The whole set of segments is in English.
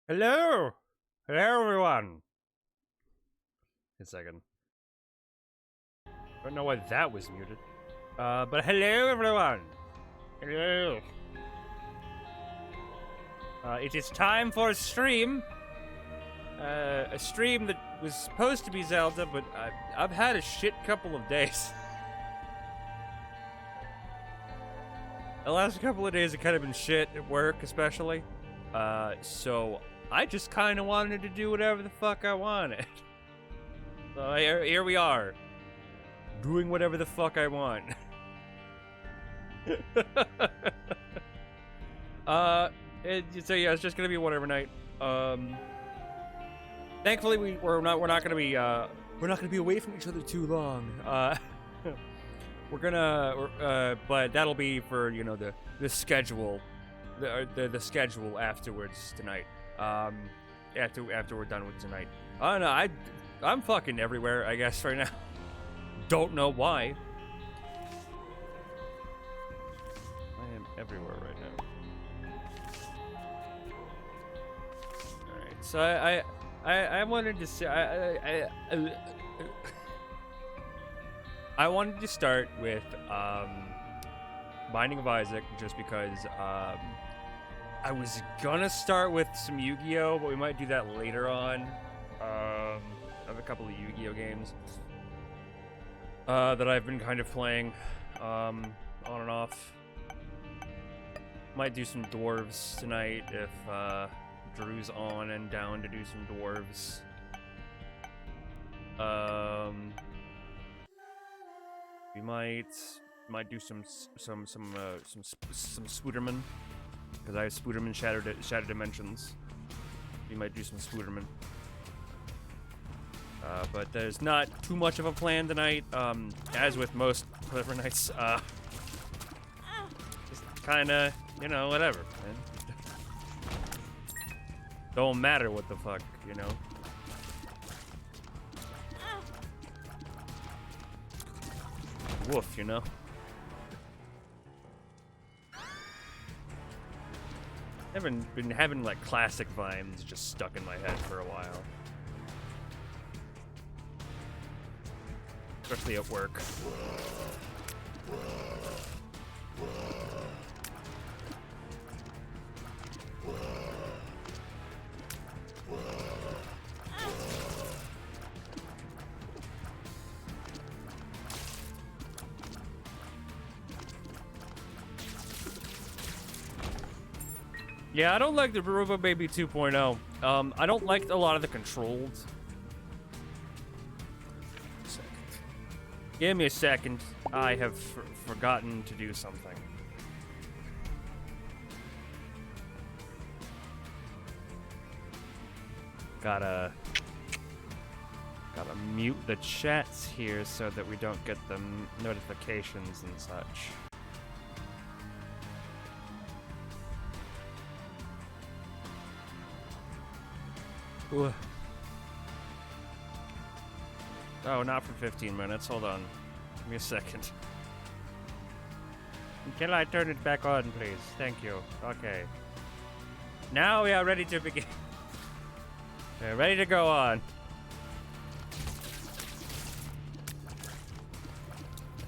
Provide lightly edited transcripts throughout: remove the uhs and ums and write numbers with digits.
Hello! Hello, everyone! A second. Don't know why that was muted. But hello, everyone! Hello! It is time for a stream. A stream that was supposed to be Zelda, but I've had a shit couple of days. The last couple of days have kind of been shit at work, especially. So I just kind of wanted to do whatever the fuck I wanted. So here we are, doing whatever the fuck I want. So yeah, it's just gonna be whatever night. Thankfully we're not gonna be away from each other too long. But that'll be for the schedule, the schedule afterwards tonight. After we're done with tonight. I don't know. I'm fucking everywhere, I guess, right now. Don't know why. I am everywhere right now. Alright, so I wanted to say I wanted to start with Binding of Isaac just because I was gonna start with some Yu-Gi-Oh, but we might do that later on. I have a couple of Yu-Gi-Oh games that I've been kind of playing on and off. Might do some dwarves tonight if Drew's on and down to do some dwarves. We might do some Spooderman, because I have Spooderman Shattered Dimensions. We might do some Spooderman. But there's not too much of a plan tonight. As with most Clipper nights, just kinda, whatever, man. Don't matter what the fuck, Woof, I've been having like classic vibes just stuck in my head for a while. Especially at work. Yeah, I don't like the Robo Baby 2.0. I don't like a lot of the controls. Give me a second. I have forgotten to do something. Gotta mute the chats here so that we don't get the notifications and such. Ooh. Oh, not for 15 minutes. Hold on. Give me a second. Can I turn it back on, please? Thank you. Okay. Now we are ready to begin. We're ready to go on.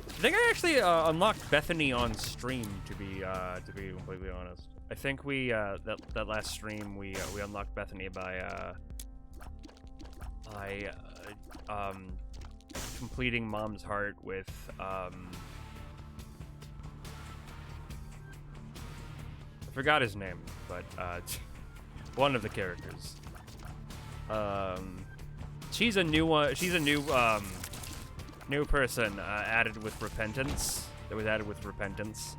I think I actually unlocked Bethany on stream, to be completely honest. I think we that last stream we unlocked Bethany by completing Mom's Heart with I forgot his name, but one of the characters. She's a new one. She's a new new person added with Repentance. That was added with Repentance.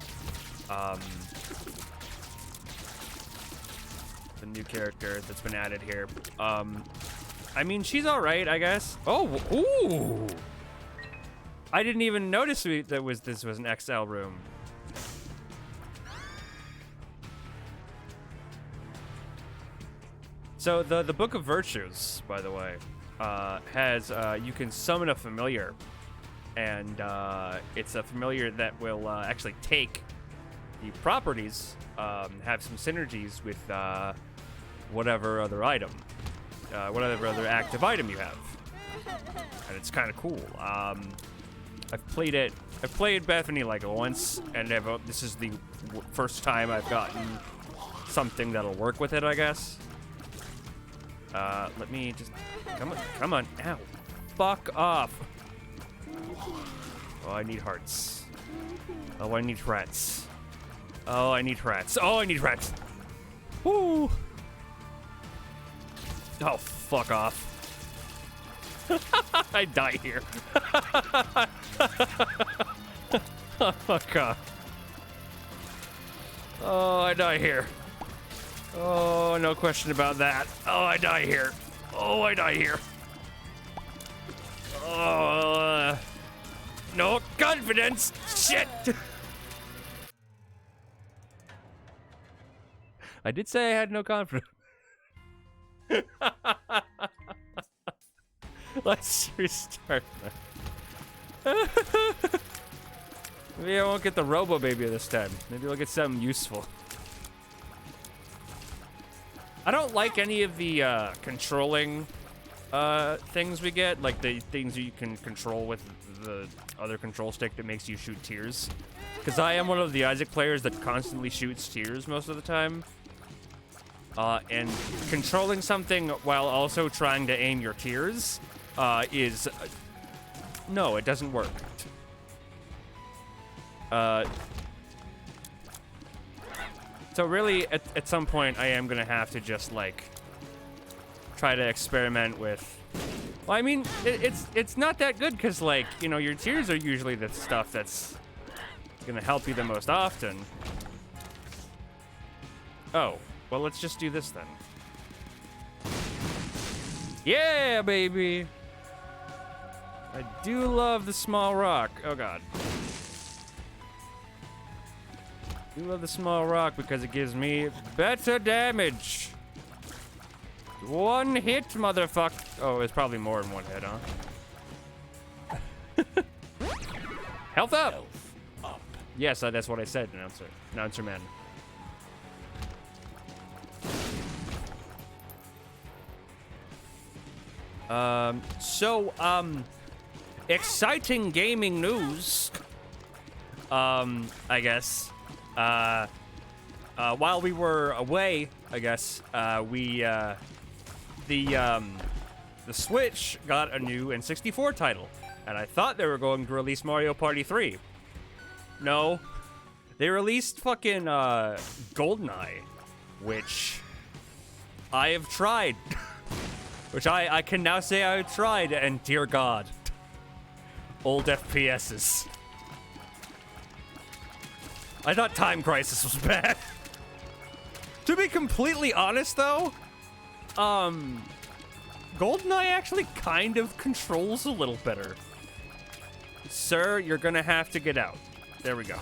The new character that's been added here. I mean, she's all right, I guess. Oh, ooh! I didn't even notice this was an XL room. So the Book of Virtues, by the way, has you can summon a familiar, and it's a familiar that will actually take the properties, have some synergies with whatever other item, whatever other active item you have, and it's kind of cool. I've played Bethany like once, and this is the first time I've gotten something that'll work with it, I guess. Let me just, come on, ow, fuck off. Oh, I need hearts. Oh, I need rats. Oh, I need rats. Oh, I need rats. Woo. Oh, fuck off. I die here. Oh, fuck off. Oh, I die here. Oh, no question about that. Oh, I die here. Oh, I die here. Oh, no confidence. Shit. I did say I had no confidence. Let's restart that. Maybe I won't get the Robo Baby this time. Maybe I'll get something useful. I don't like any of the controlling things we get, like the things you can control with the other control stick that makes you shoot tears. Because I am one of the Isaac players that constantly shoots tears most of the time. And controlling something while also trying to aim your tears is... no, it doesn't work. So really, at some point, I am gonna have to just, like, try to experiment with... Well, I mean, it's not that good, because, like, you know, your tears are usually the stuff that's gonna help you the most often. Oh, well, let's just do this then. Yeah, baby! I do love the small rock. Oh, God. I do love the small rock because it gives me better damage. One hit, motherfucker. Oh, it's probably more than one hit, huh? Health up! Health up. Yes, that's what I said, announcer man. Exciting gaming news. I guess. While we were away, I guess, the Switch got a new N64 title, and I thought they were going to release Mario Party 3. No, they released fucking GoldenEye, which I have tried. Which I can now say I tried, and dear God, old FPSs. I thought Time Crisis was bad. To be completely honest, though, GoldenEye actually kind of controls a little better. Sir, you're gonna have to get out. There we go.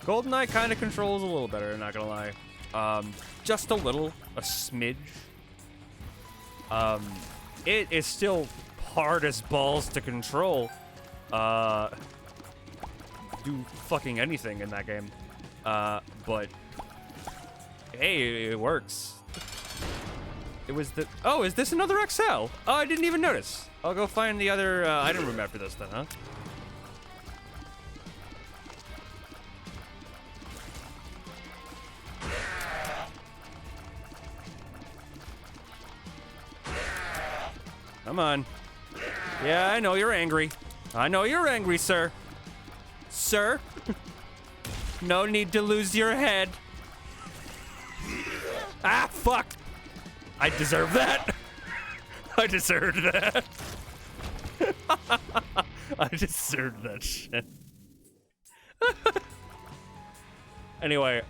GoldenEye kind of controls a little better, not gonna lie. Just a little, a smidge. It is still hard as balls to control. Do fucking anything in that game. But hey, it works. It was the... Oh, is this another XL? Oh, I didn't even notice. I'll go find the other item room after this then, huh? Come on. Yeah, I know you're angry. I know you're angry, sir. Sir? No need to lose your head. Ah, fuck! I deserve that. I deserved that. I deserved that shit. Anyway,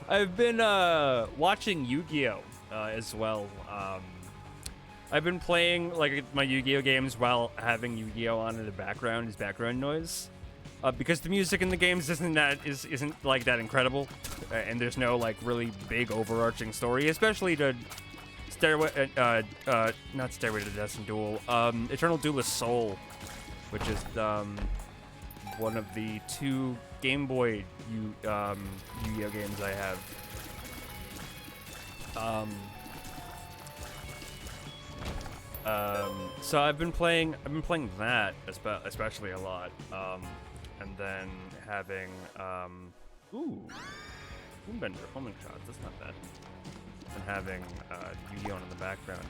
I've been watching Yu-Gi-Oh! As well. I've been playing like my Yu-Gi-Oh games while having Yu-Gi-Oh on in the background as background noise, because the music in the games isn't like that incredible, and there's no like really big overarching story, especially to not Stairway to Death and Duel, Eternal Duelist Soul, which is one of the two Game Boy Yu-Gi-Oh games I have. So I've been playing that especially a lot. And then having ooh, Moonbender homing shots. That's not bad. And having Yu-Gi-Oh in the background.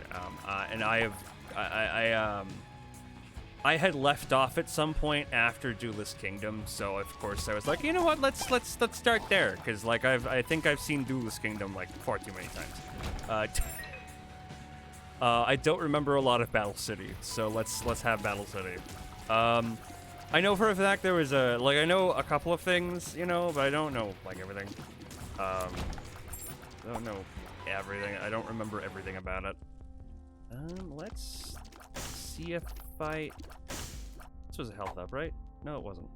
And I had left off at some point after Duelist Kingdom, so of course I was like, you know what, let's start there, because like I think I've seen Duelist Kingdom like far too many times. I don't remember a lot of Battle City, so let's have Battle City. I know for a fact there was I know a couple of things, you know, but I don't know like everything. I don't know everything. I don't remember everything about it. Let's see if this was a health up, right? No, it wasn't.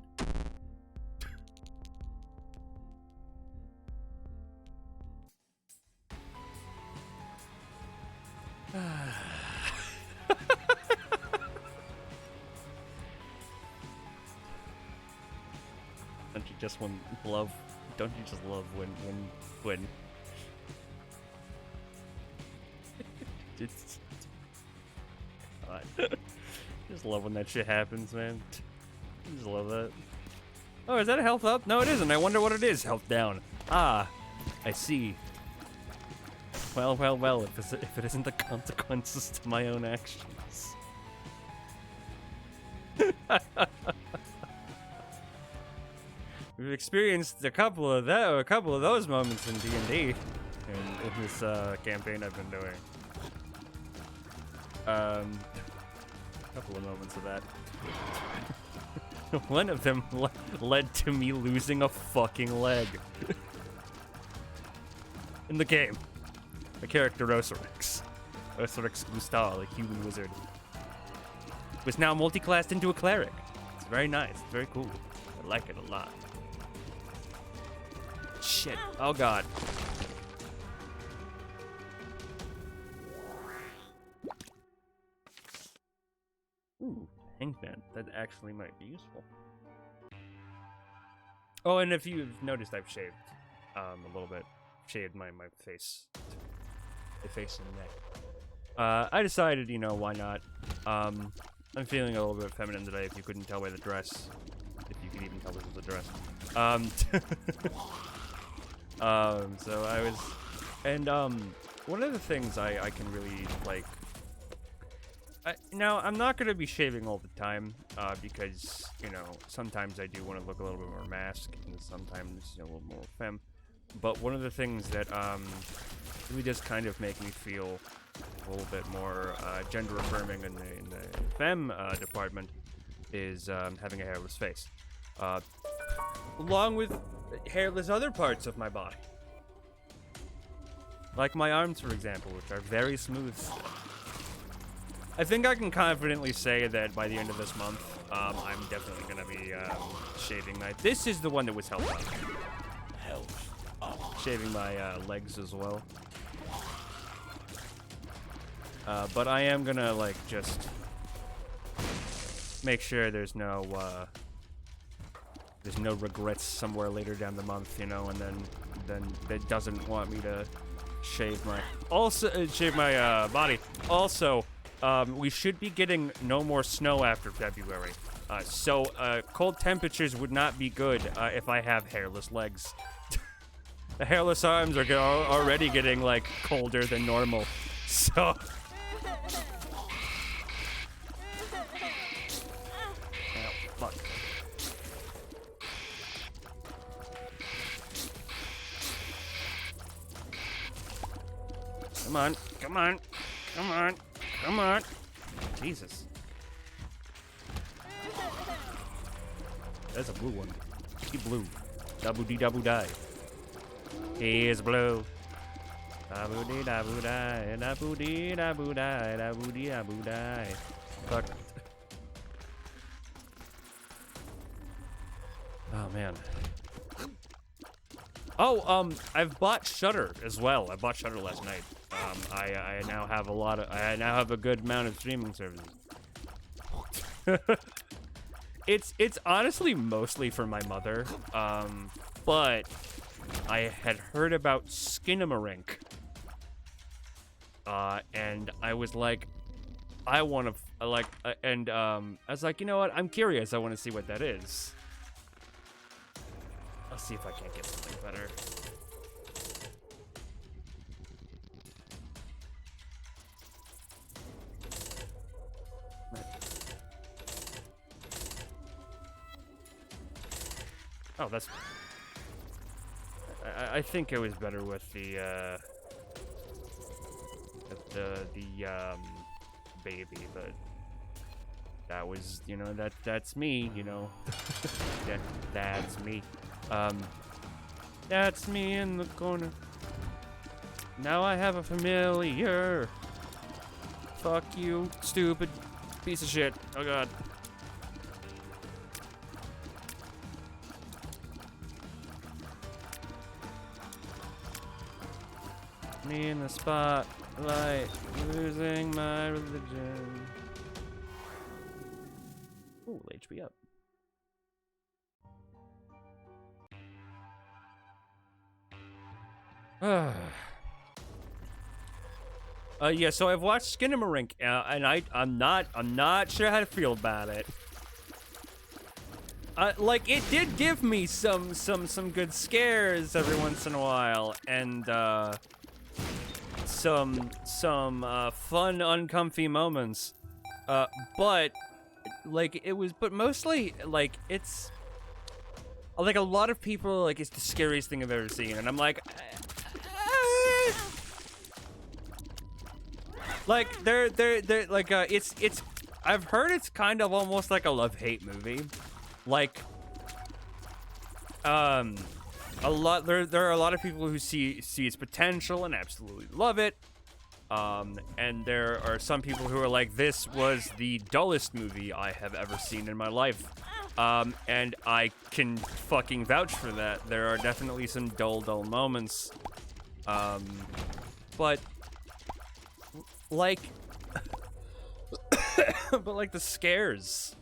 Don't you just love? Don't you just love when? It's God. Just love when that shit happens, man. Just love that. Oh, is that a health up? No, it isn't. I wonder what it is. Health down. Ah, I see. Well, if it isn't the consequences to my own actions. We've experienced a couple of those moments in D&D in this campaign I've been doing. A couple of moments of that. One of them led to me losing a fucking leg. In the game. The character Osorix Gustal, a human wizard, was now multi-classed into a cleric. It's very nice. It's very cool. I like it a lot. Shit. Oh god. Ooh, Hangman. That actually might be useful. Oh, and if you've noticed, I've shaved a little bit. Shaved my face. The face and neck. I decided, you know, why not? I'm feeling a little bit feminine today, if you couldn't tell by the dress. If you could even tell this was a dress. So I was... And, one of the things I can really, like... Now, I'm not going to be shaving all the time, because, you know, sometimes I do want to look a little bit more masked, and sometimes, you know, a little more femme. But one of the things that, really does kind of make me feel a little bit more, gender affirming in the femme, department is, having a hairless face. Along with hairless other parts of my body. Like my arms, for example, which are very smooth. I think I can confidently say that by the end of this month, I'm definitely gonna be, shaving my... This is the one that was held up. Shaving my, legs as well. But I am gonna, like, just... make sure there's no regrets somewhere later down the month, you know, and then that doesn't want me to shave my... shave my, body. Also... we should be getting no more snow after February. So cold temperatures would not be good if I have hairless legs. The hairless arms are already getting, like, colder than normal. So... Oh, fuck. Come on, come on, come on. Come on. Jesus. That's a blue one. He blue. Dabu dee dabu die. He is blue. Dabu dee dabu die. Dabu dee dabu die. Dabu dee dabu die. Fuck. Oh man. Oh, I've bought Shudder as well. I bought Shudder last night. I now have I now have a good amount of streaming services. it's honestly mostly for my mother. But I had heard about Skinamarink. And I was like, I want to, I was like, you know what? I'm curious. I want to see what that is. I'll see if I can't get something better. Oh, that's... I think it was better with the baby, but that was, you know, that's me, you know. That's me. That's me in the corner. Now I have a familiar. Fuck you, stupid piece of shit. Oh god. Me in the spotlight, losing my religion. Ooh, HP up. Yeah, so I've watched Skinamarink, and I'm not sure how to feel about it. Like, it did give me some good scares every once in a while, and some fun, uncomfy moments. But like but mostly like it's like a lot of people like it's the scariest thing I've ever seen, and I'm like, like they're like it's I've heard it's kind of almost like a love-hate movie, like there are a lot of people who see its potential and absolutely love it. And there are some people who are like, this was the dullest movie I have ever seen in my life. And I can fucking vouch for that. There are definitely some dull moments. But like, but like the scares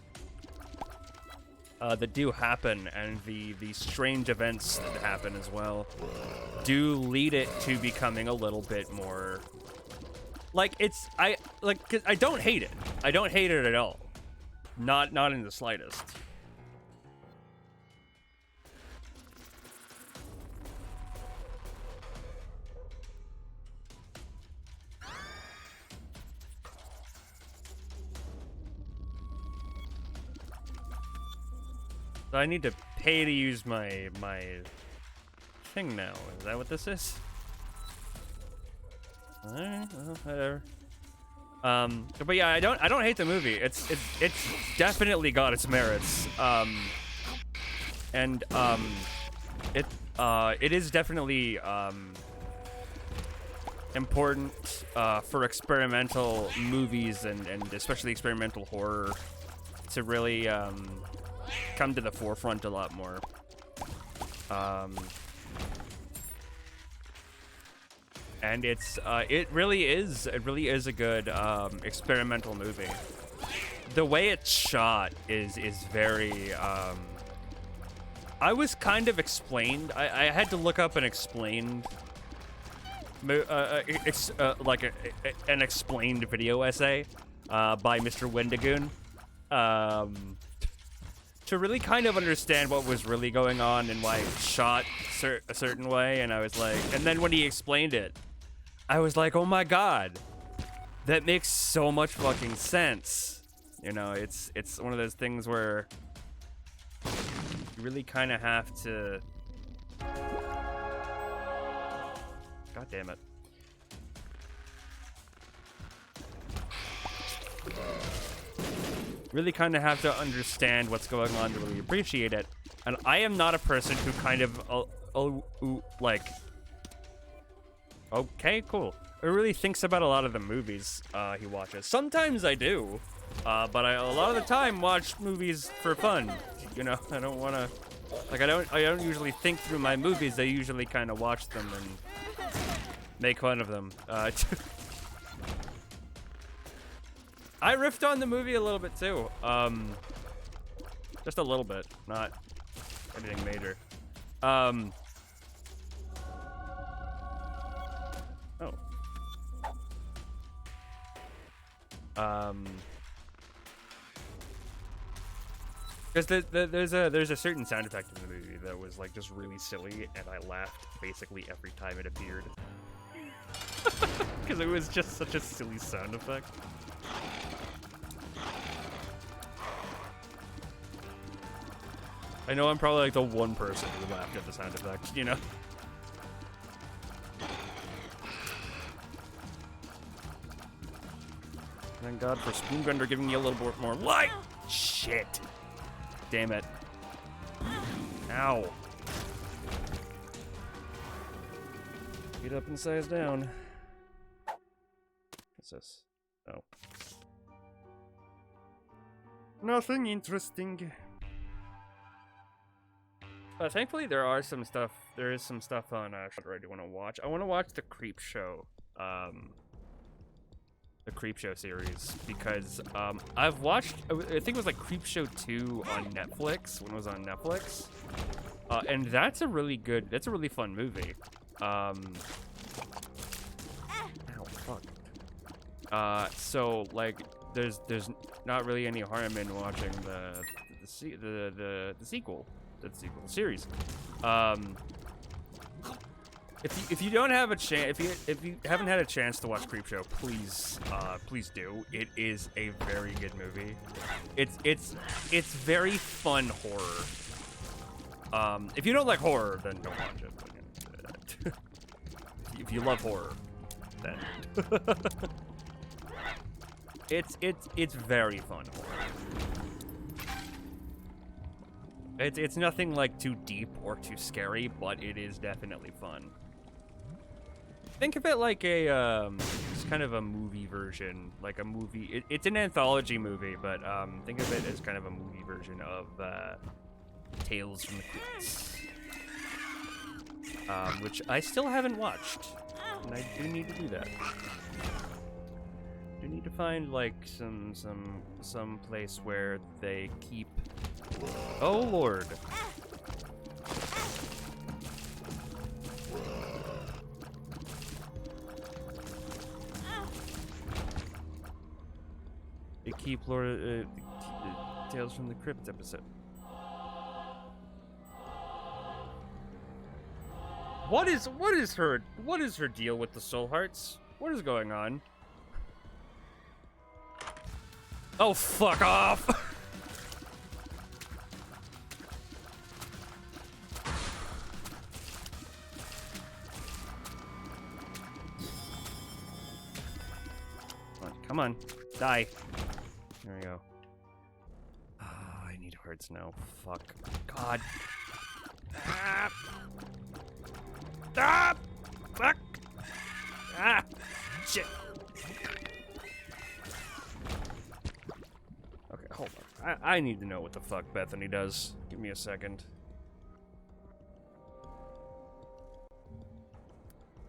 that do happen, and the strange events that happen as well, do lead it to becoming a little bit more like it's 'cause I don't hate it. I don't hate it at all. Not in the slightest. So I need to pay to use my thing now. Is that what this is? Alright, well, whatever. But yeah, I don't hate the movie. It's definitely got its merits. It is definitely important for experimental movies and especially experimental horror to really come to the forefront a lot more. And it really is a good experimental movie. The way it's shot is very I was kind of explained. I had to look up an explained like an explained video essay by Mr. Wendigoon to really kind of understand what was really going on and why it shot a certain way. And I was like, and then when he explained it, I was like, oh my god, that makes so much fucking sense. You know, it's one of those things where you really kind of have to. God damn it. Really kind of have to understand what's going on to really appreciate it. And I am not a person who kind of like, okay, cool, who really thinks about a lot of the movies he watches. Sometimes I do, but I a lot of the time watch movies for fun. You know, I don't want to, like, I don't usually think through my movies. I usually kind of watch them and make fun of them. I riffed on the movie a little bit too. Just a little bit, not anything major. Oh. Because there's a certain sound effect in the movie that was like just really silly, and I laughed basically every time it appeared. Because it was just such a silly sound effect. I know I'm probably like the one person who laughed at the sound effect, you know? Thank God for Spoongunder giving me a little bit more light! Shit! Damn it. Ow. Get up and size down. What's this? Oh. Nothing interesting. Thankfully, there is some stuff on Shudder I do want to watch. I want to watch the Creep Show, the Creep Show series, because I've watched, I think it was like Creep Show 2 on Netflix, when it was on Netflix, and that's a really fun movie. Ow, fuck. So like, there's not really any harm in watching the sequel. That's the sequel series. If you don't have a chance, if you haven't had a chance to watch Creepshow, please do. It is a very good movie. It's very fun horror. If you don't like horror, then don't watch it. If you love horror, then it's very fun horror. It's nothing like too deep or too scary, but it is definitely fun. Think of it like a it's kind of a movie version, like a movie. It's an anthology movie, but think of it as kind of a movie version of Tales from the Crypts, which I still haven't watched, and I do need to do that. I do need to find like some place where they keep. Oh Lord. They keep Tales from the Crypt episode. What is her deal with the soul hearts? What is going on? Oh, fuck off. Come on, die. There we go. Oh, I need hearts now. Fuck. God. Ah! Ah! Fuck! Ah! Shit. Okay, hold on. I need to know what the fuck Bethany does. Give me a second.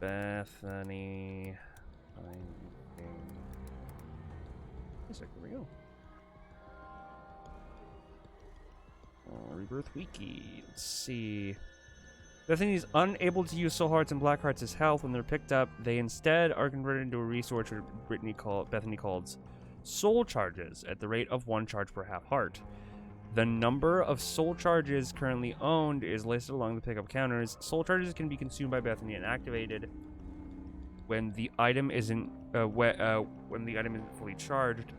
Bethany. Here we go. Rebirth Wiki. Let's see. Bethany's unable to use soul hearts and black hearts as health when they're picked up. They instead are converted into a resource Bethany calls soul charges at the rate of 1 charge per half heart. The number of soul charges currently owned is listed along the pickup counters. Soul charges can be consumed by Bethany and activated when the item isn't fully charged.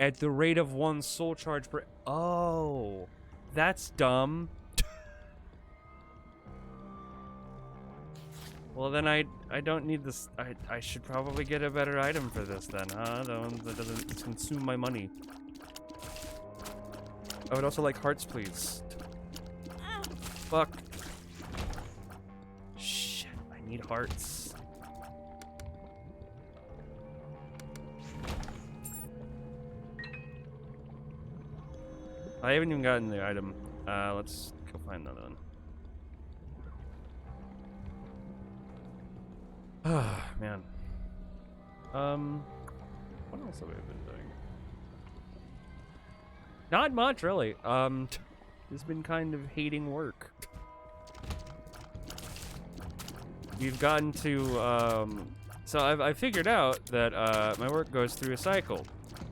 At the rate of 1 soul charge per... Oh, that's dumb. Well, then I don't need this. I should probably get a better item for this then, huh? That doesn't consume my money. I would also like hearts, please. Fuck. Shit, I need hearts. I haven't even gotten the item. Let's go find another one. Ah, man. What else have I been doing? Not much, really. Just been kind of hating work. We've gotten to, so I figured out that, my work goes through a cycle.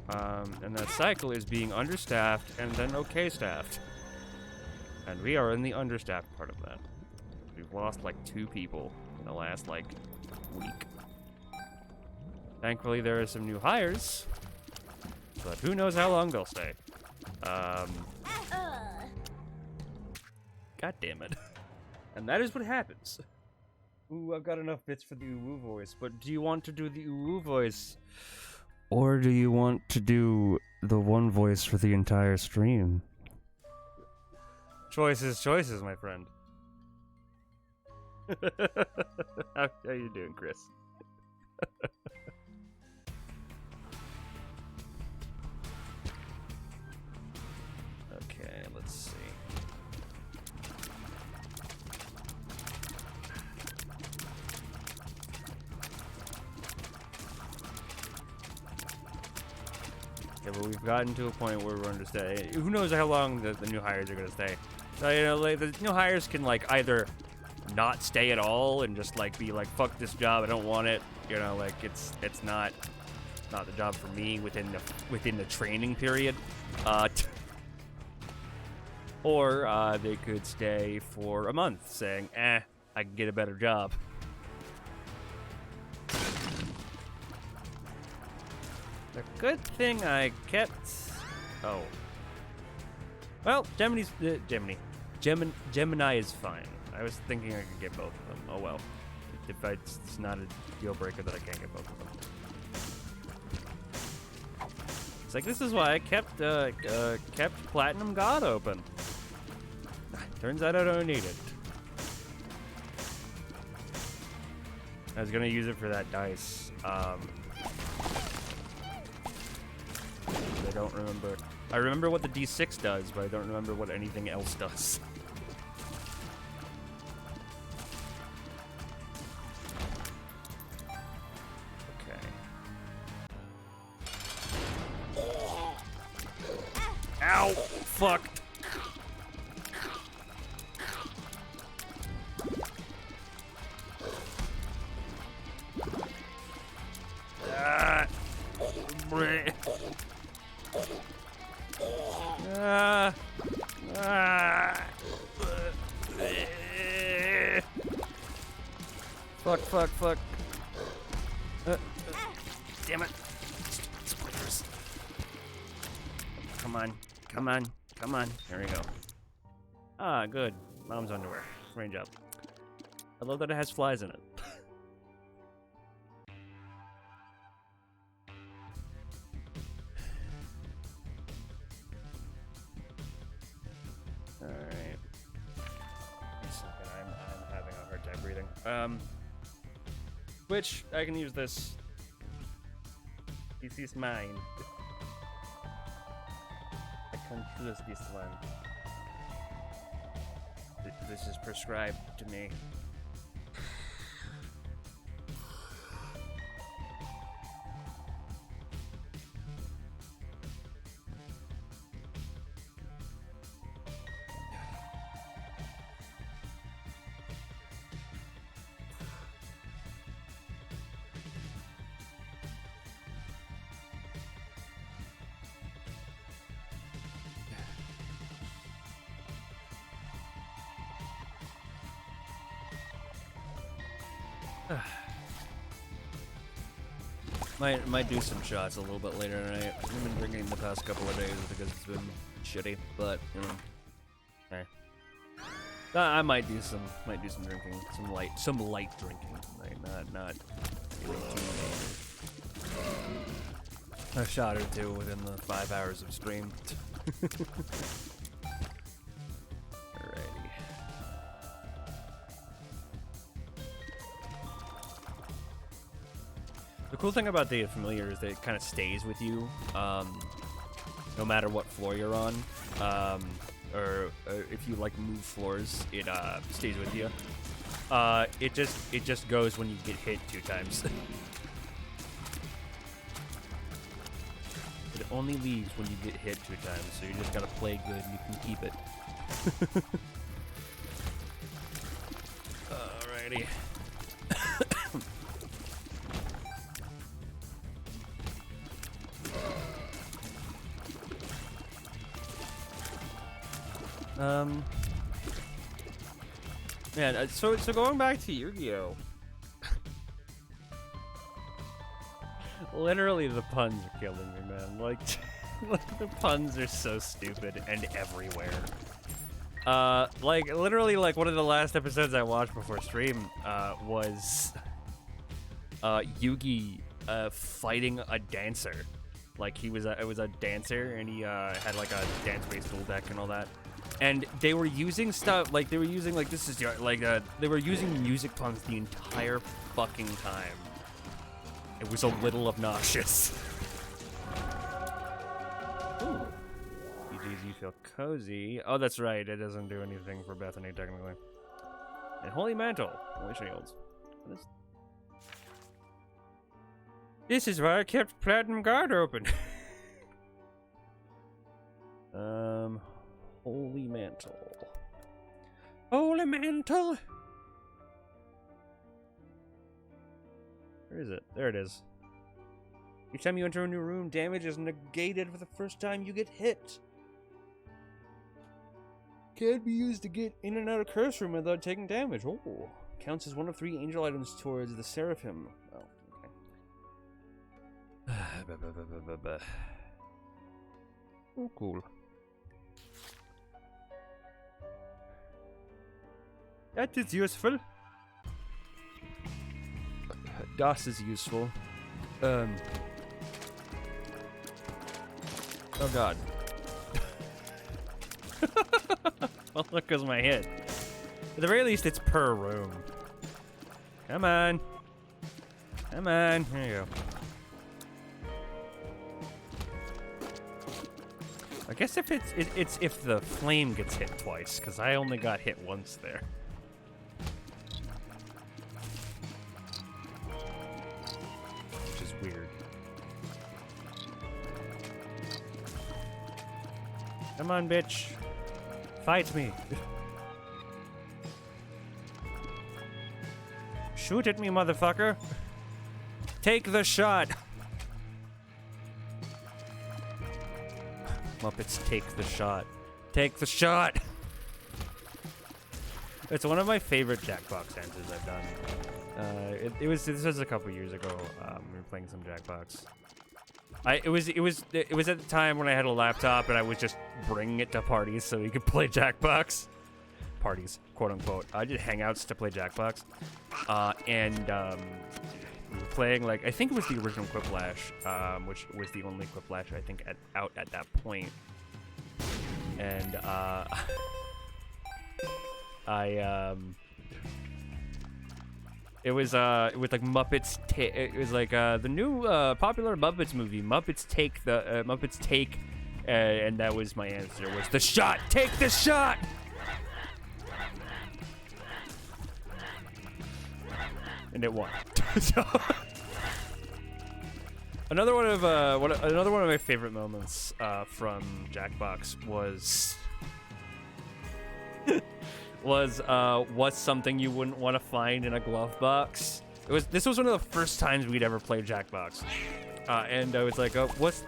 And that cycle is being understaffed and then okay staffed. And we are in the understaffed part of that. We've lost like 2 people in the last like week. Thankfully there are some new hires, but who knows how long they'll stay. God damn it. And that is what happens. Ooh, I've got enough bits for the uwu voice, but do you want to do the uwu voice? Or do you want to do the one voice for the entire stream? Choices, my friend. How you doing, Chris? Okay, let's see. Yeah, but we've gotten to a point where we're going to stay. Who knows how long the new hires are going to stay? So, you know, like, the new hires can, like, either not stay at all and just, like, be like, fuck this job, I don't want it. You know, like, it's not the job for me within the training period. Or they could stay for a month saying, I can get a better job. The good thing I kept... Oh. Well, Gemini is fine. I was thinking I could get both of them. Oh well. If it's not a deal breaker that I can't get both of them. It's like, this is why I kept Platinum God open. Turns out I don't need it. I was gonna use it for that dice. I don't remember. I remember what the D6 does, but I don't remember what anything else does. Okay. Ow! Fuck! Fuck. Damn it. Spoilers. Come on. There we go. Ah, good. Mom's underwear. Range up. I love that it has flies in it. Alright. I'm having a hard time breathing. Which, I can use this. This is mine. I can choose this one. This is prescribed to me. Might do some shots a little bit later tonight. I've been drinking the past couple of days because it's been shitty, but you know, I might do some drinking, some light drinking tonight, not getting too a shot or two within the 5 hours of stream. The cool thing about the familiar is that it kind of stays with you, no matter what floor you're on, or if you like move floors, it stays with you. It just goes when you get hit 2 times. It only leaves when you get hit 2 times, so you just gotta play good and you can keep it. Alrighty. Man, so going back to Yu-Gi-Oh! Literally, the puns are killing me, man. Like, the puns are so stupid and everywhere. Like, literally, like, one of the last episodes I watched before stream, was, Yugi, fighting a dancer. Like, it was a dancer, and he, had, like, a dance-based duel deck and all that. And they were using stuff, like, they were using, like, they were using music puns the entire fucking time. It was a little obnoxious. Ooh. You feel cozy. Oh, that's right. It doesn't do anything for Bethany, technically. And Holy Mantle. Holy Shields. What is... This is why I kept Platinum Guard open. Holy Mantle. Holy Mantle! Where is it? There it is. Each time you enter a new room, damage is negated for the first time you get hit. Can't be used to get in and out of Curse Room without taking damage. Oh. Counts as one of 3 angel items towards the Seraphim. Oh, okay. Oh, cool. That is useful. Das is useful. Oh god. Well, look, goes my hit. At the very least, it's per room. Come on. Come on. There you go. I guess if it's if the flame gets hit twice, because I only got hit once there. Which is weird. Come on, bitch. Fight me. Shoot at me, motherfucker. Take the shot. Muppets, take the shot. Take the shot! It's one of my favorite Jackbox answers I've done. This was a couple years ago. We were playing some Jackbox. It was at the time when I had a laptop and I was just bringing it to parties so we could play Jackbox. Parties, quote unquote. I did hangouts to play Jackbox. We were playing, like, I think it was the original Quiplash, which was the only Quiplash I think out at that point. And it was like Muppets. It was like the new popular Muppets movie, Muppets Take the Muppets Take, and that was my answer. Was the shot? Take the shot! And it won. So, another one of my favorite moments from Jackbox was what's something you wouldn't want to find in a glove box. This was one of the first times we'd ever played Jackbox, and I was like, what's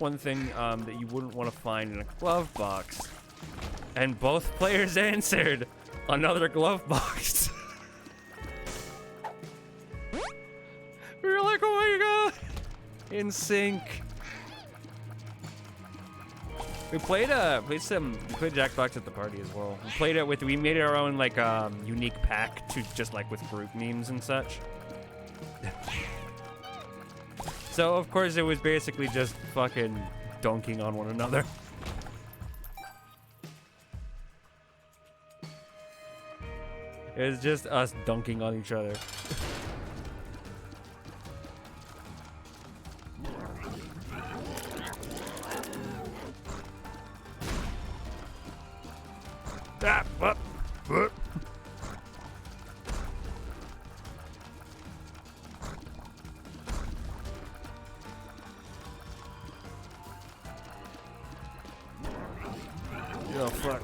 one thing that you wouldn't want to find in a glove box? And both players answered another glove box. We were like, oh my god! In sync. We played Jackbox at the party as well. We made our own like unique pack to just like with group memes and such. So of course it was basically just fucking dunking on one another. It was just us dunking on each other. Oh, fuck.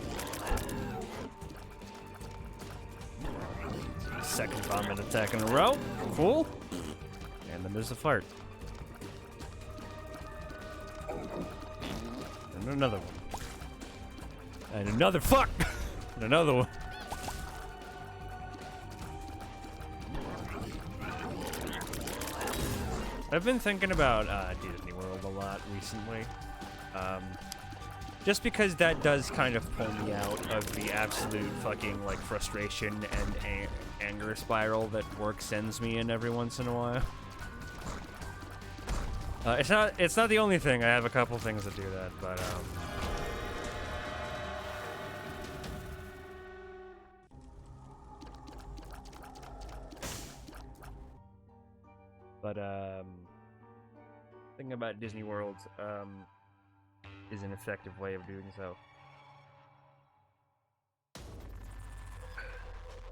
Second vomit attack in a row. Cool. And then there's a fart. And another one. And another fuck! And another one. I've been thinking about Disney World a lot recently. Just because that does kind of pull me out of the absolute fucking like frustration and anger spiral that work sends me in every once in a while. It's not the only thing. I have a couple things that do that, but thing about Disney World is an effective way of doing so.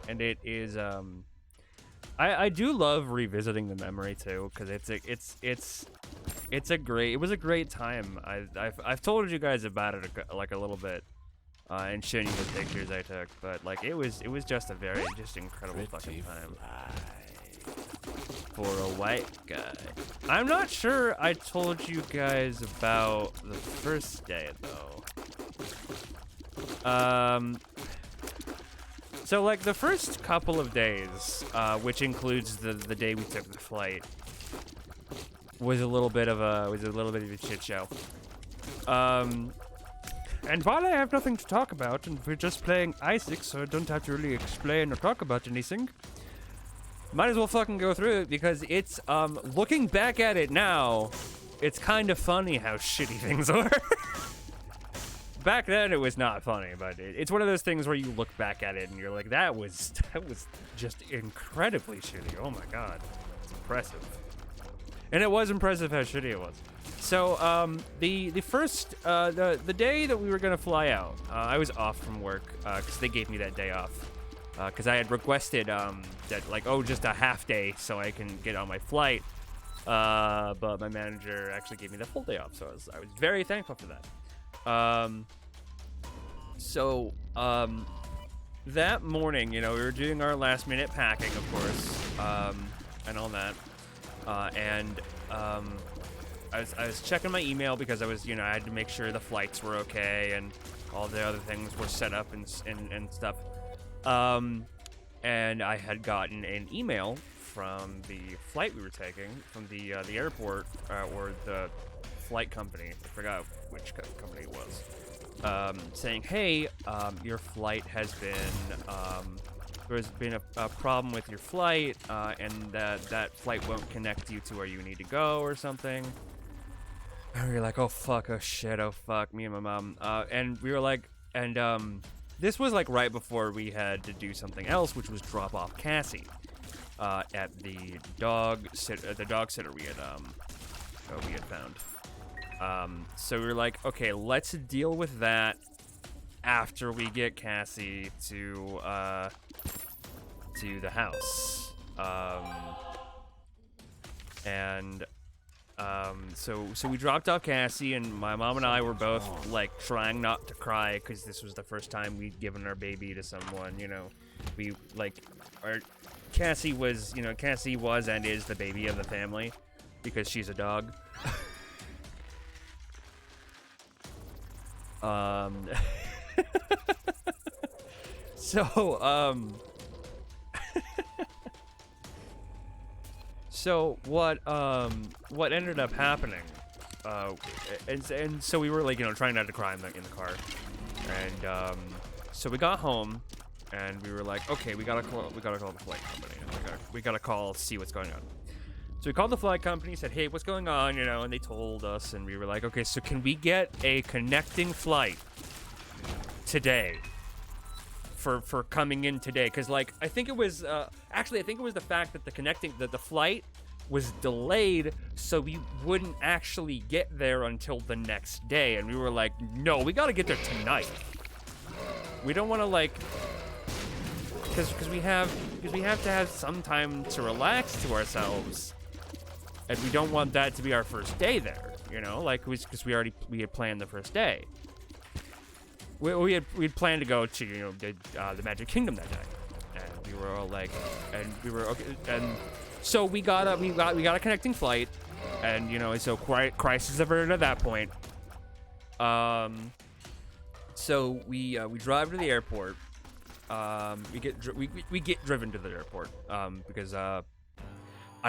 And it is I do love revisiting the memory too, because it was a great time. I've told you guys about it like a little bit, and showing you the pictures I took, but like it was just a very incredible fucking time. For a white guy. I'm not sure I told you guys about the first day though. So like the first couple of days, which includes the day we took the flight, was a little bit of a shit show. And while I have nothing to talk about, and we're just playing Isaac, so I don't have to really explain or talk about anything, might as well fucking go through it, because it's, looking back at it now, it's kind of funny how shitty things are. Back then, it was not funny, but it's one of those things where you look back at it and you're like, that was just incredibly shitty. Oh my god. It's impressive. And it was impressive how shitty it was. So, the day that we were gonna fly out, I was off from work, because they gave me that day off. Because I had requested that, like, just a half day so I can get on my flight. But my manager actually gave me the full day off, so I was very thankful for that. That morning, you know, we were doing our last minute packing, of course, and all that. I was checking my email because I had to make sure the flights were okay and all the other things were set up and stuff. And I had gotten an email from the flight we were taking, from the airport, or the flight company, I forgot which company it was, saying, hey, your flight has been, there's been a problem with your flight, and that flight won't connect you to where you need to go or something. And we were like, oh fuck, oh shit, oh fuck, me and my mom, and we were like, this was like right before we had to do something else, which was drop off Cassie at the dog sitter we had found. So we were like, okay, let's deal with that after we get Cassie to the house. So we dropped off Cassie, and my mom and I were both like trying not to cry because this was the first time we'd given our baby to someone. You know, Cassie was and is the baby of the family because she's a dog. So what ended up happening, and so we were like, trying not to cry in the car, and so we got home, and we were like, okay, we gotta call the flight company, we gotta call, see what's going on. So we called the flight company, said, hey, what's going on, and they told us, and we were like, okay, so can we get a connecting flight today? For coming in today, because like I think it was the fact that the flight was delayed, so we wouldn't actually get there until the next day, and we were like, no, we gotta get there tonight. We don't want to like, because we have to have some time to relax to ourselves, and we don't want that to be our first day there, like because we had planned the first day. we'd planned to go to the Magic Kingdom that day, and we were all like, and we were okay, and so we got a connecting flight, and so crisis averted at that point. So we drive to the airport. We get driven to the airport because I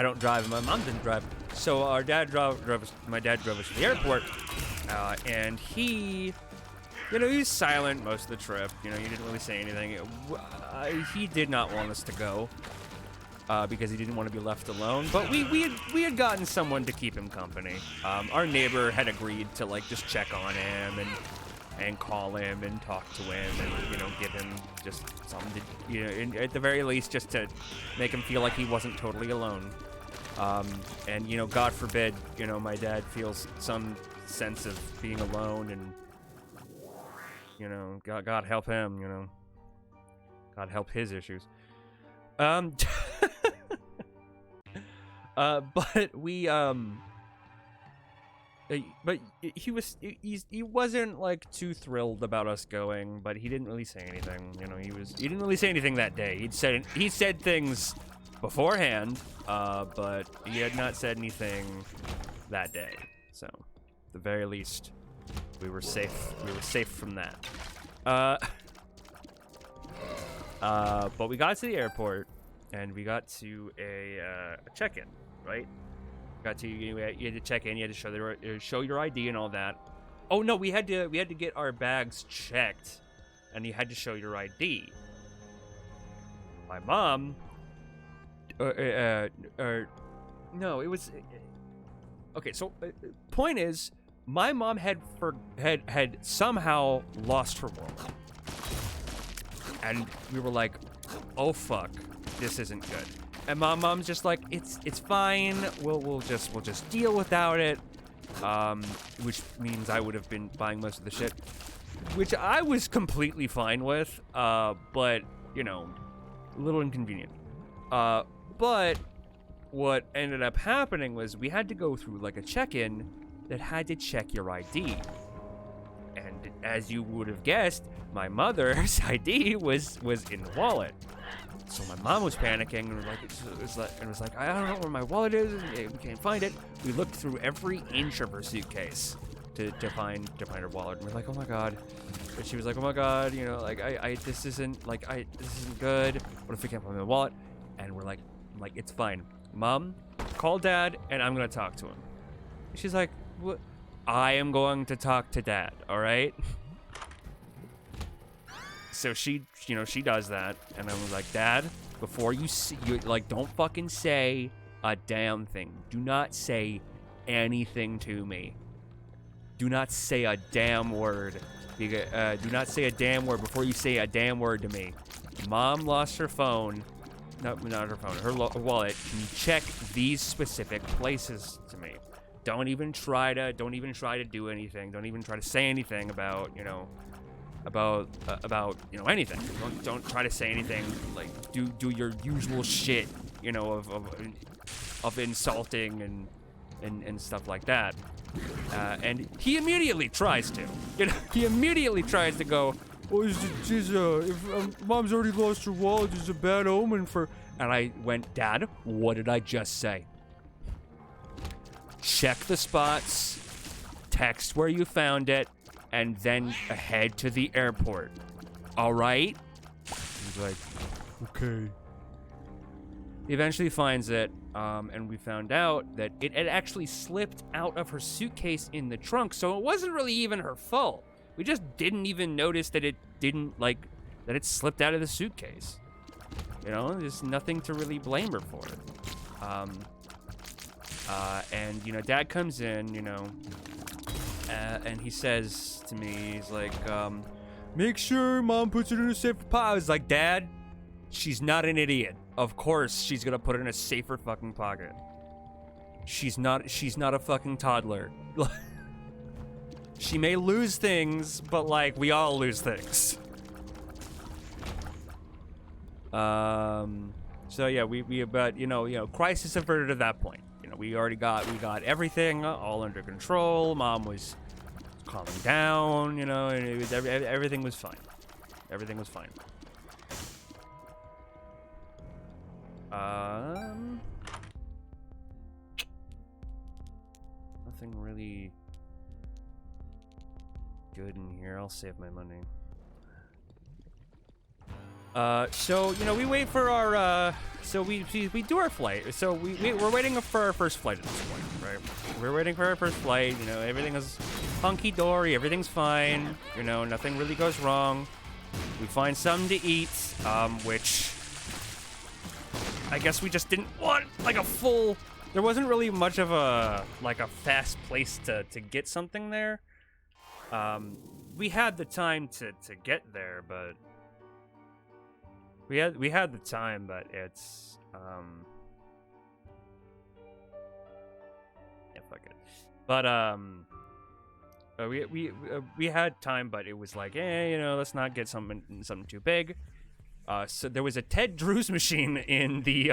don't drive and my mom didn't drive. So our dad drove us. My dad drove us to the airport, and he was silent most of the trip. He didn't really say anything. He did not want us to go because he didn't want to be left alone. But we had gotten someone to keep him company. Our neighbor had agreed to just check on him and call him and talk to him and give him just something to, at the very least, just to make him feel like he wasn't totally alone. And God forbid my dad feels some sense of being alone, and God help him, God help his issues. But we but he wasn't too thrilled about us going, but he didn't really say anything. He didn't really say anything that day. He said things beforehand, but he had not said anything that day. So, at the very least, we were safe. We were safe from that. But we got to the airport, and we got to a check-in, right? You had to check in. You had to show your ID and all that. Oh no, we had to get our bags checked, and you had to show your ID. My mom, no, it was okay. So, point is, my mom had somehow lost her wallet, and we were like, "Oh fuck, this isn't good." And my mom's just like, it's fine. We'll just deal without it. Which means I would have been buying most of the shit, which I was completely fine with. But a little inconvenient. But what ended up happening was we had to go through a check-in that had to check your ID. And as you would have guessed, my mother's ID was in the wallet. So my mom was panicking and was like, I don't know where my wallet is. We can't find it. We looked through every inch of her suitcase to find her wallet. And we're like, oh my god. And she was like, oh my god, this isn't good. What if we can't find my wallet? And we're like, it's fine. Mom, call dad and I'm gonna talk to him. She's like, what? I am going to talk to dad, all right? So she does that, and I was like, Dad, before you don't fucking say a damn thing. Do not say anything to me. Do not say a damn word. Do not say a damn word before you say a damn word to me. Mom lost her phone. No, not her phone. Her wallet. Can you check these specific places to me? Don't even try to do anything. Don't even try to say anything about anything. Don't try to say anything. Do your usual shit, of insulting and stuff like that. And he immediately tries to. He immediately tries to go, oh, if mom's already lost her wallet, it's a bad omen for. And I went, Dad, what did I just say? Check the spots, text where you found it, and then head to the airport. All right? He's like, okay. He eventually finds it, and we found out that it had actually slipped out of her suitcase in the trunk, so it wasn't really even her fault. We just didn't even notice that it that it slipped out of the suitcase. There's nothing to really blame her for. And Dad comes in, and he says to me, he's like, make sure Mom puts it in a safer pocket. I was like, Dad, she's not an idiot. Of course she's gonna put it in a safer fucking pocket. She's not a fucking toddler. She may lose things, but we all lose things. So yeah, but crisis averted at that point. We got everything all under control. Mom was calming down, you know, and everything was fine. Everything was fine. Nothing really good in here. I'll save my money. So, you know, we wait for our, so we do our flight. So we're waiting for our first flight at this point, right? We're waiting for our first flight, you know, everything is hunky-dory, everything's fine, you know, nothing really goes wrong. We find something to eat, which I guess we just didn't want, like, a full, there wasn't really much of a, like, a fast place to get something there. We had the time to get there, but we had the time, but it's yeah, fuck it. But we had time, but it was like, you know, let's not get something too big. So there was a Ted Drewes machine in the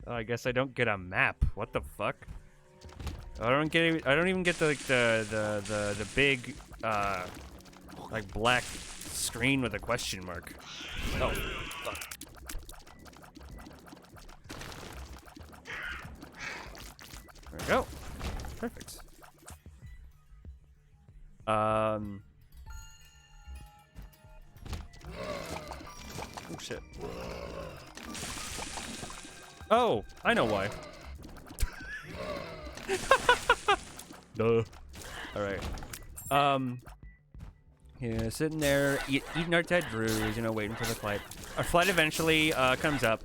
I guess I don't get a map. What the fuck? I don't even get the big like black screen with a question mark. Oh, fuck. There we go. Perfect. Oh shit. Oh, I know why. Duh. All right. Yeah, sitting there eating our Ted Drewes, you know, waiting for the flight. Our flight eventually comes up.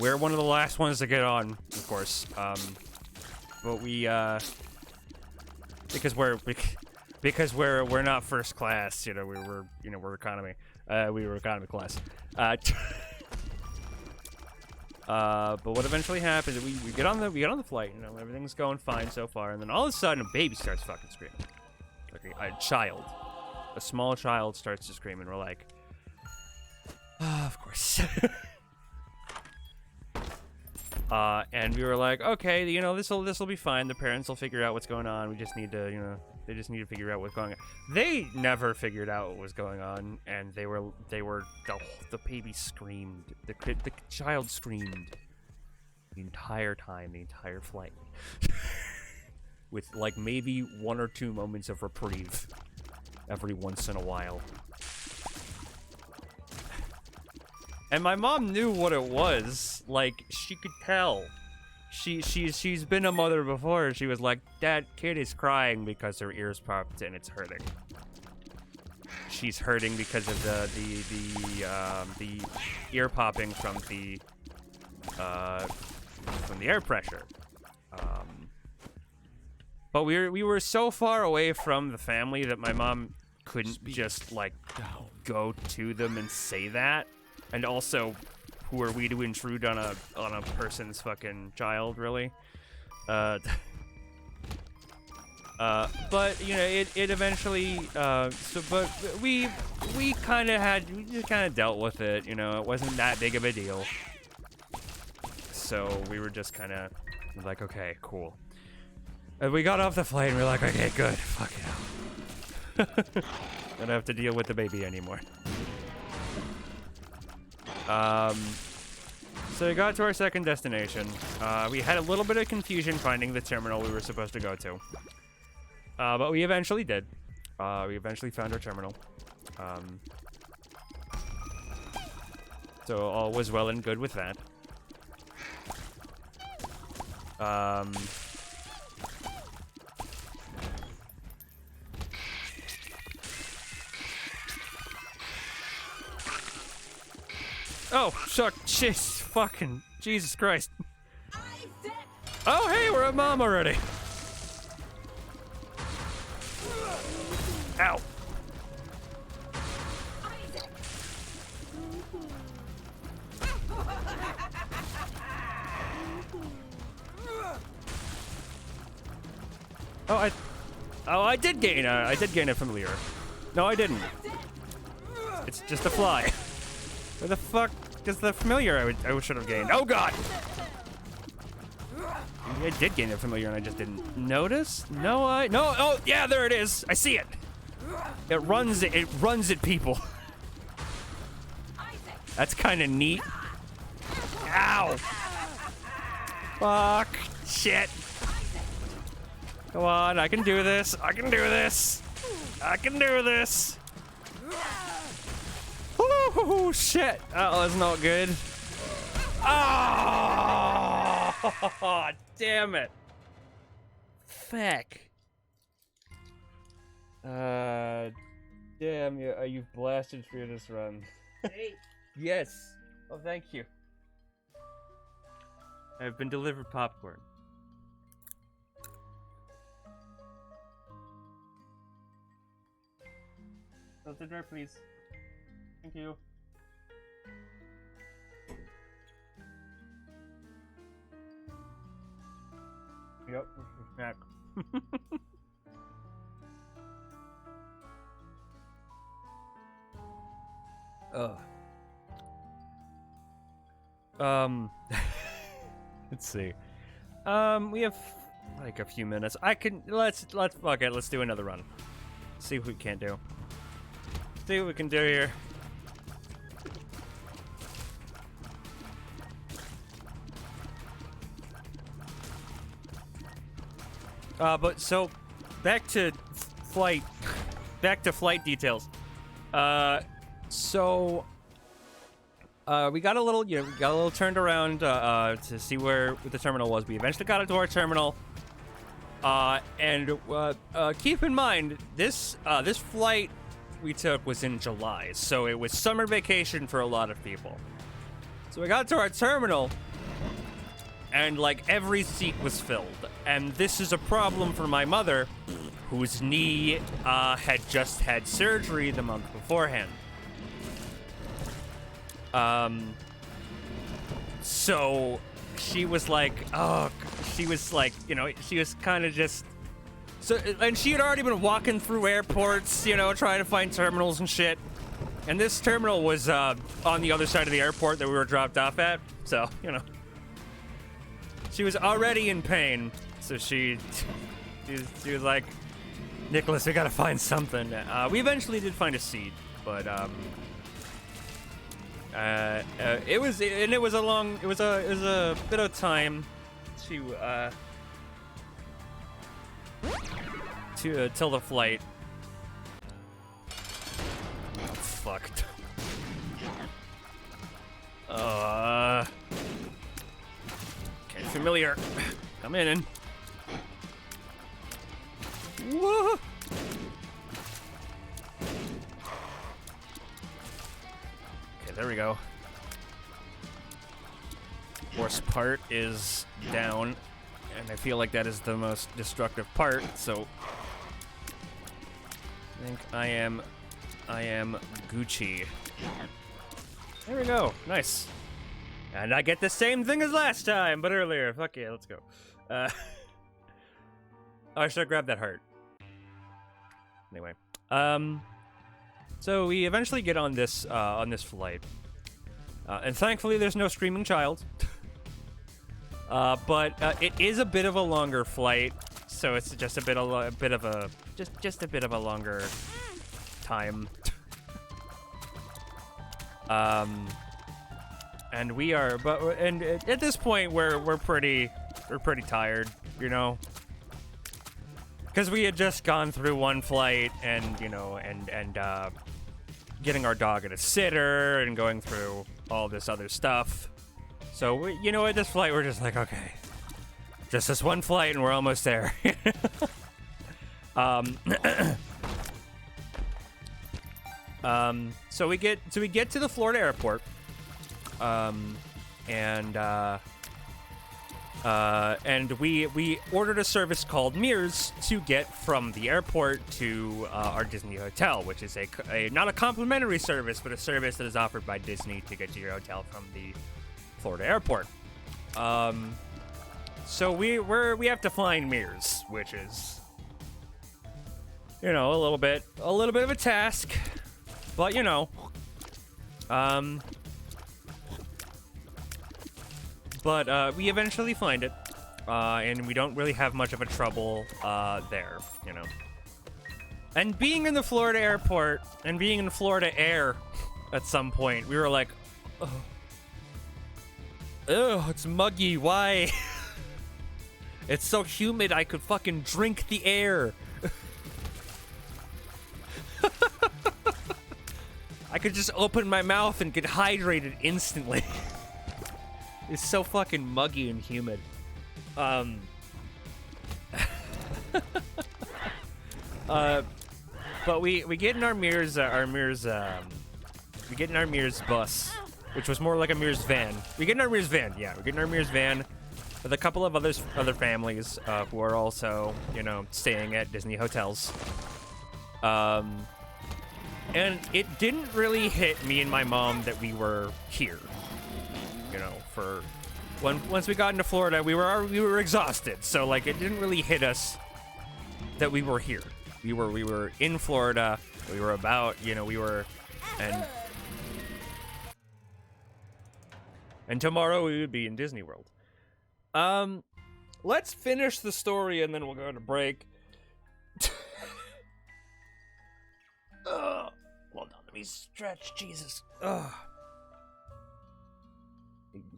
We're one of the last ones to get on, of course. But we because we're not first class, you know, we're economy. We were economy class. But what eventually happens is we get on the flight, you know, everything's going fine so far, and then all of a sudden a baby starts fucking screaming. Like a small child starts to scream, and we're like, of course. And we were like, okay, you know, this'll be fine. The parents will figure out what's going on. We just need to, you know, they just need to figure out what's going on. They never figured out what was going on, and the baby screamed. The child screamed the entire time, the entire flight, with like maybe 1 or 2 moments of reprieve every once in a while. And my mom knew what it was. Like, she could tell. She's been a mother before. She was like, "That kid is crying because her ears popped and it's hurting. She's hurting because of the ear popping from the air pressure." But we were so far away from the family that my mom couldn't just like go to them and say that. And also, who are we to intrude on a person's fucking child, really? But you know, it eventually but we just kind of dealt with it, you know. It wasn't that big of a deal. So we were just kind of like, okay, cool. And we got off the flight and we're like, okay, good, fuck it. Don't have to deal with the baby anymore. So we got to our second destination. We had a little bit of confusion finding the terminal we were supposed to go to. But we eventually did. We eventually found our terminal. So all was well and good with that. Oh, shuck, jeez, fucking, Jesus Christ. Oh, hey, we're at Mom already. Ow. I did gain a familiar. No, I didn't. It's just a fly. Where the fuck is the familiar I should have gained? Oh god! I did gain a familiar and I just didn't notice. No, oh, yeah, there it is. I see it. It runs at people. That's kind of neat. Ow. Fuck. Shit. Come on, I can do this. I can do this. I can do this. Oh, shit. Oh, that's not good. Oh, damn it. Fuck. Damn, you've blasted through this run. Hey. Yes. Oh, thank you. I've been delivered popcorn. Salted jar, please. Thank you. Yep, snack. Ugh. Let's see. We have like a few minutes. Let's fuck it. Let's do another run. See what we can do. See what we can do here. But so back to flight details. We got a little, turned around to see where the terminal was. We eventually got it to our terminal. And keep in mind, this flight we took was in July, so it was summer vacation for a lot of people. So we got to our terminal, and like every seat was filled. And this is a problem for my mother, whose knee had just had surgery the month beforehand. So she was like, she was kind of just, and she had already been walking through airports, trying to find terminals and shit. And this terminal was, on the other side of the airport that we were dropped off at. So, she was already in pain. So she was like, Nicholas, we gotta find something. We eventually did find a seat, but, it was a bit of time till the flight. Oh, fuck. Okay, familiar. Come in. Whoa. Okay, there we go. Worst part is down, and I feel like that is the most destructive part, so I think I am Gucci. There we go. Nice. And I get the same thing as last time, but earlier. Fuck yeah, let's go. Oh, I should have grabbed that heart. Anyway. So we eventually get on this flight. And thankfully there's no screaming child. But it is a bit of a longer flight, so it's just a bit of a longer time. And we are, and at this point we're pretty tired, because we had just gone through one flight, and getting our dog at a sitter and going through all this other stuff. So at this flight we're just like, okay, just this one flight and we're almost there. So we get to the Florida airport, and we ordered a service called Mears to get from the airport to our Disney hotel, which is a not a complimentary service, but a service that is offered by Disney to get to your hotel from the Florida airport. So we have to find Mears, which is a little bit of a task, but we eventually find it. and we don't really have much of a trouble there, you know. And being in the Florida airport and being in Florida air at some point, we were like, oh, it's muggy, why? It's so humid I could fucking drink the air. I could just open my mouth and get hydrated instantly. It's so fucking muggy and humid. But we get in our Mears, we get in our Mears bus, which was more like a Mears van. We get in our Mears van, yeah. We get in our Mears van with a couple of other families who are also, you know, staying at Disney hotels. And it didn't really hit me and my mom that we were here. You know, once we got into Florida, we were exhausted. So like, it didn't really hit us that we were here. We were in Florida. We were about, you know, and tomorrow we would be in Disney World. Let's finish the story and then we'll go to break. Hold on, let me stretch, Jesus.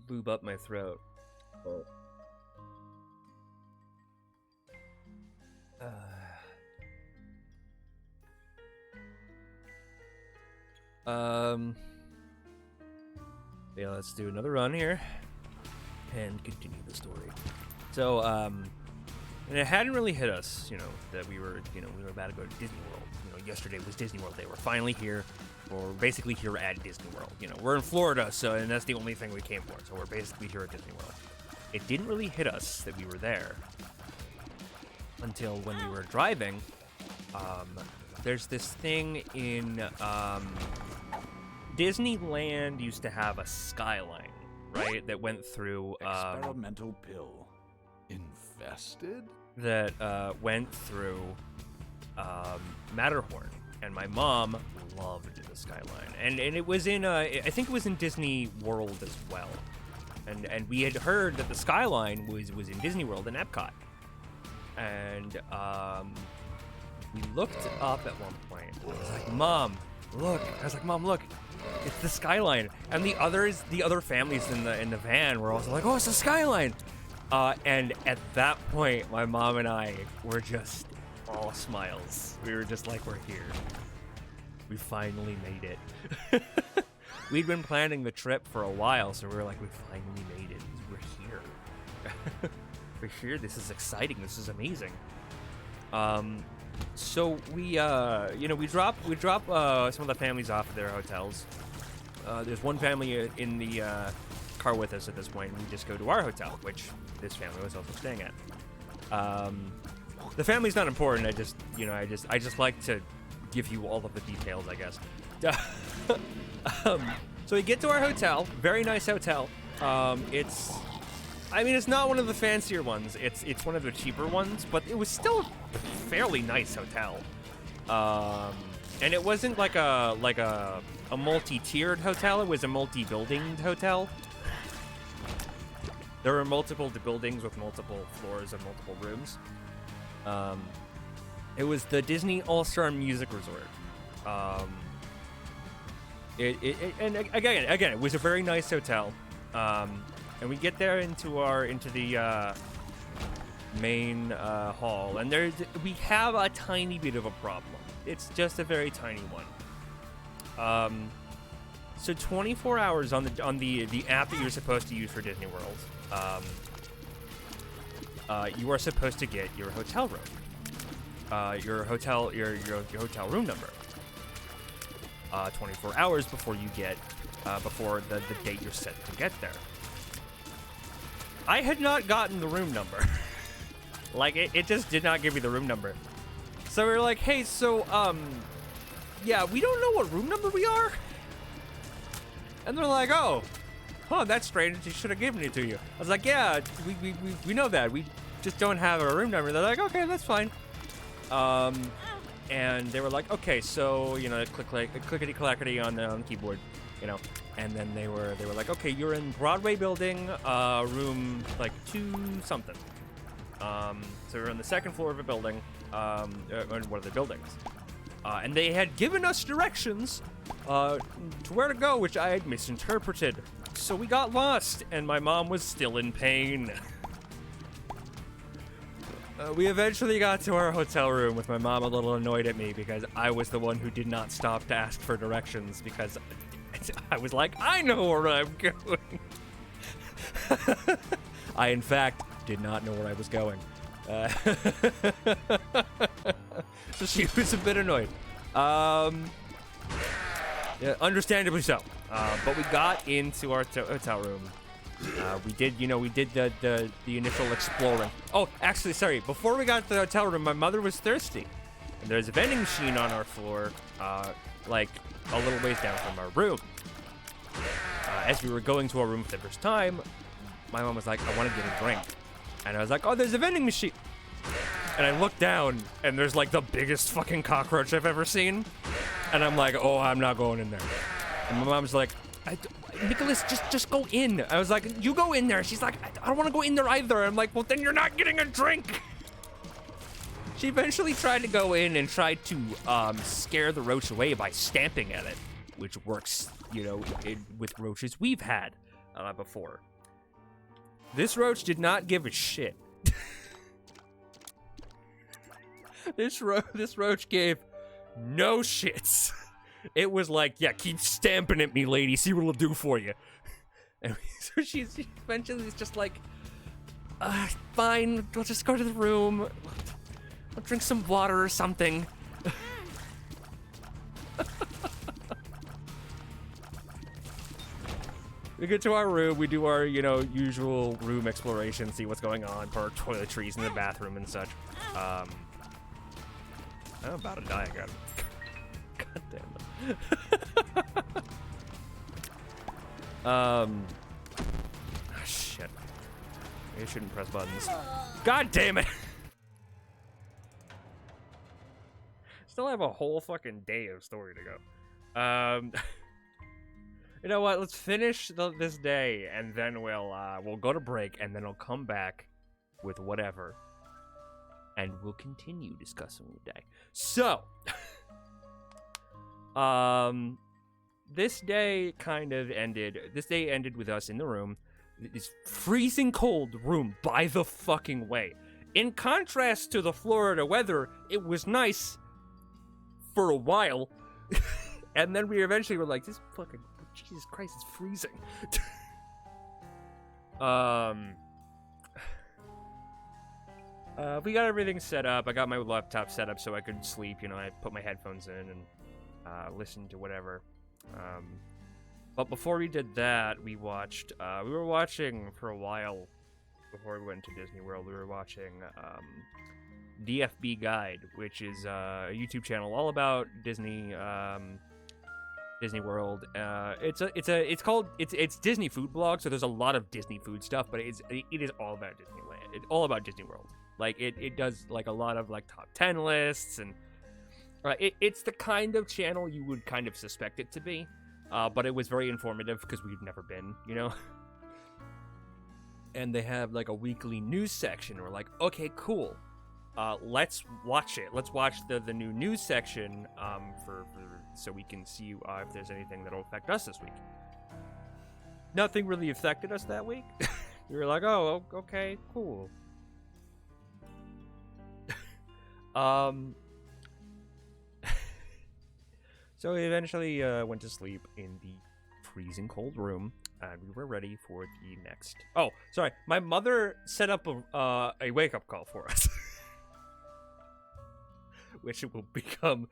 Lube up my throat. Yeah, let's do another run here and continue the story. So, and it hadn't really hit us, you know, that we were about to go to Disney World. You know, yesterday was Disney World Day. We're finally here. We're basically here at Disney World. You know, we're in Florida, and that's the only thing we came for. So we're basically here at Disney World. It didn't really hit us that we were there until when we were driving. There's this thing in Disneyland used to have a skyline, right? That went through experimental pill infested. That went through Matterhorn, and my mom loved the skyline, and it was in I think it was in Disney World as well, and we had heard that the skyline was in Disney World and Epcot, and we looked up at one point. I was like, Mom, look! It's the skyline, and the other families in the van were also like, oh, it's the skyline. And at that point, my mom and I were just all smiles. We were just like, we're here. We finally made it. We'd been planning the trip for a while, so we were like, we finally made it. We're here. We're here. This is exciting. This is amazing. So we drop some of the families off at their hotels. There's one family in the car with us at this point, and we just go to our hotel, which this family was also staying at. The family's not important. I just like to give you all of the details, I guess. So we get to our hotel, very nice hotel. It's not one of the fancier ones. It's one of the cheaper ones, but it was still a fairly nice hotel. And it wasn't like a multi-tiered hotel. It was a multi-building hotel. There were multiple buildings with multiple floors and multiple rooms. It was the Disney All-Star Music Resort. And again, it was a very nice hotel. And we get there into the main hall, and we have a tiny bit of a problem. It's just a very tiny one. So 24 hours on the app that you're supposed to use for Disney World, you are supposed to get your hotel room, your hotel room number, 24 hours before you get before the date you're set to get there. I had not gotten the room number. Like, it just did not give me the room number. So we were like, hey, yeah, we don't know what room number we are. And they're like, oh, that's strange. They should have given it to you. I was like, yeah, we know that. We just don't have a room number. They're like, okay, that's fine. And they were like, okay, so, clickety-clackety on the keyboard, And then they were like, okay, you're in Broadway building, room, 2 something. So we were on the second floor of a building, in one of the buildings. And they had given us directions to where to go, which I had misinterpreted. So we got lost, and my mom was still in pain. We eventually got to our hotel room with my mom a little annoyed at me because I was the one who did not stop to ask for directions because I was like, I know where I'm going. I, in fact, did not know where I was going. So she was a bit annoyed. Yeah, understandably so. But we got into our hotel room. We did the initial exploring. Oh, actually, sorry. Before we got to the hotel room, my mother was thirsty. And there's a vending machine on our floor, like a little ways down from our room. As we were going to our room for the first time, my mom was like, I want to get a drink. And I was like, oh, there's a vending machine. And I looked down, and there's like the biggest fucking cockroach I've ever seen. And I'm like, oh, I'm not going in there. And my mom's like, Nicholas, just go in. I was like, you go in there. She's like, I don't want to go in there either. I'm like, well, then you're not getting a drink. She eventually tried to go in and tried to scare the roach away by stamping at it, which works, with roaches we've had before. This roach did not give a shit. This roach gave no shits. It was like, yeah, keep stamping at me, lady. See what it'll do for you. And so she eventually is just like, fine, we'll just go to the room. I'll drink some water or something. We get to our room, we do our, usual room exploration, see what's going on, put our toiletries in the bathroom and such. I'm about to die again. God damn it. Shit. Maybe I shouldn't press buttons. God damn it! Still have a whole fucking day of story to go. You know what? Let's finish this day, and then we'll go to break, and then I'll come back with whatever, and we'll continue discussing the day. So, this day kind of ended. This day ended with us in the room, this freezing cold room, by the fucking way. In contrast to the Florida weather, it was nice for a while, and then we eventually were like, this fucking. Jesus Christ, it's freezing. We got everything set up. I got my laptop set up so I could sleep. I put my headphones in and listen to whatever. But before we did that, we were watching for a while before we went to Disney World. We were watching DFB Guide, which is a YouTube channel all about Disney World. It's Disney food blog, so there's a lot of Disney food stuff, but it is all about Disneyland. It's all about Disney World. Like it does like a lot of like top 10 lists, and it's the kind of channel you would kind of suspect it to be, but it was very informative because we've never been, And they have like a weekly news section. We're like, okay, cool. Let's watch it. Let's watch the new news section so we can see if there's anything that'll affect us this week. Nothing really affected us that week. We were like, oh, okay, cool. So we eventually went to sleep in the freezing cold room, and we were ready for the next. Oh, sorry, my mother set up a wake-up call for us. Which will become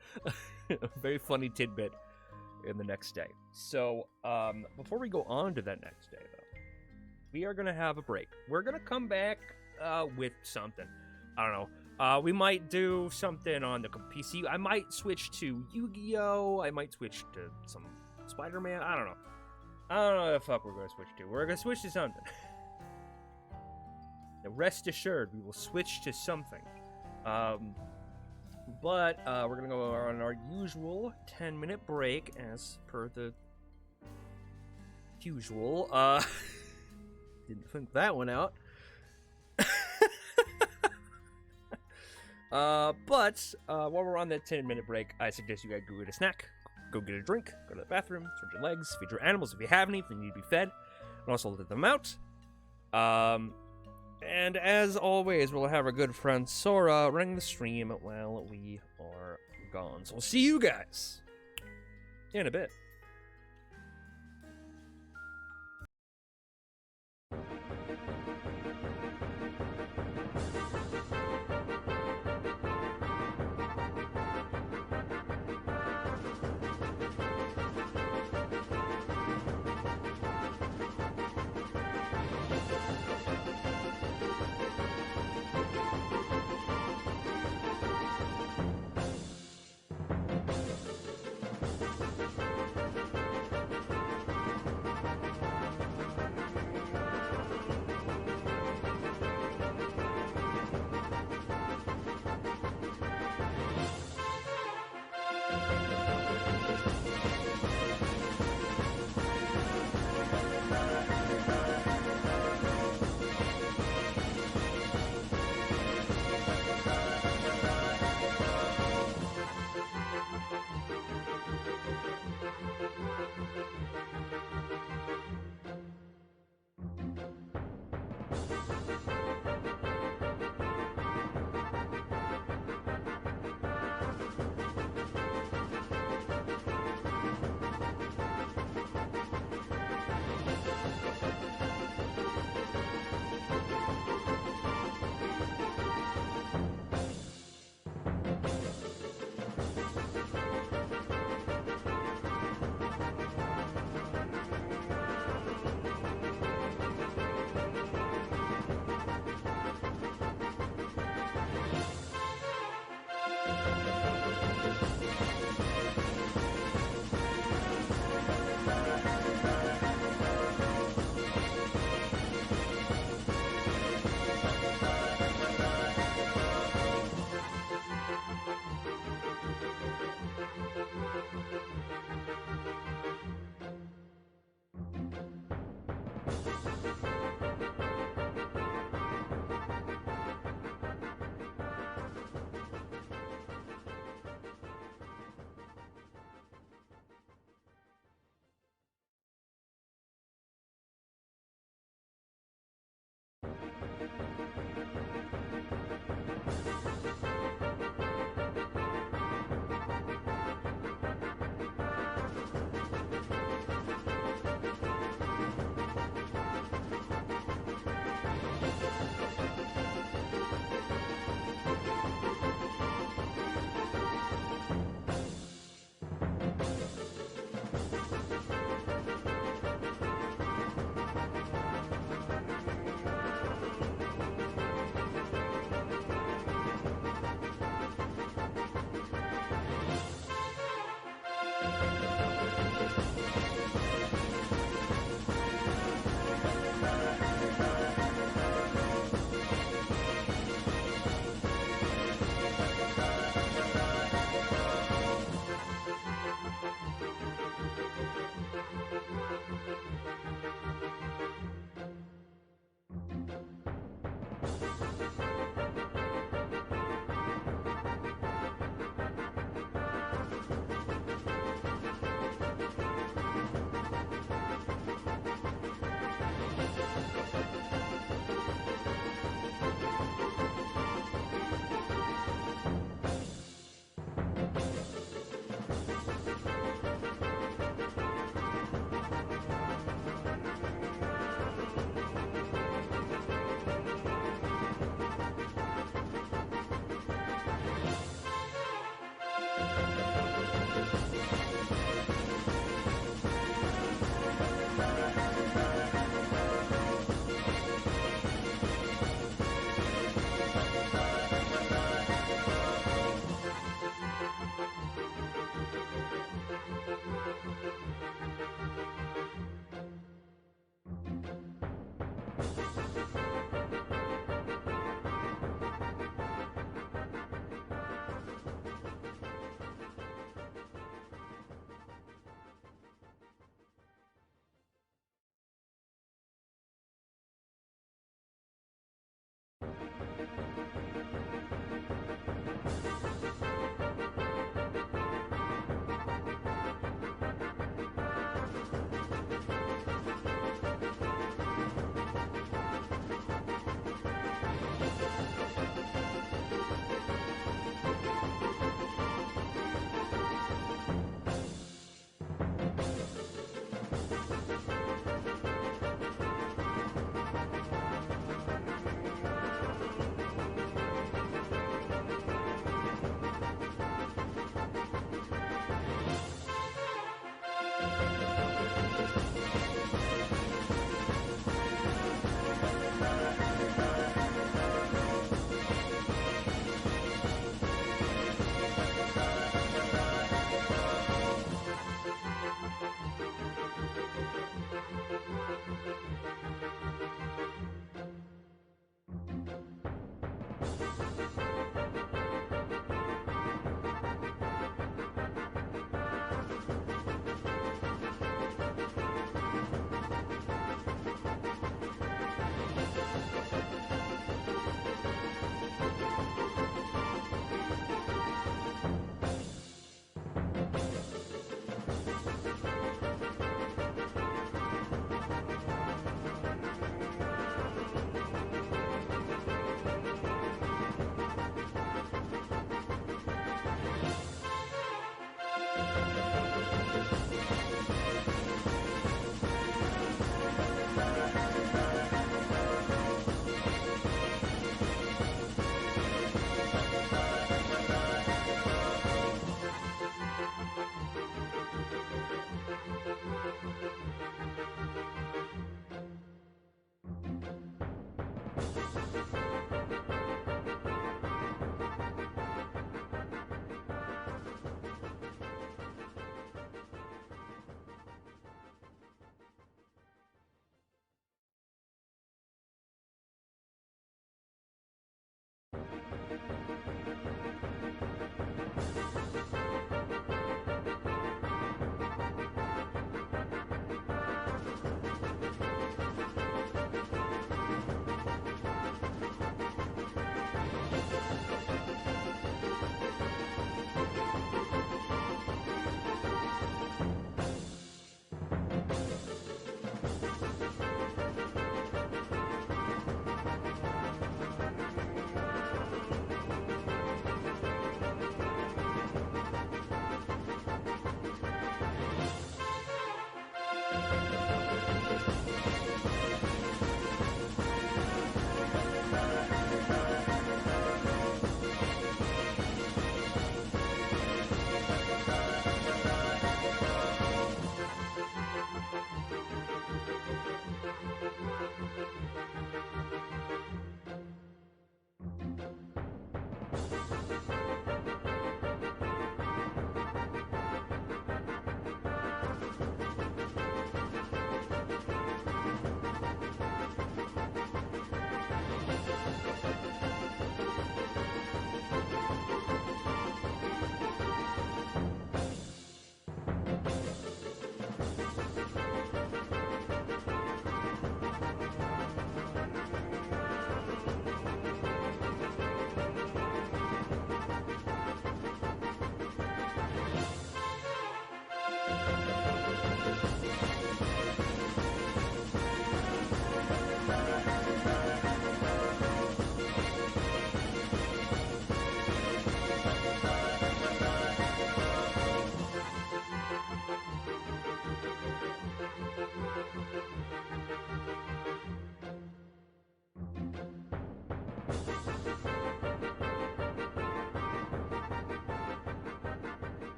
a very funny tidbit in the next day. So, before we go on to that next day, though, we are going to have a break. We're going to come back with something. I don't know. We might do something on the PC. I might switch to Yu-Gi-Oh! I might switch to some Spider-Man. I don't know. I don't know what the fuck we're going to switch to. We're going to switch to something. Now, rest assured, we will switch to something. But we're going to go on our usual 10-minute break as per the usual. Didn't think that one out. But while we're on that 10-minute break, I suggest you guys go get a snack, go get a drink, go to the bathroom, stretch your legs, feed your animals if you have any, if they need to be fed, and also let them out. And as always, we'll have our good friend Sora running the stream while we are gone. So we'll see you guys in a bit.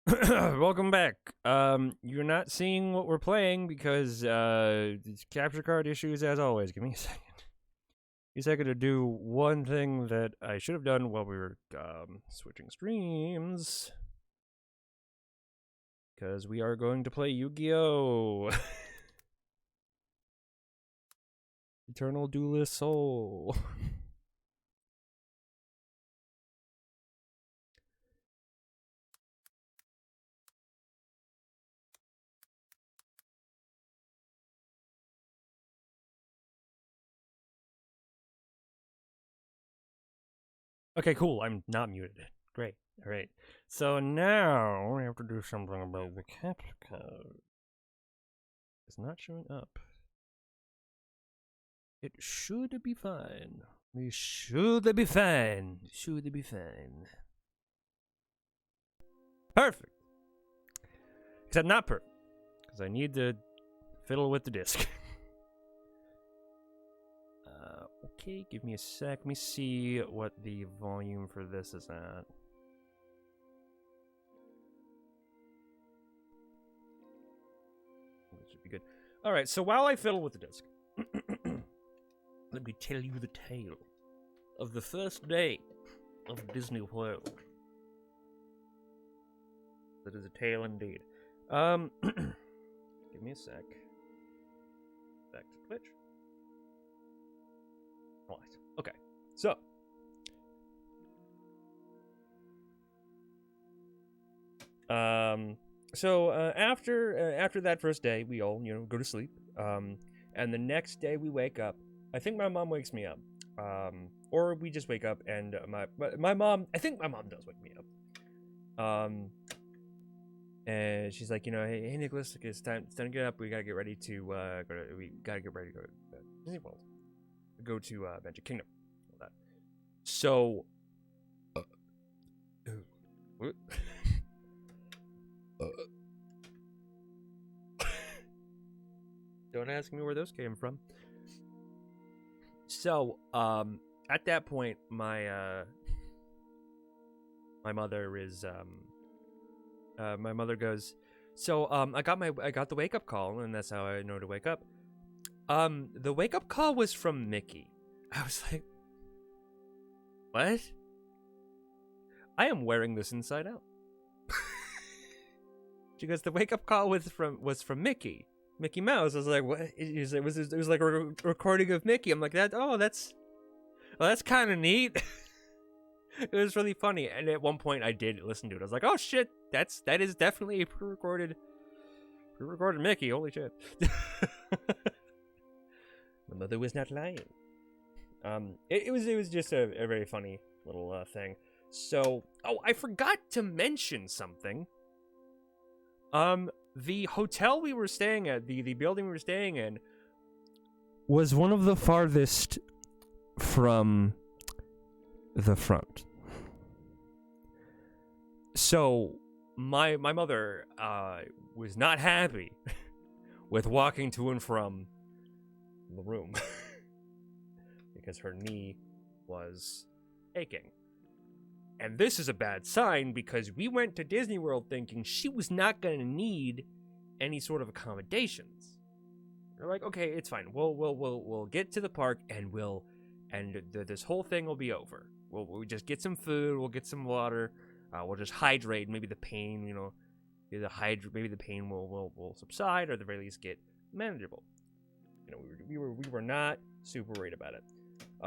Welcome back. You're not seeing what we're playing because it's capture card issues as always. Give me a second. Give me a second to do one thing that I should have done while we were switching streams. Because we are going to play Yu-Gi-Oh! Eternal Duelist Soul. Okay, cool. I'm not muted. Great. All right. So now we have to do something about the capture code. It's not showing up. It should be fine. We should be fine. Should be fine. Perfect. Except not perfect. Because I need to fiddle with the disc. Okay, give me a sec. Let me see what the volume for this is at. That should be good. Alright, so while I fiddle with the disc, let me tell you the tale of the first day of Disney World. That is a tale indeed. Give me a sec. Back to Twitch. Right. Okay. So. After that first day, we all go to sleep. And the next day we wake up. I think my mom wakes me up. Or we just wake up and my mom. I think my mom does wake me up. And she's like, hey Nicholas, it's time to get up. We gotta get ready to go to Disney World. Go to Magic Kingdom. All that. So, don't ask me where those came from. So, at that point, my mother is my mother goes, so I got the wake up call, and that's how I know to wake up. The wake up call was from Mickey. I was like, what? I am wearing this inside out. She goes, the wake up call was from Mickey Mouse. I was like, what? It was like a recording of Mickey. I'm like, that's kind of neat. It was really funny. And at one point I did listen to it. I was like, oh shit, that is definitely a pre-recorded Mickey. Holy shit. My mother was not lying. It was just a very funny little thing. So, I forgot to mention something. The hotel we were staying at, the building we were staying in, was one of the farthest from the front. So, my mother was not happy with walking to and from the room because her knee was aching. And this is a bad sign because we went to Disney World thinking she was not going to need any sort of accommodations. They're like, okay, it's fine. We'll get to the park and this whole thing will be over. We'll just get some food. We'll get some water. We'll just hydrate. Maybe the pain, maybe the pain will subside, or at the very least get manageable. We were not super worried about it.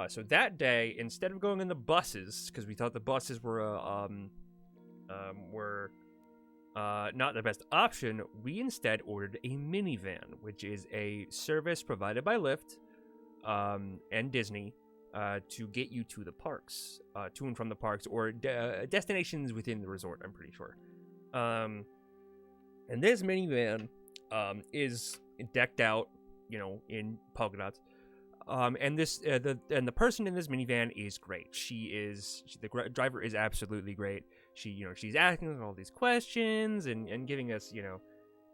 So that day, instead of going in the buses, because we thought the buses were not the best option, we instead ordered a minivan, which is a service provided by Lyft and Disney to get you to the parks, to and from the parks, or destinations within the resort, I'm pretty sure. And this minivan is decked out, in polka dots. And the person in this minivan is great. The driver is absolutely great. She's asking all these questions and giving us,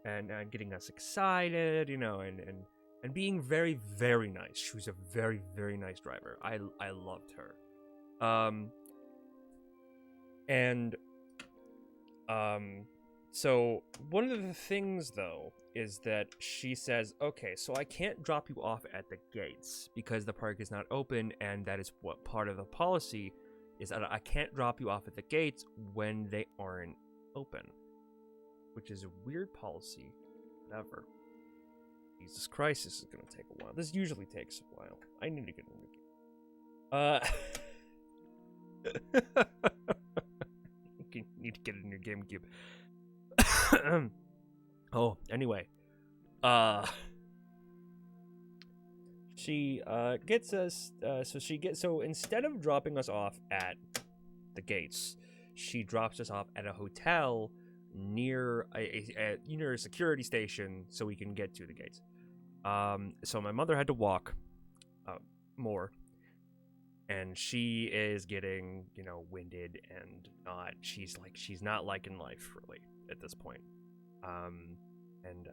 and getting us excited, and being very, very nice. She was a very, very nice driver. I loved her. So one of the things, though, is that she says, okay, so I can't drop you off at the gates because the park is not open, and that is what part of the policy is, that I can't drop you off at the gates when they aren't open, which is a weird policy. Whatever. Jesus Christ, this is gonna take a while. This usually takes a while. I need to get a new game. You need to get a new GameCube. Oh, anyway. She gets us, so instead of dropping us off at the gates. She drops us off at a hotel near near a security station so we can get to the gates. So my mother had to walk more, and she is getting, winded and she's not liking life really at this point. And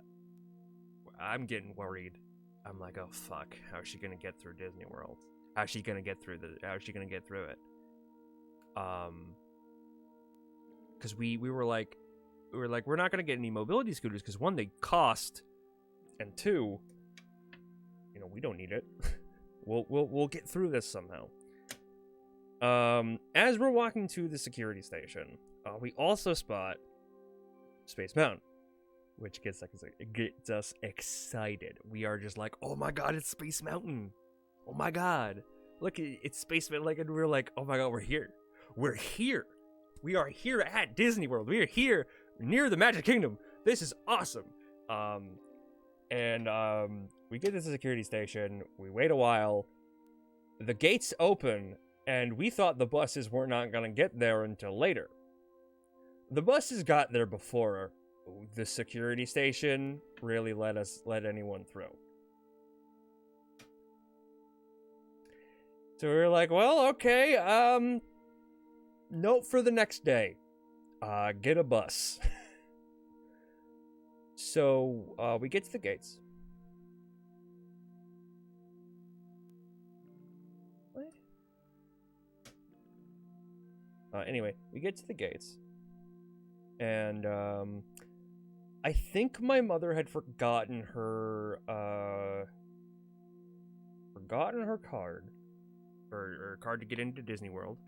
I'm getting worried. I'm like, oh fuck, how is she gonna get through Disney World? How is she gonna get through it? Because we were like, we're not gonna get any mobility scooters because one, they cost, and two, we don't need it. we'll get through this somehow. As we're walking to the security station, we also spot Space Mountain, which gets us excited. We are just like, oh my god, it's Space Mountain! Oh my god, look, it's Space Mountain! And we're like, oh my god, we're here! We're here! We are here at Disney World. We are here near the Magic Kingdom. This is awesome. We get to the security station. We wait a while. The gates open, and we thought the buses were not gonna get there until later. The buses got there before the security station really let anyone through. So we were like, well, okay, note for the next day. Get a bus. So, we get to the gates. What? Anyway, we get to the gates. And, I think my mother had forgotten her card. Or card to get into Disney World.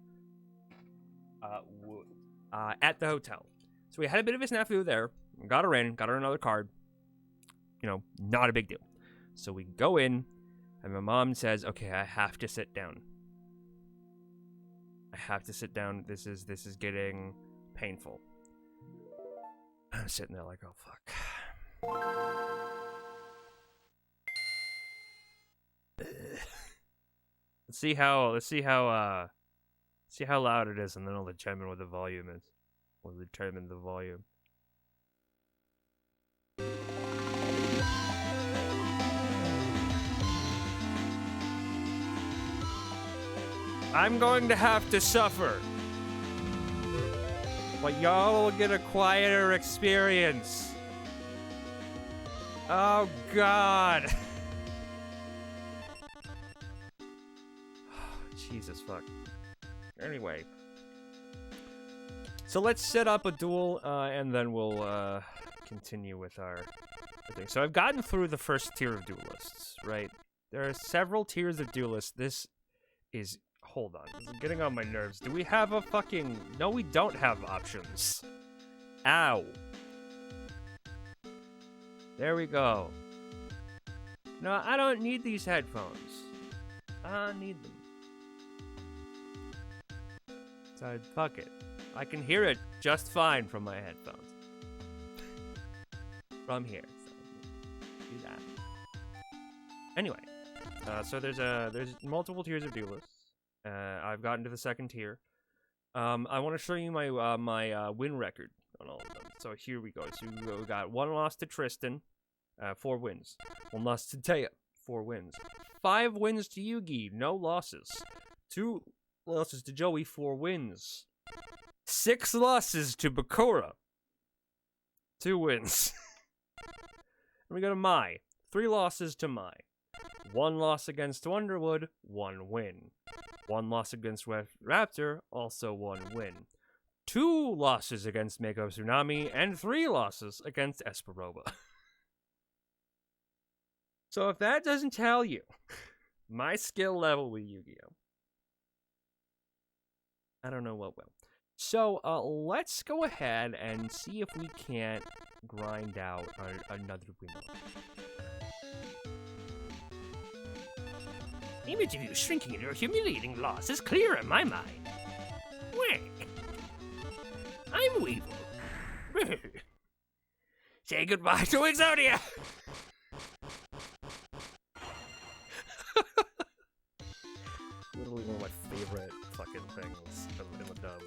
At the hotel. So we had a bit of a snafu there. Got her in, got her another card. Not a big deal. So we go in, and my mom says, okay, I have to sit down. This is getting painful. I'm sitting there like, oh fuck. Let's see how loud it is, and then I'll determine what the volume is. We'll determine the volume. I'm going to have to suffer. But y'all will get a quieter experience. Oh, God. Jesus, fuck. Anyway. So let's set up a duel, and then we'll, continue with our thing. So I've gotten through the first tier of duelists, right? There are several tiers of duelists. This is... Hold on. This is getting on my nerves. Do we have a fucking... No, we don't have options. Ow. There we go. No, I don't need these headphones. I don't need them. So, fuck it. I can hear it just fine from my headphones. From here. So, do that. Anyway. So there's multiple tiers of duelists. I've gotten to the second tier. I want to show you my my win record on all of them. So here we go. So we got 1 loss to Tristan, 4 wins. 1 loss to Taya, 4 wins. 5 wins to Yugi, no losses. 2 losses to Joey, 4 wins. 6 losses to Bakura, 2 wins. And we go to Mai, 3 losses to Mai. 1 loss against Wonderwood, 1 win. 1 loss against Raptor, also 1 win. 2 losses against Mako Tsunami, and 3 losses against Esperoba. So if that doesn't tell you my skill level with Yu-Gi-Oh!, I don't know what will. So let's go ahead and see if we can't grind out another winner. The image of you shrinking in your humiliating loss is clear in my mind. Wait. I'm Weevil. Say goodbye to Exodia! Literally one of my favorite fucking things in the dub.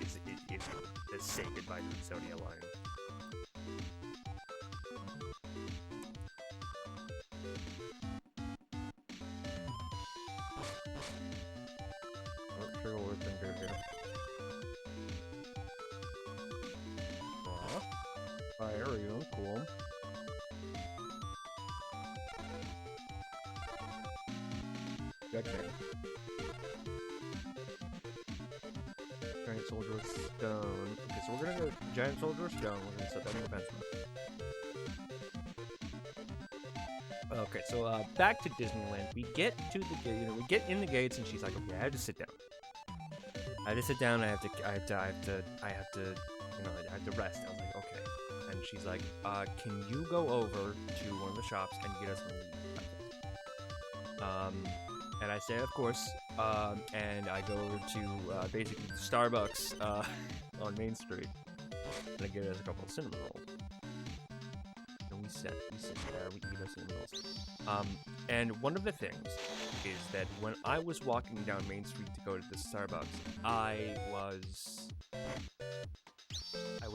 is the say goodbye to the Sonia line. Not sure what we can do here. Fire, you cool. Gotcha. Giant soldier with stone. Okay, so we're gonna go giant soldier with stone. We're gonna set that in the benchmark. Okay, so back to Disneyland. We get to the gate. We get in the gates, and she's like, "Okay, I have to sit down. I have to sit down. I have to rest." I was like, "Okay." And she's like, "Can you go over to one of the shops and get us some?" And I say, "Of course." And I go over to basically Starbucks on Main Street, and I get us a couple of cinnamon rolls. And we sit there, we eat our cinnamon rolls. And one of the things is that when I was walking down Main Street to go to the Starbucks, I was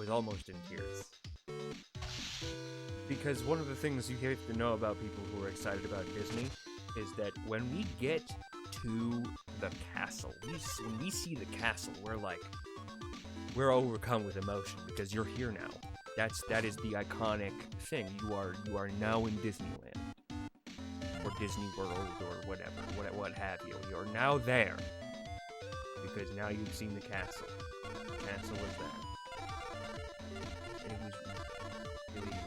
almost in tears. Because one of the things you have to know about people who are excited about Disney is that when we get to the castle, when we see the castle, we're overcome with emotion because you're here now. That is the iconic thing. You are now in Disneyland or Disney World or whatever, what have you. You're now there because now you've seen the castle. The castle was there. And it was really, really.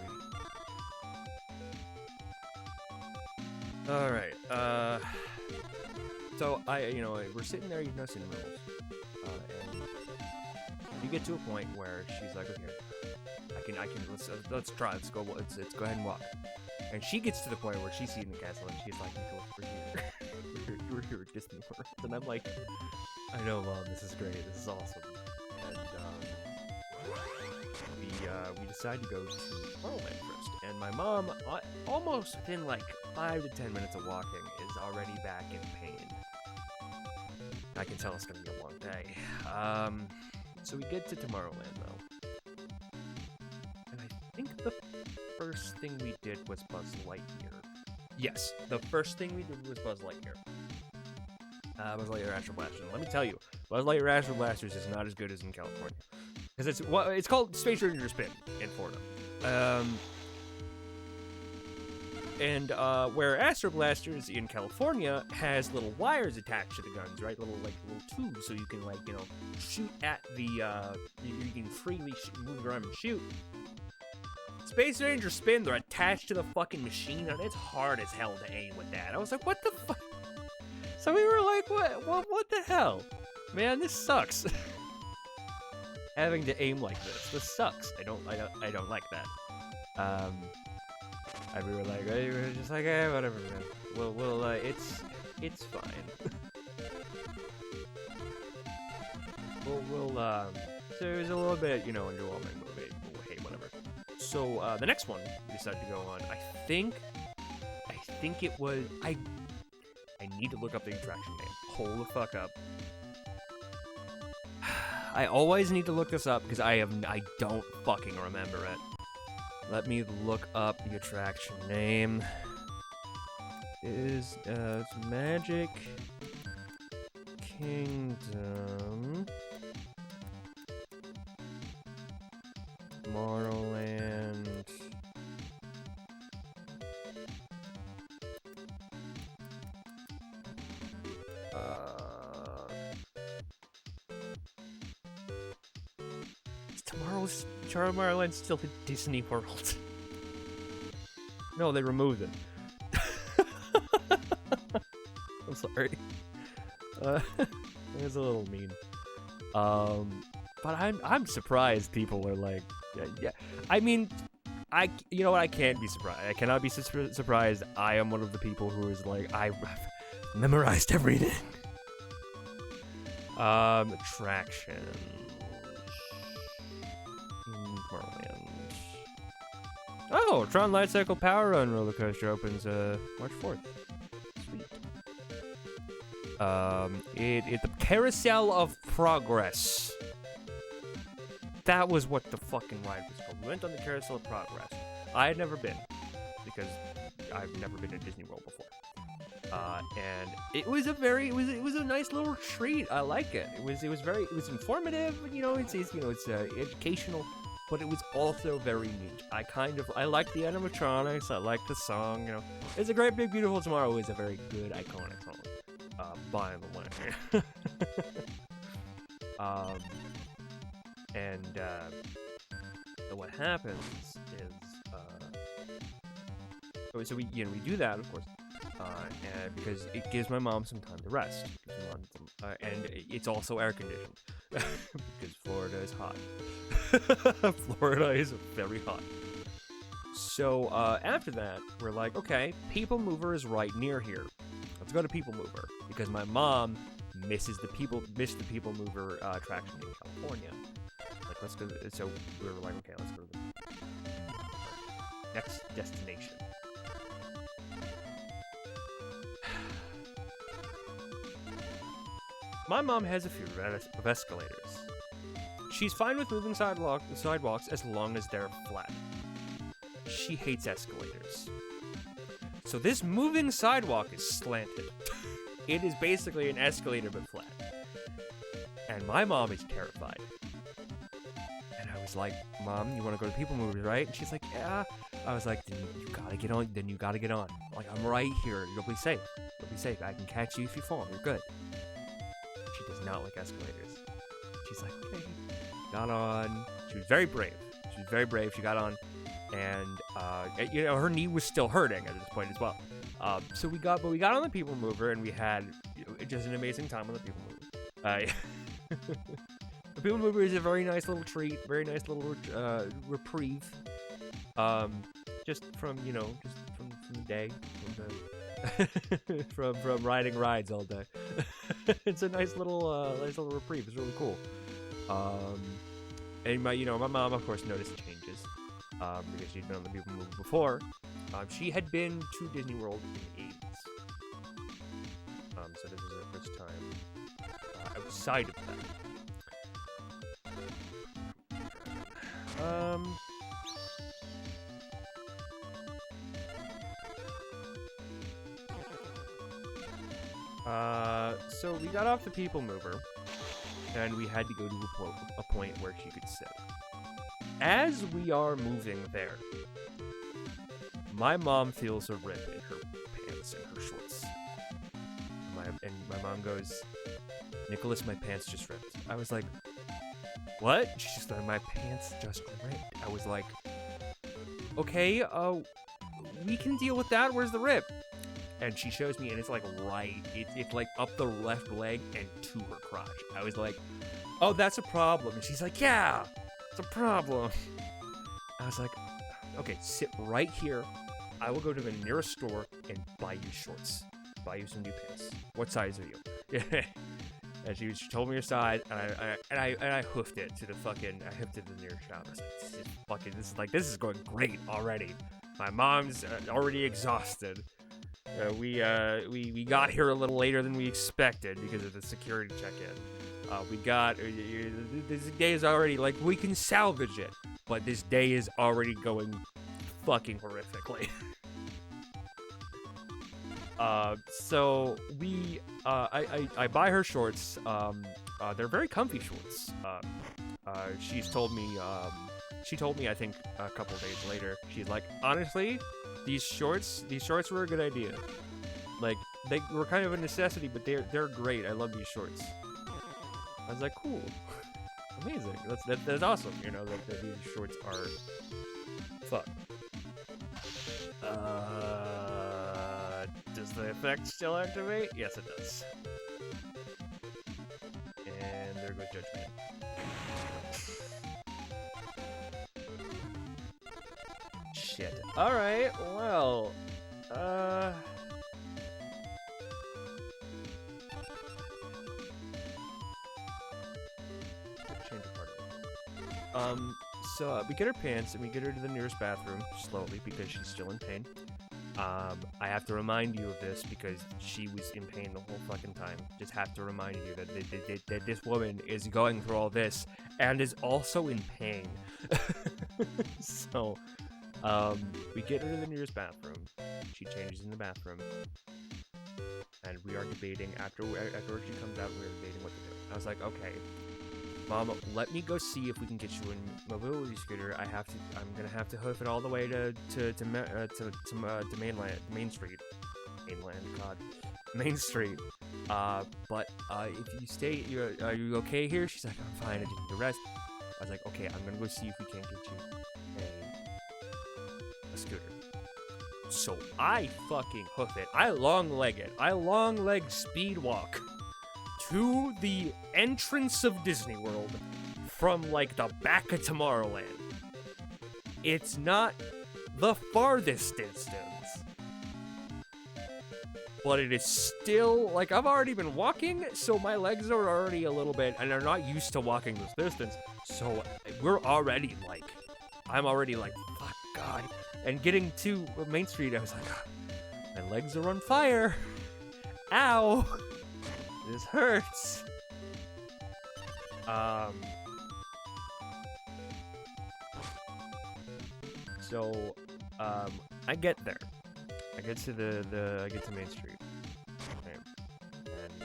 All right. So we're sitting there eating our cinnamon rolls, and you get to a point where she's like, "Okay, let's try. Let's go ahead and walk." And she gets to the point where she's seeing the castle, and she's like, "We're here. We're here at Disney World." And I'm like, "I know, Mom. This is great. This is awesome." And we decide to go to Tomorrowland first. And my mom, almost within like 5 to 10 minutes of walking, is already back in pain. I can tell it's gonna be a long day. So we get to Tomorrowland though, and I think the first thing we did was Buzz Lightyear. Yes, the first thing we did was Buzz Lightyear. Buzz Lightyear Astro Blaster. And let me tell you, Buzz Lightyear Astro Blasters is not as good as in California, because it's called Space Ranger Spin in Florida. And where Astro Blasters in California has little wires attached to the guns, right? Little tubes, so you can shoot at the you can freely move around and shoot. Space Ranger Spin, they're attached to the fucking machine, and it's hard as hell to aim with that. I was like, what the fuck? So we were like, what the hell? Man, this sucks. Having to aim like this sucks. I don't like that. And we were like, just like, whatever, man. We'll it's fine. So it was a little bit, underwhelming, but hey, whatever. So, the next one we decided to go on, I think it was, I need to look up the attraction name. Hold the fuck up. I always need to look this up, because I don't fucking remember it. Let me look up the attraction name. It's Magic Kingdom Tomorrowland. Tomorrowland's still in Disney World. No, they removed it. I'm sorry. It was a little mean. But I'm surprised people are like, yeah. I mean, you know what? I can't be surprised. I cannot be surprised. I am one of the people who is like, I've memorized everything. Attraction. Tomorrowland. Oh, Tron Light Cycle Power Run roller coaster opens March 4th. Sweet. The Carousel of Progress that was what the fucking ride was called. We went on the Carousel of Progress. I had never been, because I've never been to Disney World before. And it was it was a nice little treat. I like it. It was informative. You know, it's educational, but it was also very neat. I like the animatronics. I like the song. You know, It's a Great Big Beautiful Tomorrow is a very good iconic song. By the way. So what happens is, so we do that, of course, and because it gives my mom some time to rest, and it's also air conditioned because Florida is hot. Florida is very hot. So after that, we're like, okay, People Mover is right near here. Let's go to People Mover because my mom missed the People Mover attraction in California. Like, let's go. So we were like, okay, let's go to the next destination. My mom has a fear of escalators. She's fine with moving sidewalks as long as they're flat. She hates escalators. So this moving sidewalk is slanted. It is basically an escalator but flat. And my mom is terrified. And I was like, Mom, you want to go to People Mover, right? And she's like, yeah. I was like, then you gotta get on. Like, I'm right here. You'll be safe. I can catch you if you fall. You're good. She does not like escalators. She's like, okay. Got on. She was very brave. She got on. And, her knee was still hurting at this point as well. So we got on the People Mover, and we had just an amazing time on the People Mover. The People Mover is a very nice little treat, very nice little reprieve. Just from the day, from riding rides all day. It's a nice little reprieve. It's really cool. And my mom, of course, noticed changes. Because she'd been on the People Mover before. She had been to Disney World in the 80s. So this was her first time outside of that. So we got off the People Mover, and we had to go to a point where she could sit. As we are moving there, my mom feels a rip in her pants and her shorts. And my mom goes, Nicholas, my pants just ripped. I was like, what? She's like, my pants just ripped. I was like, okay, we can deal with that. Where's the rip? And she shows me, and it's like it's like up the left leg and to her crotch. I was like, oh, that's a problem. And she's like, yeah. A problem. I was like, okay, sit right here. I will go to the nearest store and buy you shorts. Buy you some new pants. What size are you? And she told me her size, and I hoofed it to the nearest shop. I was like, this is going great already. My mom's already exhausted. We got here a little later than we expected because of the security check-in. This day is already, like, we can salvage it, but this day is already going fucking horrifically. So I buy her shorts. They're very comfy shorts. She told me, I think a couple of days later, she's like, honestly, these shorts were a good idea. Like, they were kind of a necessity, but they're great. I love these shorts. I was like, cool, amazing. That's awesome. That these shorts are fun. Does the effect still activate? Yes, it does. And there goes Judgment. Shit. All right. Well. So we get her pants and we get her to the nearest bathroom slowly because she's still in pain. I have to remind you of this because she was in pain the whole fucking time. Just have to remind you that this woman is going through all this and is also in pain. So, we get her to the nearest bathroom. She changes in the bathroom. And we are debating, after she comes out, we're debating what to do. I was like, okay, Mom, let me go see if we can get you a mobility scooter. I'm gonna have to hoof it all the way to Main Street. Main Street. But if you stay, are you okay here? She's like, I'm fine. I just need to rest. I was like, okay, I'm gonna go see if we can't get you a scooter. So I fucking hoof it. I long leg speed walk to the entrance of Disney World from like the back of Tomorrowland. It's not the farthest distance, but it is still like I've already been walking, so my legs are already a little bit, and they're not used to walking this distance. So we're already like, I'm already like, fuck God. And getting to Main Street, I was like, my legs are on fire. Ow. This hurts. So, I get there. I get to I get to Main Street. Okay. And,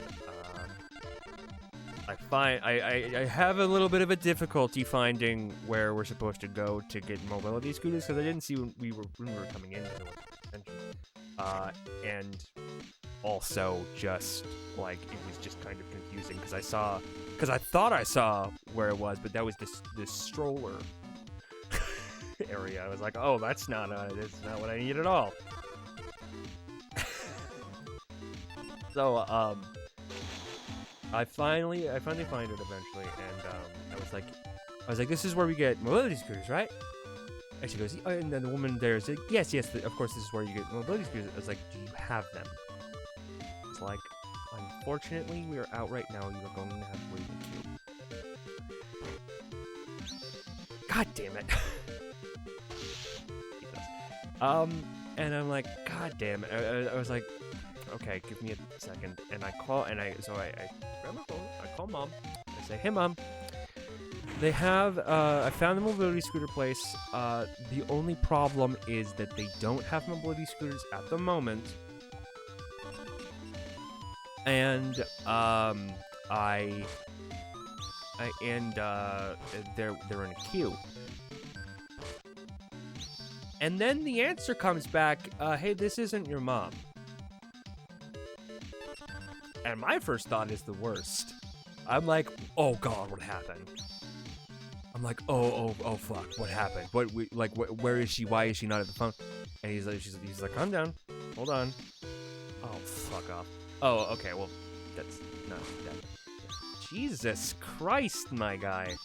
I have a little bit of a difficulty finding where we're supposed to go to get mobility scooters because I didn't see when we were coming in. And also just like it was just kind of confusing because I thought I saw where it was, but that was this stroller area. I was like, oh, that's not what I need at all. So I finally find it eventually, and I was like, this is where we get mobility scooters, right? And she goes, and then the woman there is like, yes, of course, this is where you get mobility scooters. I was like, do you have them? It's like, unfortunately, we are out right now. You are going to have to wait in the queue. God damn it. And I'm like, God damn it. I was like, okay, give me a second. And I call, so I grab my phone, I call Mom. I say, hey, Mom. They have, I found the mobility scooter place. The only problem is that they don't have mobility scooters at the moment. And, they're in a queue. And then the answer comes back, hey, this isn't your mom. And my first thought is the worst. I'm like, oh God, what happened? I'm like, oh, fuck, what happened? Where is she? Why is she not at the phone? And he's like, calm down, hold on. Oh, fuck off. Oh, okay, well, that's not that. Jesus Christ, my guy.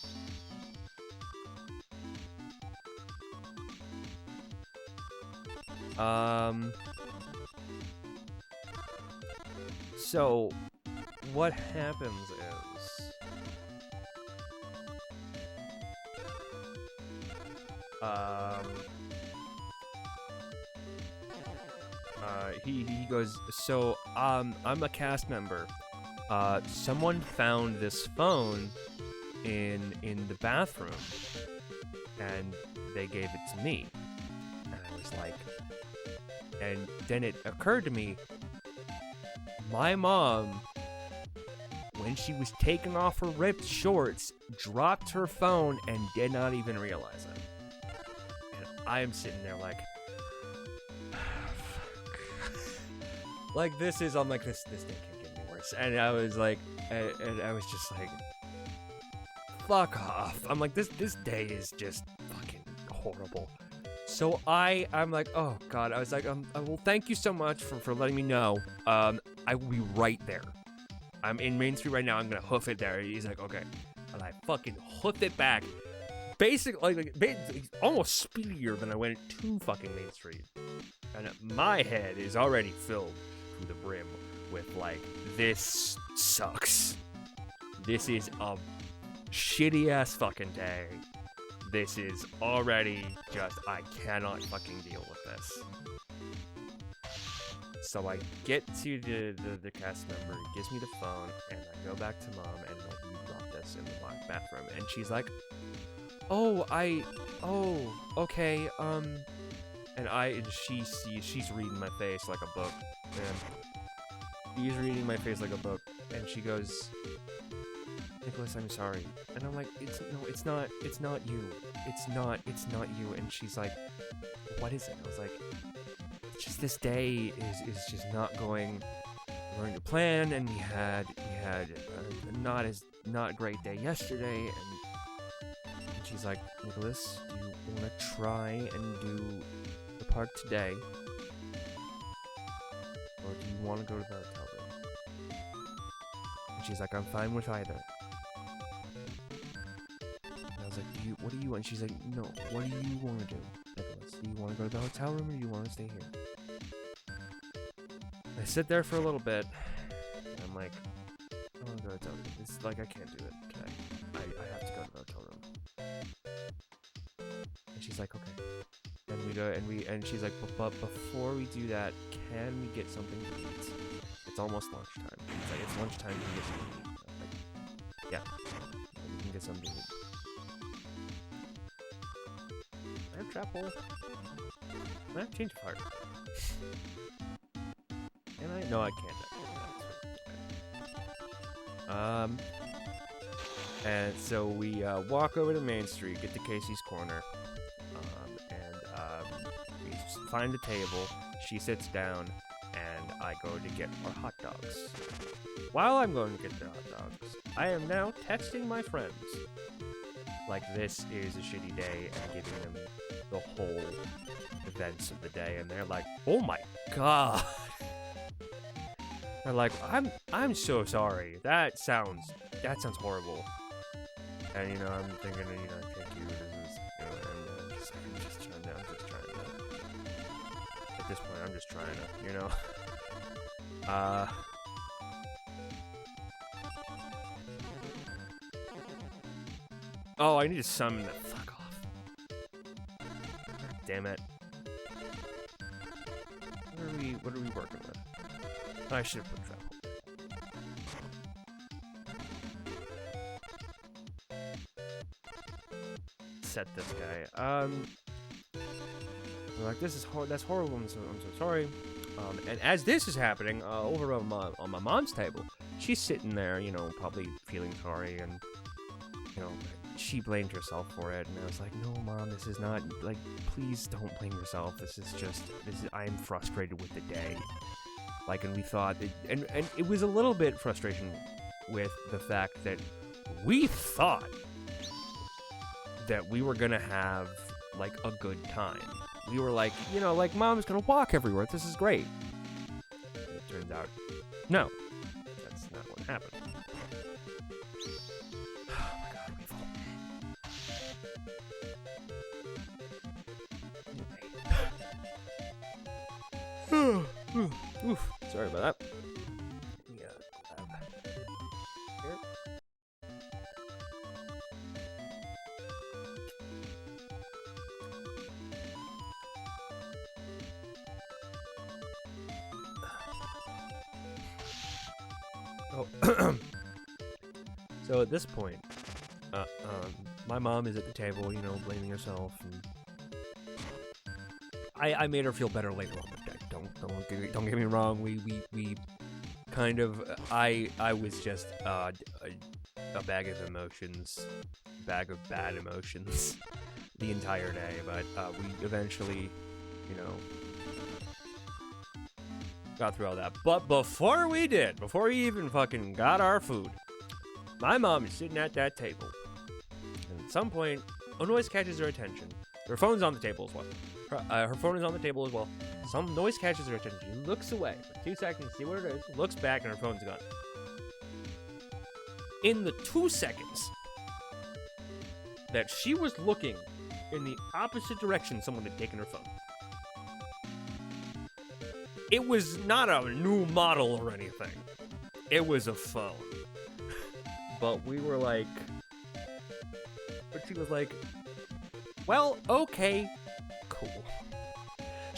So, what happens is, he goes, so, I'm a cast member. Someone found this phone in the bathroom, and they gave it to me. And I was like, and then it occurred to me, my mom, when she was taking off her ripped shorts, dropped her phone and did not even realize it. And I am sitting there like, like this is, I'm like, this day can't get any worse. And I was like, and I was just like, fuck off. I'm like, this day is just fucking horrible. So I'm like, oh God. I was like, well, thank you so much for letting me know. I will be right there. I'm in Main Street right now. I'm gonna hoof it there. He's like, okay. And I fucking hoofed it back. Basically, almost speedier than I went to fucking Main Street. And my head is already filled to the brim with like, this sucks. This is a shitty ass fucking day. This is already just, I cannot fucking deal with this. So I get to the cast member, he gives me the phone, and I go back to Mom, and like, we dropped this in the bathroom, and she's like, oh, okay, and she's reading my face like a book, and she's reading my face like a book, and she goes, Nicholas, I'm sorry, and I'm like, it's not you, it's not you, and she's like, what is it? I was like, just this day is just not going according to plan, and we had a not great day yesterday, and she's like, Nicholas, do you want to try and do the park today, or do you want to go to the hotel room? And she's like, I'm fine with either. And I was like, what do you want? And she's like, no, what do you want to do, Nicholas? Do you want to go to the hotel room, or do you want to stay here? I sit there for a little bit, and I'm like, I want to go to the hotel room. It's like, I can't do it today. I have to go to the hotel room. And she's like, okay. And we go, and she's like, but before we do that, can we get something to eat? It's almost lunchtime. It's like, it's lunchtime, we can get something to eat. I'm like, yeah, we can get something to eat. I have chapel. I have change of heart. No, I can't. And so we walk over to Main Street, get to Casey's Corner, and we find a table. She sits down, and I go to get our hot dogs. While I'm going to get the hot dogs, I am now texting my friends like this is a shitty day, and giving them the whole events of the day, and they're like, "Oh my god." They're like, I'm so sorry. That sounds horrible. And you know, I'm thinking, you know, thank you. This is, you know, and I'm just trying to. At this point, I'm just trying to, you know. Oh, I need to summon the fuck off. Damn it. What are we working with? I should have put travel. Set this guy. Like, this is that's horrible. I'm so sorry. And as this is happening, over on my mom's table, she's sitting there, you know, probably feeling sorry, and you know, she blamed herself for it. And I was like, no, Mom, this is not, like, please don't blame yourself. I'm frustrated with the day. Like, and we thought that, and it was a little bit frustration with the fact that we thought that we were gonna have, like, a good time. We were like, you know, like, Mom's gonna walk everywhere. This is great. And it turns out, no, that's not what happened. Oh my god, we've Oof, sorry about that. Yeah, here. Oh, so at this point, my mom is at the table, you know, blaming herself, and I made her feel better later on the day. Don't get me wrong. We kind of I was just a bag of emotions, bag of bad emotions the entire day. But we eventually, you know, got through all that. But before we even fucking got our food, my mom is sitting at that table, and at some point, a noise catches her attention. Her phone's on the table as well. Her phone is on the table as well. Some noise catches her attention. She looks away for 2 seconds, see what it is, looks back, and her phone's gone. In the 2 seconds that she was looking in the opposite direction someone had taken her phone, it was not a new model or anything. It was a phone. But we were like... But she was like, well, okay, cool.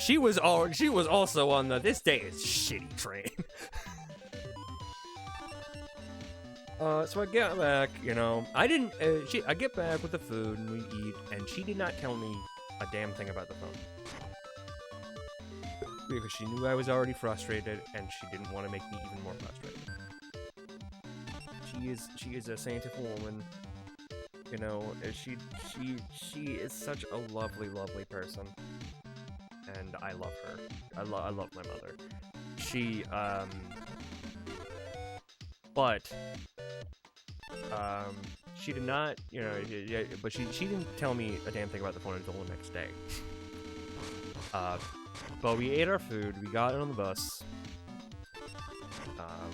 she was also on the this day is shitty train. So I get back, you know, I get back with the food and we eat, and she did not tell me a damn thing about the phone. Because she knew I was already frustrated, and she didn't want to make me even more frustrated. She is a scientific woman, you know, she is such a lovely, lovely person. And I love her. I love my mother. She did not, you know, but she didn't tell me a damn thing about the phone until the next day. But we ate our food, we got on the bus,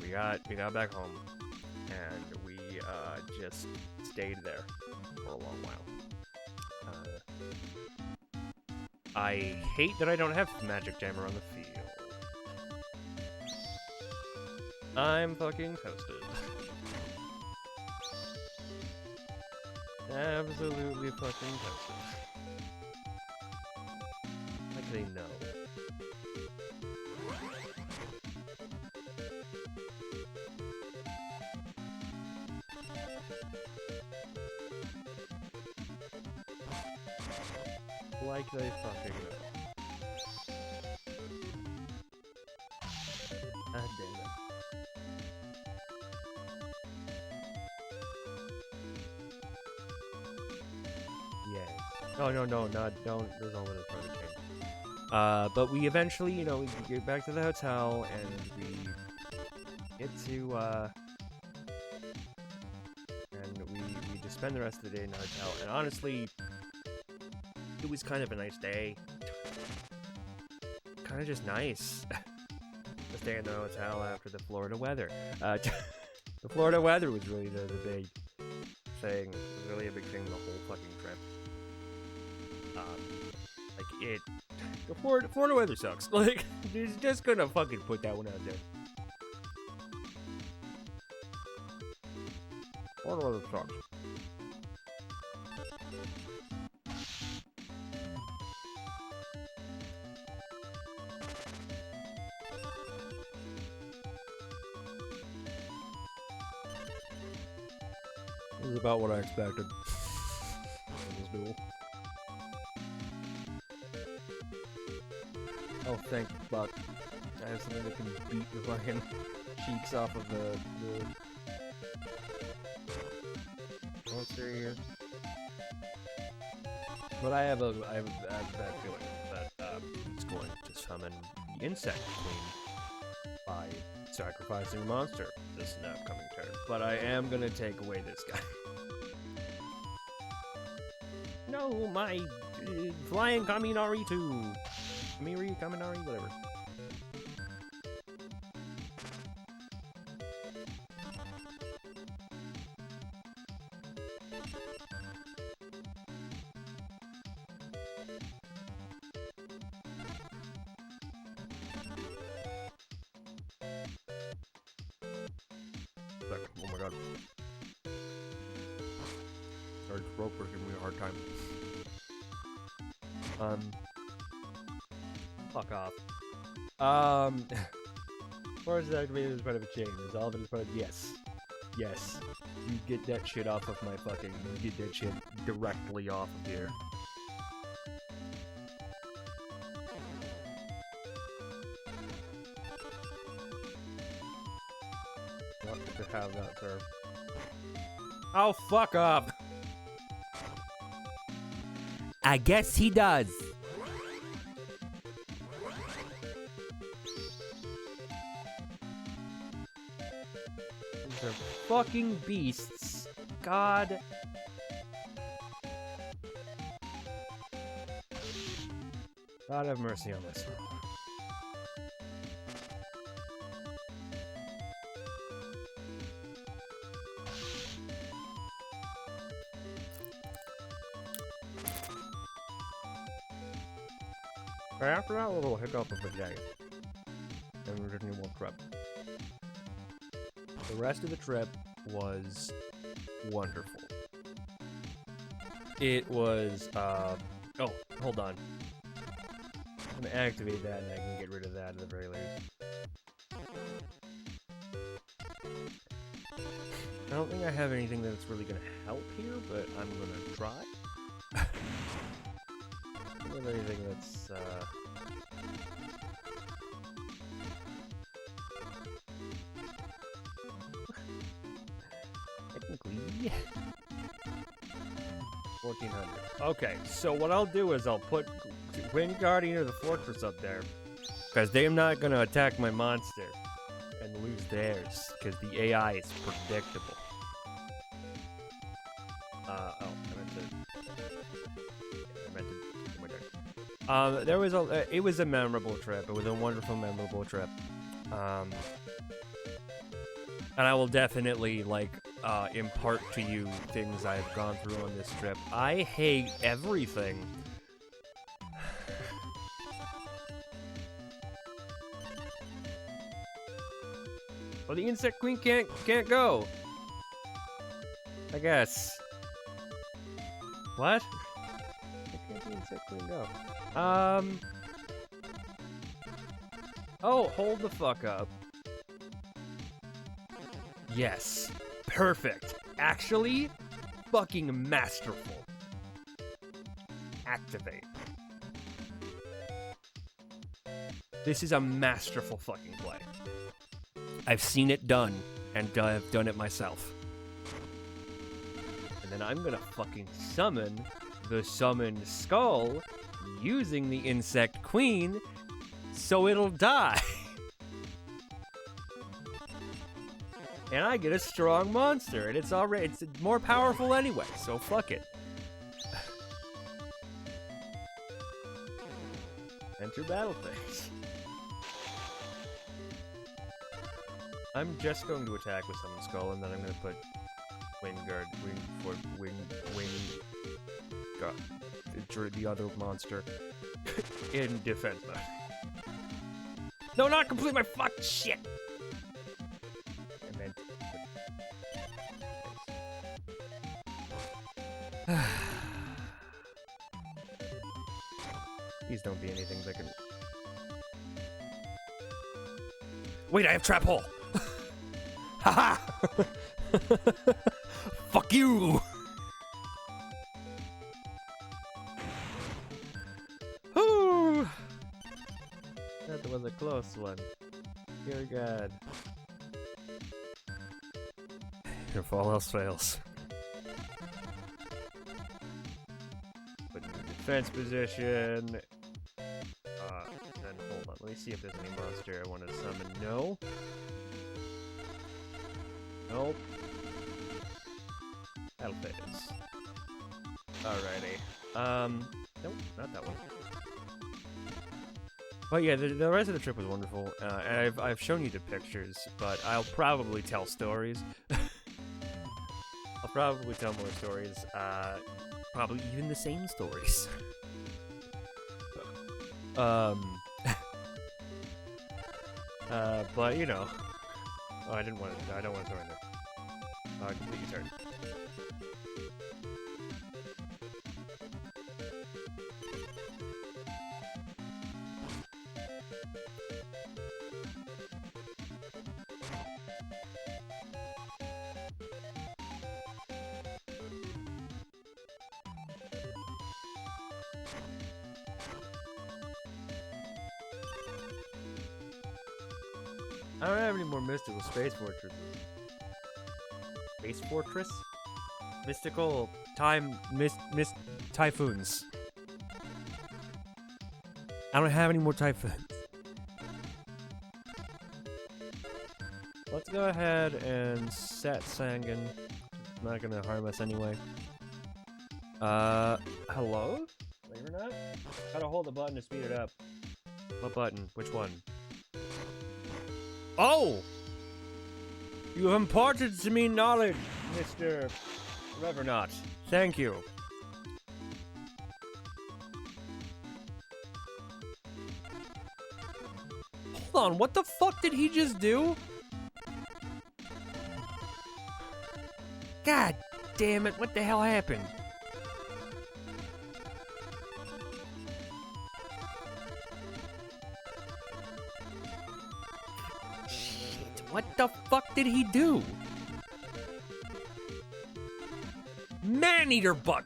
we got back home, and we just stayed there for a long while. I hate that I don't have Magic Jammer on the field. I'm fucking toasted. Absolutely fucking toasted. Like they know. Like they fucking know. God damn it. Yeah. Oh, no, don't. There's no way to try to change. But we eventually, you know, we get back to the hotel, and we get to, and we just spend the rest of the day in the hotel, and honestly, it was kind of a nice day. Kind of just nice. To stay in the hotel after the Florida weather. The Florida weather was really the big thing. It was really a big thing the whole fucking trip. The Florida weather sucks. Like, just gonna fucking put that one out there. Florida weather sucks. This is about what I expected in this duel. Oh, thank fuck. I have something that can beat the fucking cheeks off of the monster here. But I have a bad feeling that he's going to summon the Insect Queen by sacrificing a monster this upcoming turn. But I am gonna take away this guy. No, my flying Kaminari 2. Kaminari, whatever. Oh my god. Sorry, Roper giving me a hard time. Fuck off. Where is that made as part of a chain? Resolve it as part of yes. Yes. You get that shit off of my fucking you get that shit directly off of here. Not to have that, sir. Oh, fuck up! I guess he does. These are fucking beasts. God. God have mercy on this one. After that little hiccup of a day, and we're doing more trip. The rest of the trip was wonderful. It was, oh, hold on. I'm gonna activate that and I can get rid of that at the very least. I don't think I have anything that's really gonna help here, but I'm gonna try. I don't have anything that's, technically... 1400. Okay, so what I'll do is I'll put Wind Guardian of the Fortress up there, because they're not gonna attack my monster and lose theirs, because the AI is predictable. I meant to oh my God. There was it was a memorable trip. It was a wonderful, memorable trip. And I will definitely, like, impart to you things I've gone through on this trip. I hate everything. Well, the Insect Queen can't go. I guess. What? Why can't the Insect Queen go? Oh, hold the fuck up. Yes. Perfect. Actually, fucking masterful. Activate. This is a masterful fucking play. I've seen it done, and I've done it myself. And then I'm gonna fucking summon the summoned skull using the Insect Queen so it'll die. And I get a strong monster, and it's more powerful anyway, so fuck it. Enter battle phase. I'm just going to attack with Summon Skull, and then I'm going to put the other monster in defense mode. No, not complete my fuck shit! And then... These don't be anything that can... Wait, I have Trap Hole! Haha! Fuck you! Whoo! That was a close one. Dear God. If all else fails. Put in the defense position. Then hold on. Let me see if there's any monster I want to summon. No. Nope. That'll phase. Alrighty. Nope, not that one. But yeah, the rest of the trip was wonderful. And I've shown you the pictures, but I'll probably tell stories. I'll probably tell more stories. Probably even the same stories. But you know. Oh, I don't want to throw in there. Complete your turn. I don't have any more mystical space fortresses. Space fortress? Mystical typhoons. I don't have any more typhoons. Let's go ahead and set Sangan. It's not gonna harm us anyway. Hello? Wait or not? Gotta hold the button to speed it up. What button? Which one? Oh! You have imparted to me knowledge, Mr. Revernaut. Thank you. Hold on, what the fuck did he just do? God damn it, what the hell happened? What the fuck did he do? Man-eater bug.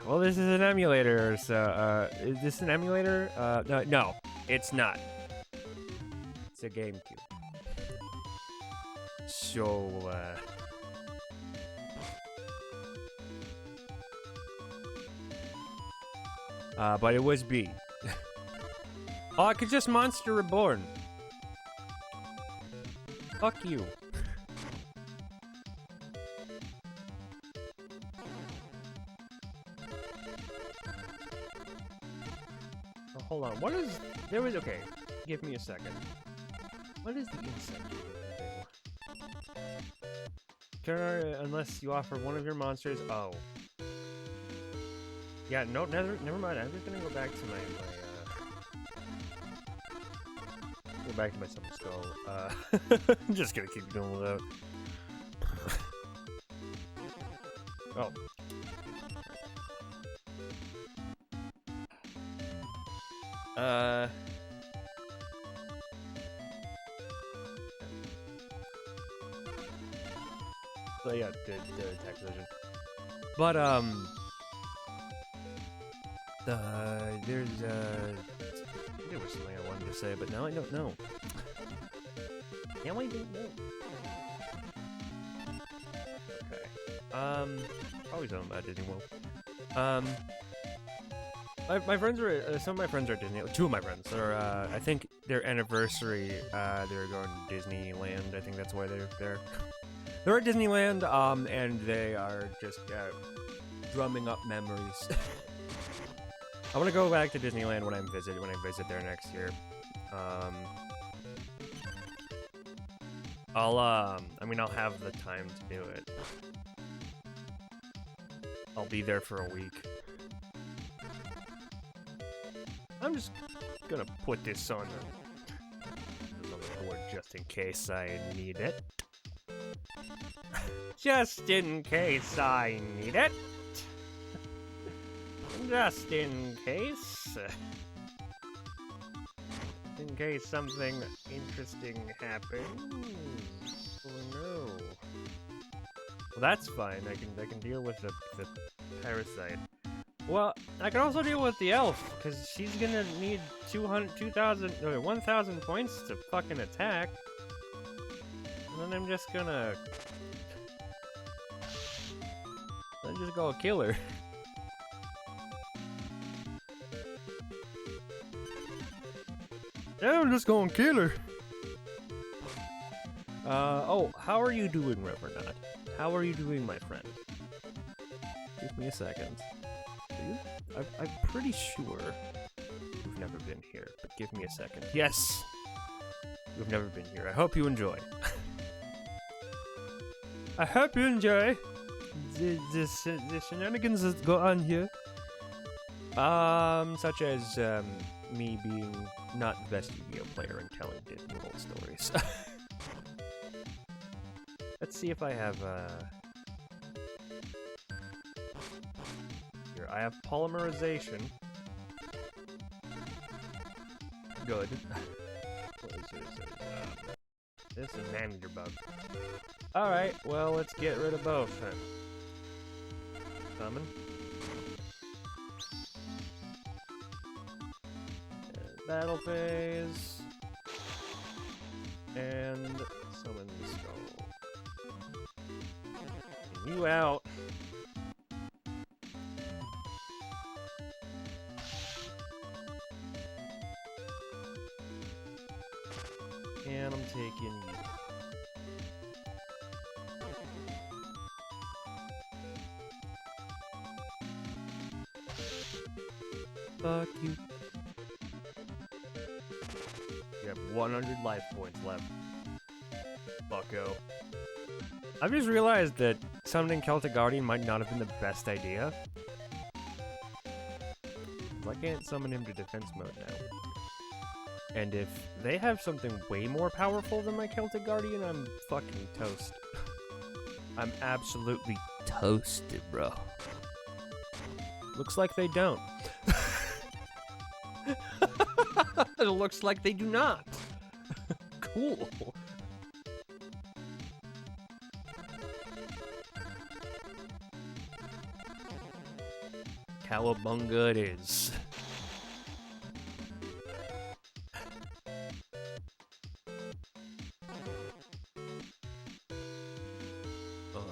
Well, this is an emulator, so, is this an emulator? No, it's not. It's a GameCube. So, but it was B. Oh, I could just Monster Reborn. Fuck you. Oh, hold on. What is... There was... Okay. Give me a second. What is the insect thing? Unless you offer one of your monsters... Oh. Yeah, no, never mind. I'm just gonna go back to my go back to my summon skull. I'm just gonna keep going without. Oh. So yeah, the attack position. But there was something I wanted to say, but now I don't know. Now I don't know. Okay. Probably talking about Disney World. My friends are some of my friends are at Disney. Two of my friends are I think their anniversary. They're going to Disneyland. I think that's why they're there. They're at Disneyland. And they are just drumming up memories. I want to go back to Disneyland when I visit there next year. I'll have the time to do it. I'll be there for a week. I'm just gonna put this on the board just in case I need it. Just in case I need it. Just in case. In case something interesting happens. Oh no. Well, that's fine. I can deal with the parasite. Well, I can also deal with the elf, because she's gonna need 1,000 points to fucking attack. And then I'm just gonna go kill her. Yeah, I'm just gonna kill her. Oh, how are you doing, Reverend? How are you doing, my friend? Give me a second. I'm pretty sure you've never been here, but give me a second. Yes! You've never been here. I hope you enjoy. I hope you enjoy the shenanigans that go on here. Such as, me being not the best Yu-Gi-Oh player and telling Disney World stories. Let's see if I have, Here, I have polymerization. Good. What is this is man-eater bug. Alright, well, let's get rid of both then. Summon. Battle phase. And summon the skull. You out. And I'm taking you. Fuck you. You have 100 life points left. Fucko. I've just realized that summoning Celtic Guardian might not have been the best idea. I can't summon him to defense mode now. And if they have something way more powerful than my Celtic Guardian, I'm fucking toast. I'm absolutely toasted, bro. Looks like they don't. It looks like they do not. Cool. Cowabunga it is. Ugh.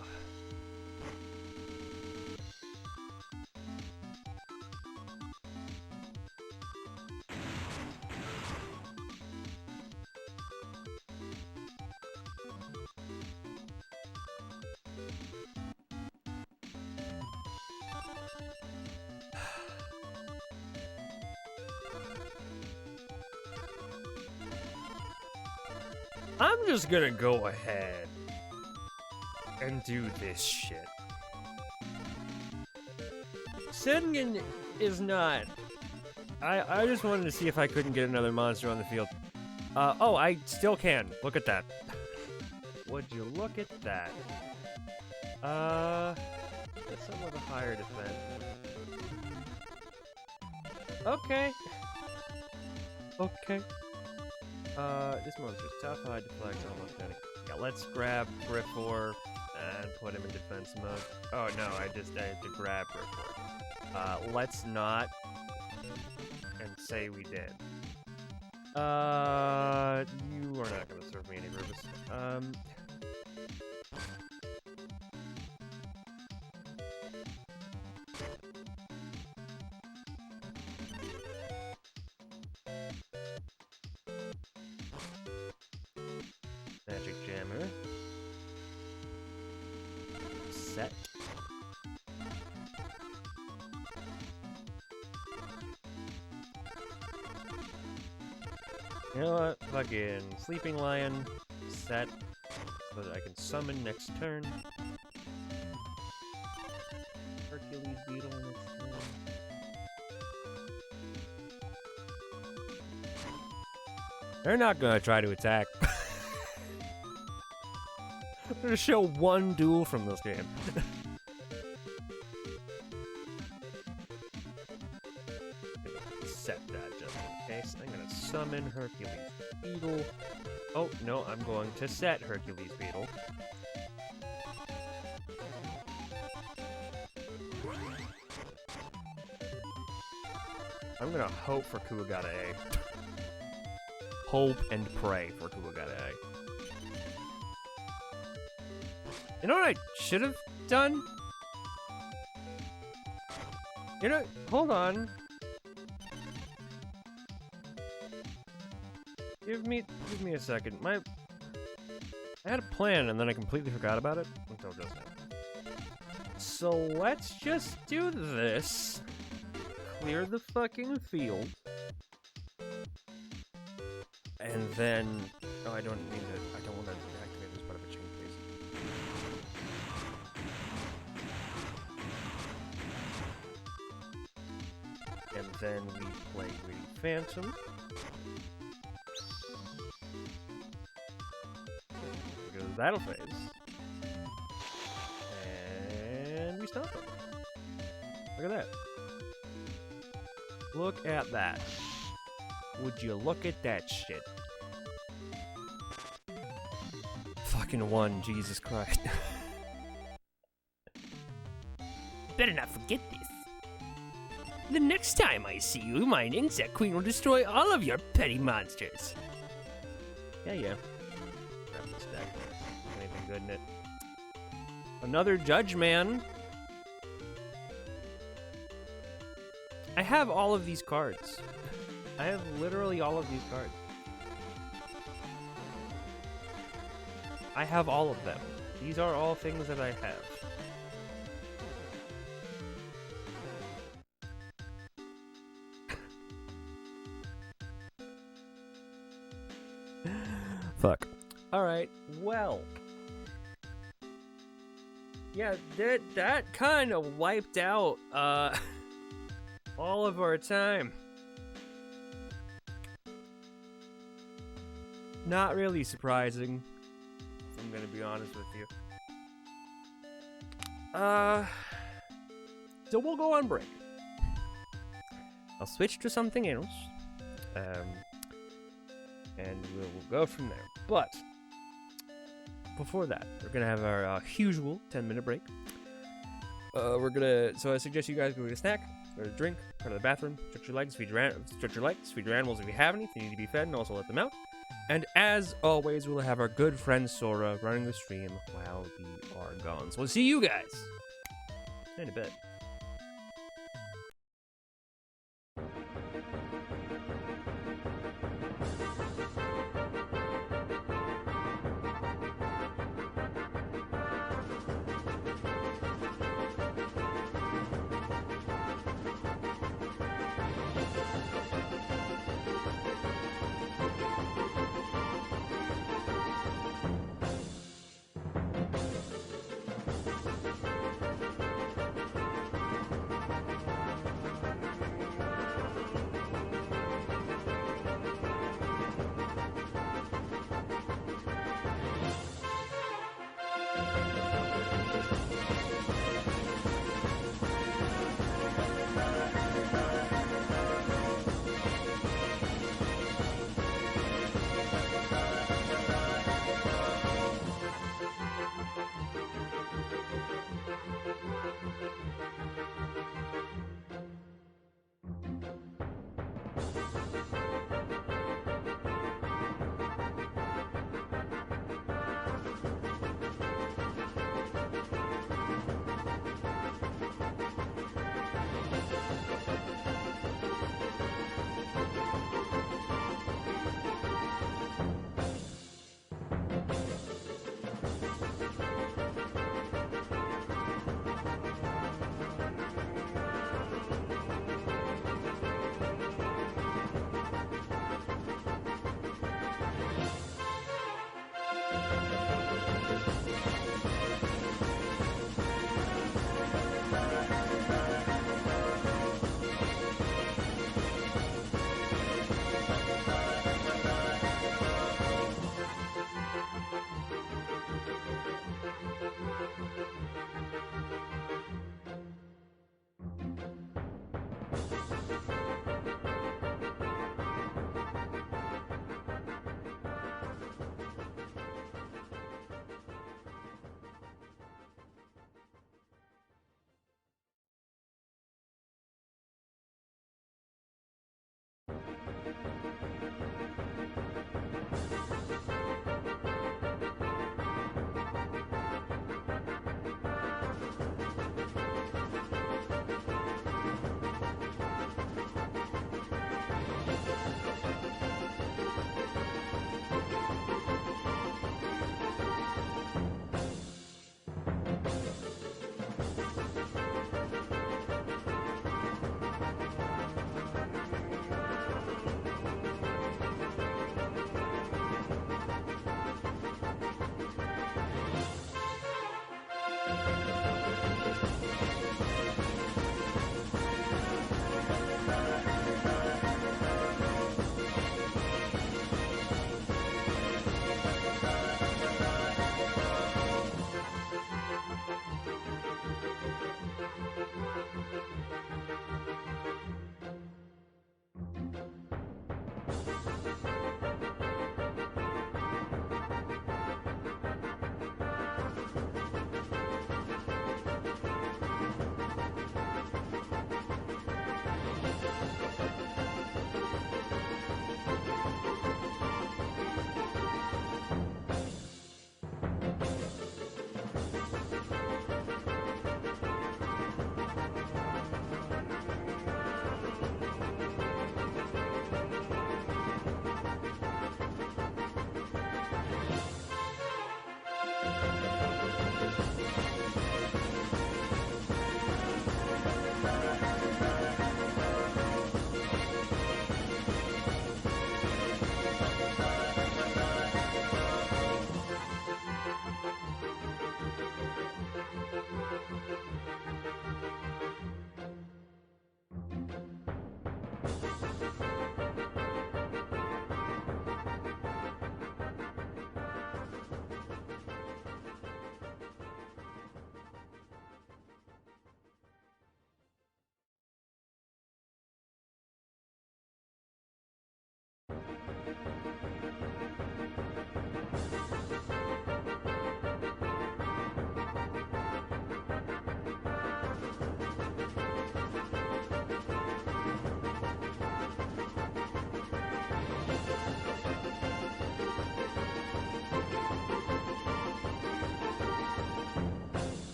I'm just gonna go ahead and do this shit. Sengen is not. I just wanted to see if I couldn't get another monster on the field. Oh, I still can. Look at that. Would you look at that? That's some with a higher defense. Okay. Okay. This monster's tough, high deflect, almost any. Yeah, let's grab Griffor and put him in defense mode. Oh no, I had to grab Griffor. Let's not and say we did. You are not gonna serve me any purpose. Magic Jammer. Set. You know what? Fucking Sleeping Lion. Set. So that I can summon next turn. Hercules Beetle next turn. They're not gonna try to attack. I'm gonna show one duel from this game. Set that just in case. I'm gonna summon Hercules Beetle. Oh, no, I'm going to set Hercules Beetle. I'm gonna hope for Kuwagata A. Hope and pray for Kuwagata A. You know what I should have done? You know, hold on. Give me a second. I had a plan and then I completely forgot about it until just now. So let's just do this. Clear the fucking field. And then, oh, I don't want to activate this part of a chain phase. And then we play Greedy Phantom. Go to the battle phase. And we stomp him. Look at that. Look at that. Would you look at that shit? Fucking one, Jesus Christ. Better not forget this. The next time I see you, my insect queen will destroy all of your petty monsters. Yeah. Grab this deck. Anything good in it? Another Judge Man. I have all of these cards. I have literally all of these cards. I have all of them. These are all things that I have. Fuck. Alright, well. Yeah, that kind of wiped out, all of our time. Not really surprising, if I'm gonna be honest with you. So we'll go on break. I'll switch to something else. And we'll go from there. But before that, we're gonna have our usual 10-minute break. So I suggest you guys go get a snack, go to a drink, go to the bathroom, stretch your legs, feed your animals if you have any. If they need to be fed, and also let them out. And as always, we'll have our good friend Sora running the stream while we are gone. So we'll see you guys in a bit.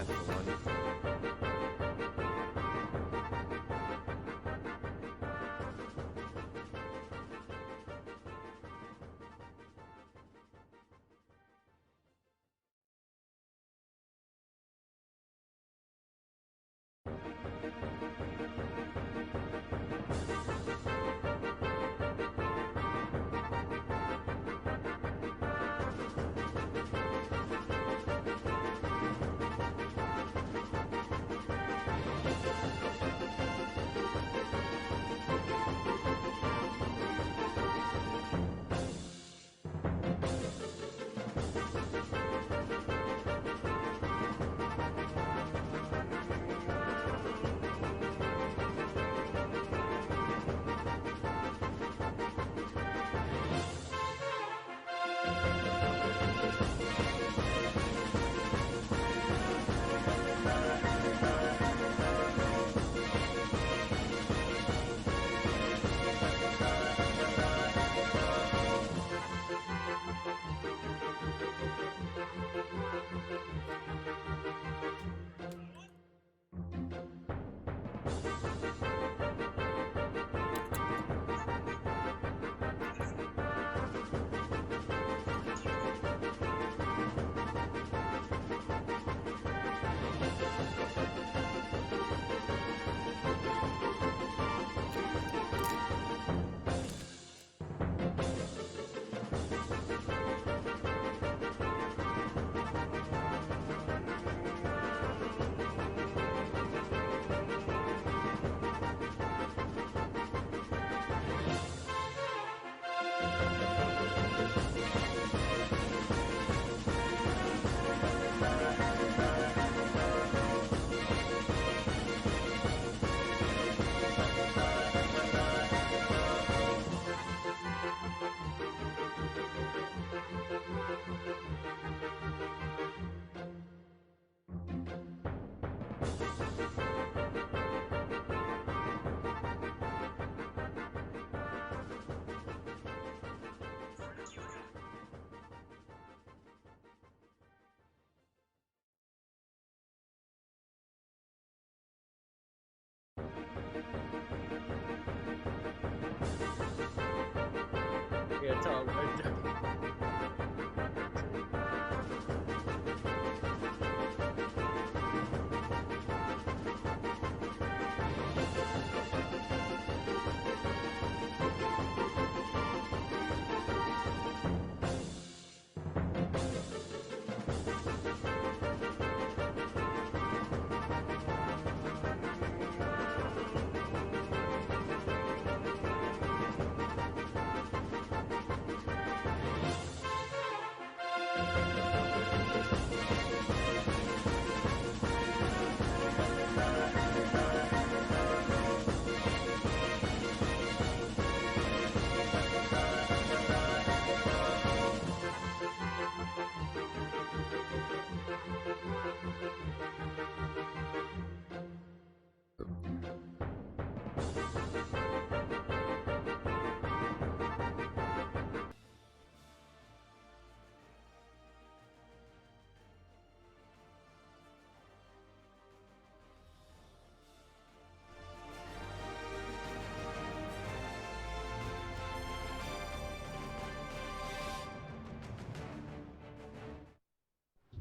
That's the one. Yeah, Tom.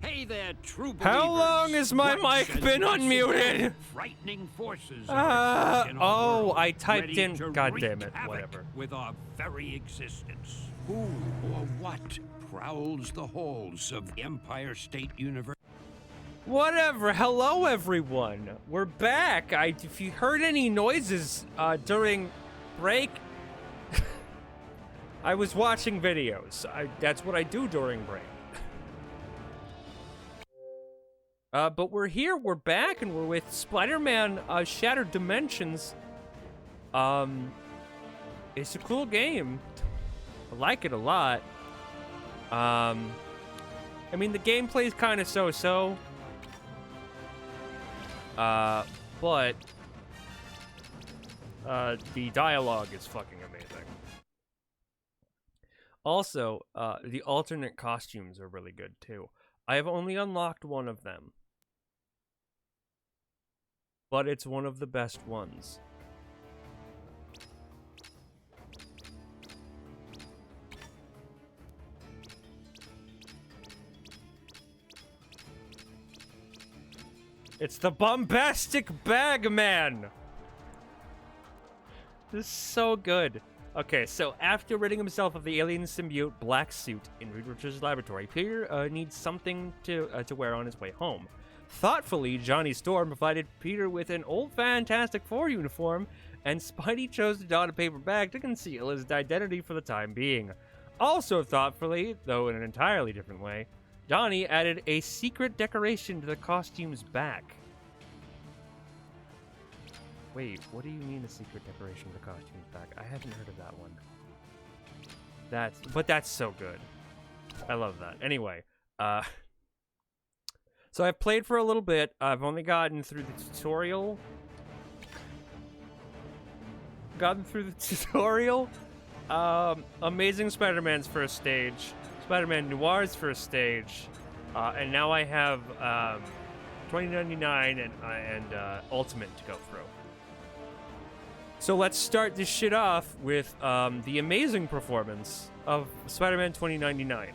Hey there, true believers. How long has my What mic says been once unmuted? again, Frightening forces are in our oh, world, I typed ready in. to God wreak damn it! havoc Whatever. with our very existence. Who or what prowls the halls of Empire State University? Whatever. Hello, everyone. We're back. If you heard any noises during break, I was watching videos. That's what I do during break. But we're here. We're back, and we're with Spider-Man: Shattered Dimensions. It's a cool game. I like it a lot. I mean, the gameplay's kind of so-so. But the dialogue is fucking amazing. Also, the alternate costumes are really good too. I have only unlocked one of them. but it's one of the best ones. It's the Bombastic Bagman! This is so good. Okay, so after ridding himself of the alien symbiote black suit in Reed Richards' laboratory, Peter needs something to wear on his way home. Thoughtfully, Johnny Storm provided Peter with an old Fantastic Four uniform, and Spidey chose to don a paper bag to conceal his identity for the time being. Also thoughtfully, though in an entirely different way, Donnie added a secret decoration to the costume's back. Wait, what do you mean a secret decoration to the costume's back? I haven't heard of that one. That's so good. I love that. Anyway, so I've played for a little bit. I've only gotten through the tutorial. Amazing Spider-Man's first stage. Spider-Man Noir's first stage. And now I have 2099 and Ultimate to go through. So let's start this shit off with the amazing performance of Spider-Man 2099,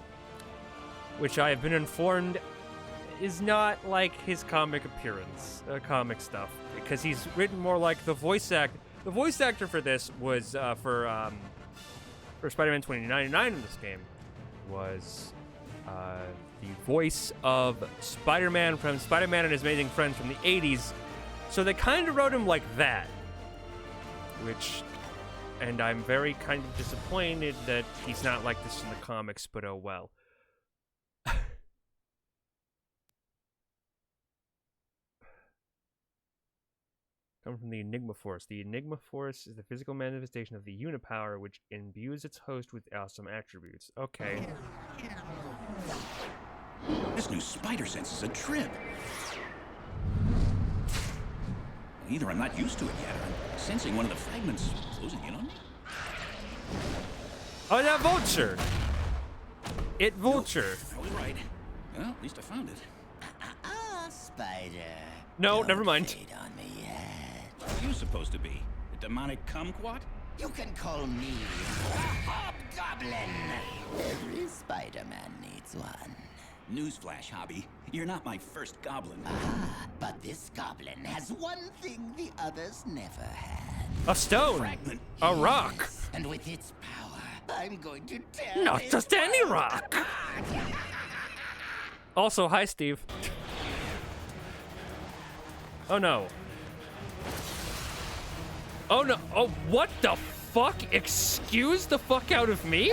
which I have been informed is not like his comic appearance, comic stuff, because he's written more like the voice actor. The voice actor for this was for Spider-Man 2099 in this game was the voice of Spider-Man from Spider-Man and His Amazing Friends from the 80s. So they kind of wrote him like that, and I'm very kind of disappointed that he's not like this in the comics, but oh well. Come from the Enigma Force. The Enigma Force is the physical manifestation of the Unipower, which imbues its host with awesome attributes. Okay. This new spider sense is a trip. Either I'm not used to it yet, or I'm sensing one of the fragments closing in on me. Oh, that Vulture! It Vulture. I was right. Well, at least I found it. Spider. No, Don't never mind. fade on me yet. What are you supposed to be? A demonic kumquat? You can call me a hobgoblin. Every Spider-Man needs one. Newsflash, Hobby. You're not my first goblin. But this goblin has one thing the others never had. A stone. Fragment. A rock. And with its power, I'm going to tear Not its just any world rock. apart. Also, hi, Steve. Oh, no. Oh, no. Oh, what the fuck? Excuse the fuck out of me?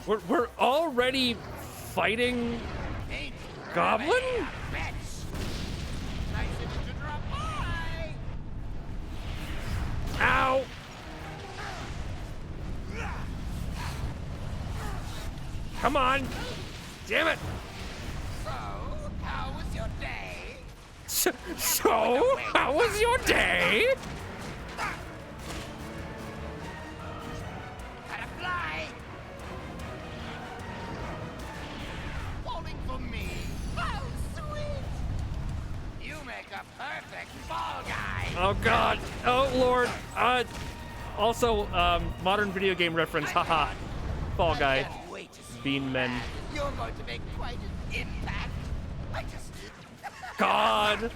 We're already fighting Goblin? Ow! Come on! Damn it! So, how was your day? So, how was your day? Gotta fly! Falling for me. Oh, sweet! You make a perfect fall guy. Oh god! Oh lord! Also, modern video game reference, haha. Fall Guy. Can't wait to see Bean you Men. back. You're going to make quite an impact. I just... God!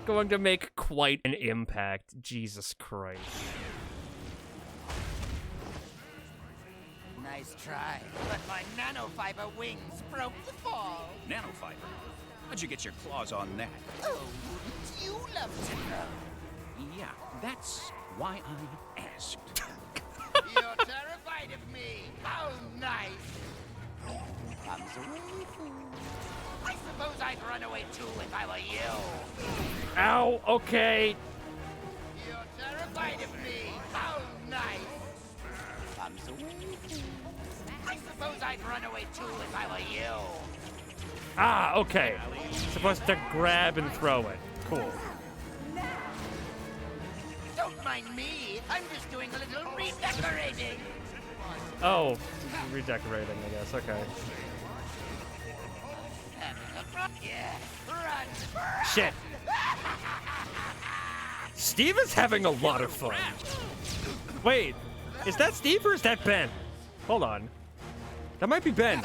Going to make quite an impact. Jesus Christ. Nice try, but my nanofiber wings broke the fall. Nanofiber? How'd you get your claws on that? Oh, wouldn't you love to know? Yeah, that's why I asked. You're terrified of me. How nice. Comes away, fool. I suppose I'd run away too if I were you. Ow! Okay. You're terrified of me. How nice. Comes away, fool. I suppose I'd run away too if I were you. Ah, okay. Supposed to grab and throw it. Cool. Don't mind me. I'm just doing a little redecorating. Oh, redecorating, I guess. Okay. Yeah, run! Shit. Steve is having a lot of fun. Wait, is that Steve or is that Ben? Hold on. That might be Ben.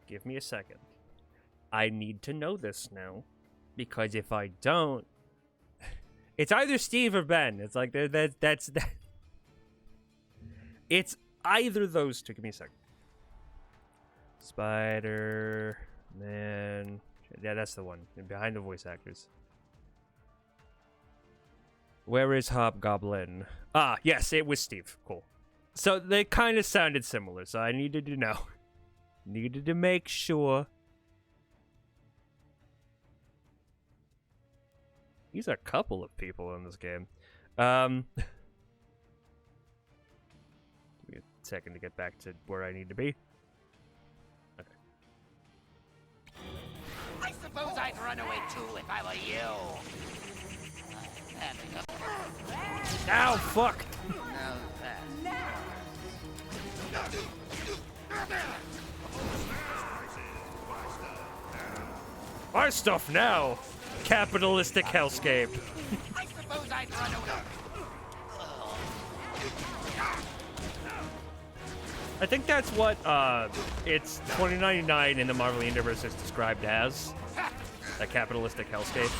Give me a second. I need to know this now. Because if I don't... It's either Steve or Ben. It's like, that's that. It's either those two. Give me a second. Spider-Man... Yeah, that's the one. Behind the voice actors. Where is Hobgoblin? Ah, yes, it was Steve. Cool. So they kind of sounded similar, so I needed to know. Needed to make sure. These are a couple of people in this game. Give me a second to get back to where I need to be. Okay. I suppose I'd run away too if I were you. Ow, fuck! Now that. Our stuff now! Capitalistic hellscape. I suppose I'd run away. I think that's what it's 2099 in the Marvel Universe is described as. A capitalistic hellscape.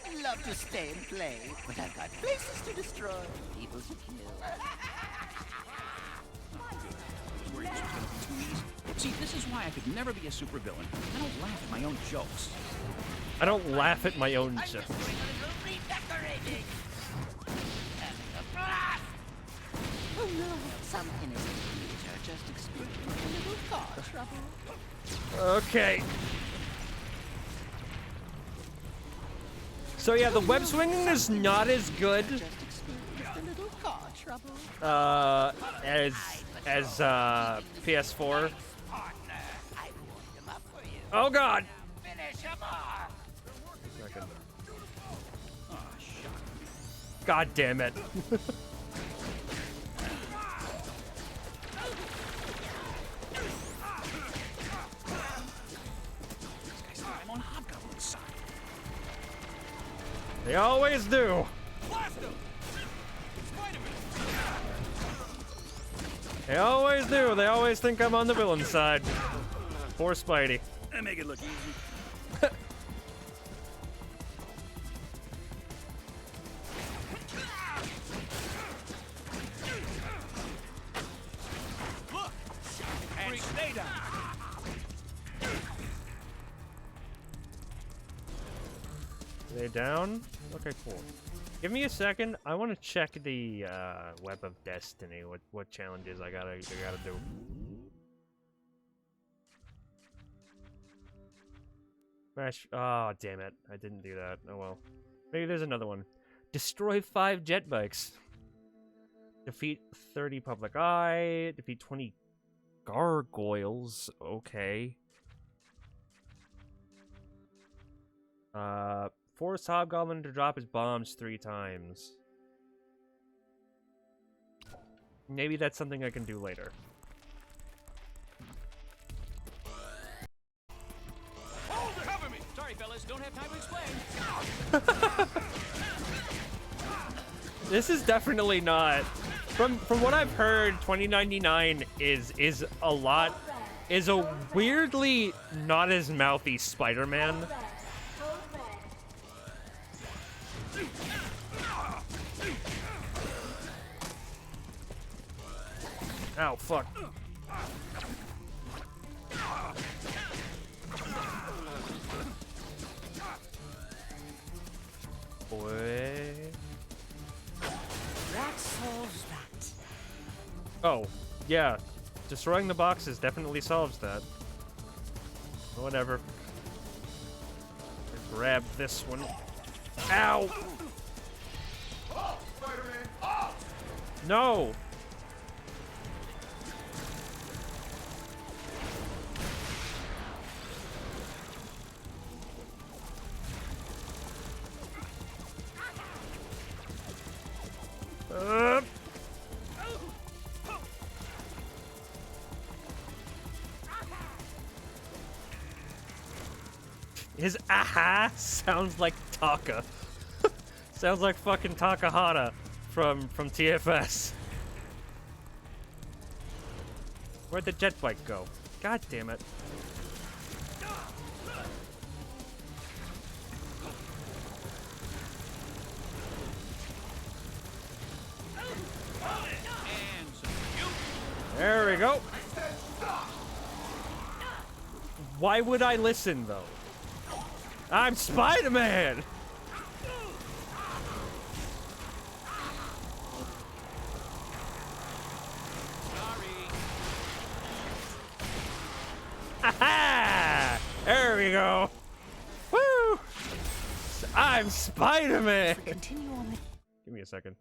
I'd love to stay and play, but I've got places to destroy, people to kill. See, this is why I could never be a supervillain. I don't laugh at my own jokes. I don't laugh at my own I'm jokes. just doing a little redecorating. Having a blast! Oh no, some innocent creature just experienced a little car trouble. Okay. So yeah, the web swinging is not as good Just experienced a little car trouble. as PS4. Partner, I warmed him up for you. Oh god. Finish him off. God damn it. I'm on Hobgoblin's side. They always do. They always do. They always think I'm on the villain side. Poor Spidey. I make it look easy. Look! And stay down! They down? Okay, cool. Give me a second. I want to check the Web of Destiny. What challenges I gotta do. Smash. Oh, damn it. I didn't do that. Oh well. Maybe there's another one. Destroy 5 jet bikes. Defeat 30 public eye. Defeat 20 gargoyles. Okay. Force Hobgoblin to drop his bombs 3 times. Maybe that's something I can do later. Cover me! Sorry, fellas, don't have time to explain. This is definitely not. From what I've heard, 2099 is a weirdly not as mouthy Spider-Man. Ow, fuck. Boy. That solves that. Oh, yeah. Destroying the boxes definitely solves that. Whatever. Grab this one. Ow! No! His aha sounds like Taka. Sounds like fucking Takahata from TFS. Where'd the jet bike go? God damn it. There we go. Why would I listen, though? I'm Spider-Man! Ha-ha! There we go. Woo! I'm Spider-Man! Continue on the Give me a second.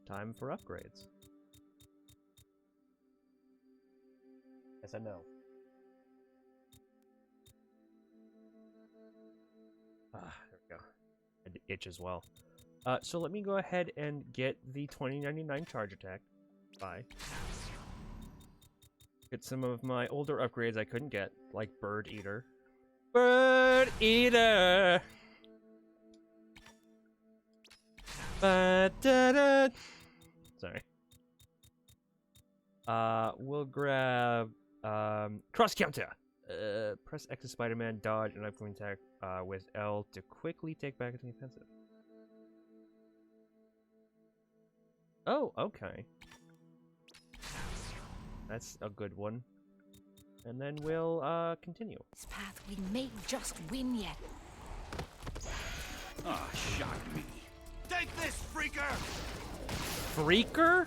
Time for upgrades. Yes, I know. There we go. I had to itch as well. So let me go ahead and get the 2099 charge attack. Bye. Get some of my older upgrades I couldn't get, like Bird Eater. Bird Eater! Ba-da-da. Sorry. We'll grab cross counter. Press X to Spider-Man, dodge, and upcoming attack with L to quickly take back the offensive. Oh, okay. That's a good one. And then we'll continue. this path, we may just win yet. Ah, shock me. Take this, freaker! Freaker?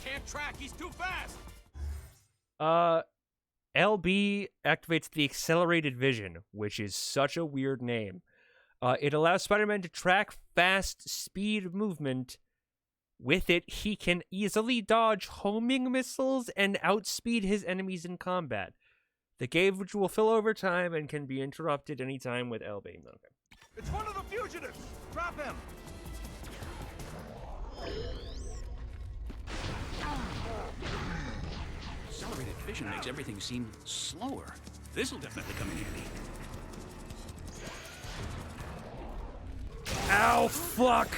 Can't track, he's too fast! LB activates the Accelerated Vision, which is such a weird name. It allows Spider-Man to track fast speed movement. With it, he can easily dodge homing missiles and outspeed his enemies in combat. The gauge will fill over time and can be interrupted anytime with LB. Okay. It's one of the fugitives! Drop him! Accelerated vision makes everything seem slower. This'll definitely come in handy. Ow, fuck!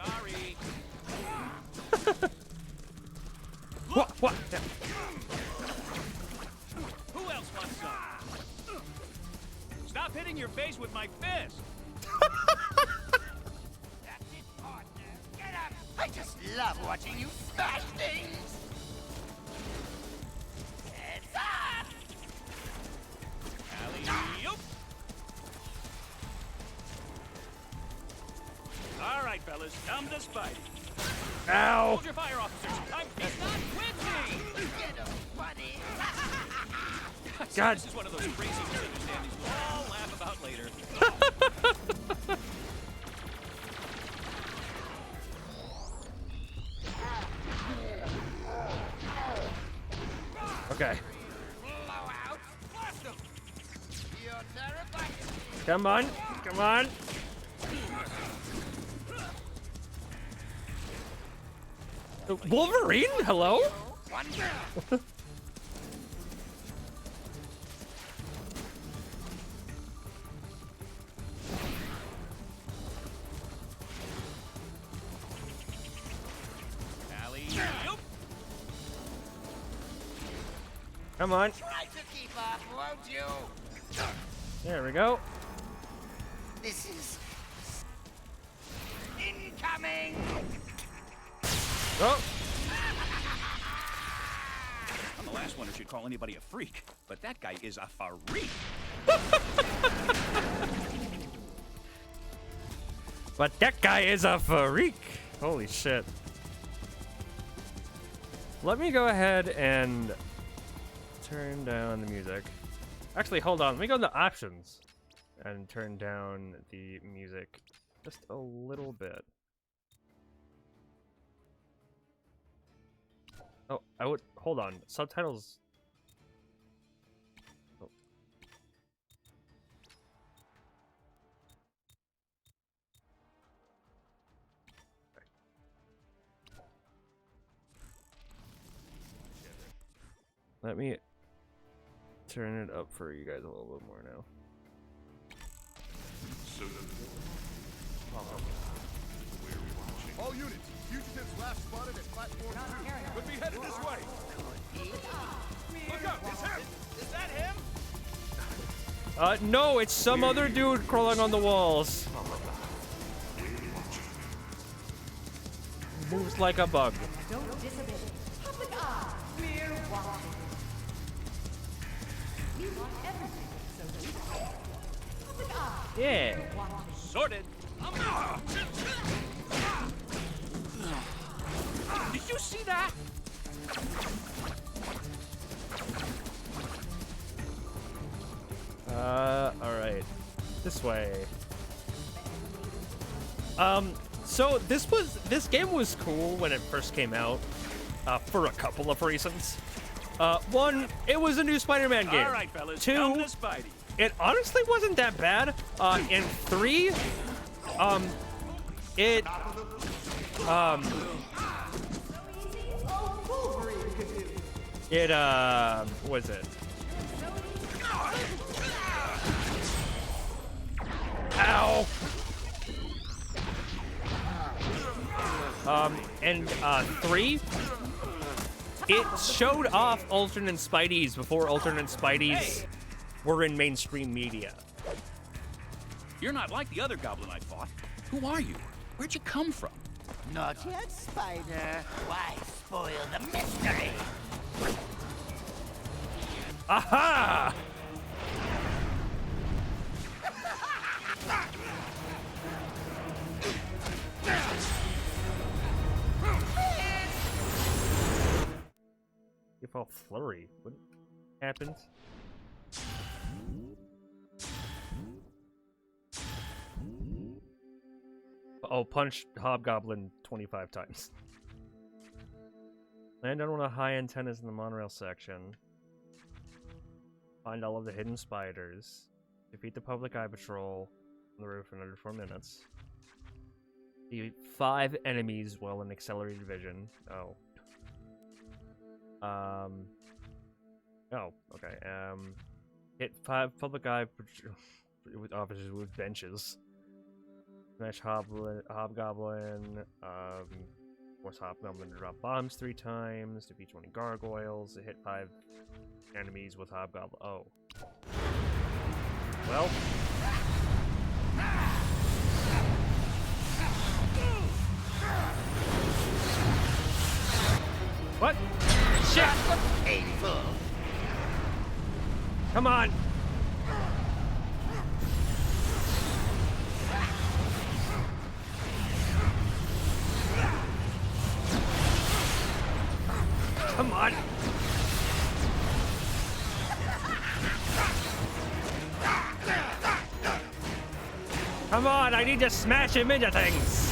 Sorry. What? Who else wants some? Stop hitting your face with my fist! That's it, partner. Get up! I just love watching you smash things! Heads up! Alley-oop! All right, fellas, come to Spidey. Ow! Hold your fire, officers. He's not with me! Get him, buddy! God. This is one of those crazy misunderstandings we'll all laugh about later. Okay. Blowout! Blast him! You're terrified of me! Come on. Come on. Wolverine? Hello? One girl! Alley-oop! Come on. Try to keep up, won't you? There we go. This is... incoming! Oh. I'm the last one who should call anybody a freak, but that guy is a freak. But that guy is a freak. Holy shit. Let me go ahead and turn down the music. Actually, hold on. Let me go into options and turn down the music just a little bit. Oh, I would hold on. Subtitles. Oh. Let me turn it up for you guys a little bit more now. All units, fugitives last spotted at platform 2. But be headed this way. Look out, it's him! Is that him? No, it's some other dude crawling on the walls. Moves like a bug. Don't disobey. Public eye. We're watching. We want everything, so keep it. Public eye. Yeah. Watching. Sorted. Did you see that? Alright. This way. So this game was cool when it first came out, for a couple of reasons. One, it was a new Spider-Man game. All right, fellas. Two, Come to Spidey. it honestly wasn't that bad. And three, it, what was it? Ow! And three, it showed off alternate Spideys before alternate Spideys were in mainstream media. You're not like the other goblin I fought. Who are you? Where'd you come from? Not yet, Spider. Why spoil the mystery? Aha! If all flurry, what happens? Oh, punch Hobgoblin 25 times. Land on one of the high antennas in the monorail section. Find all of the hidden spiders. Defeat the public eye patrol on the roof in under 4 minutes. Defeat 5 enemies while in accelerated vision. Oh. Oh, okay. Hit 5 public eye with officers with benches. Smash Hobgoblin. Force Hobgoblin to drop bombs 3 times. Defeat 20 gargoyles. Hit 5 enemies with Hobgoblin. Oh. Well. What? Shit! Painful. Come on! Come on! Come on, I need to smash him into things!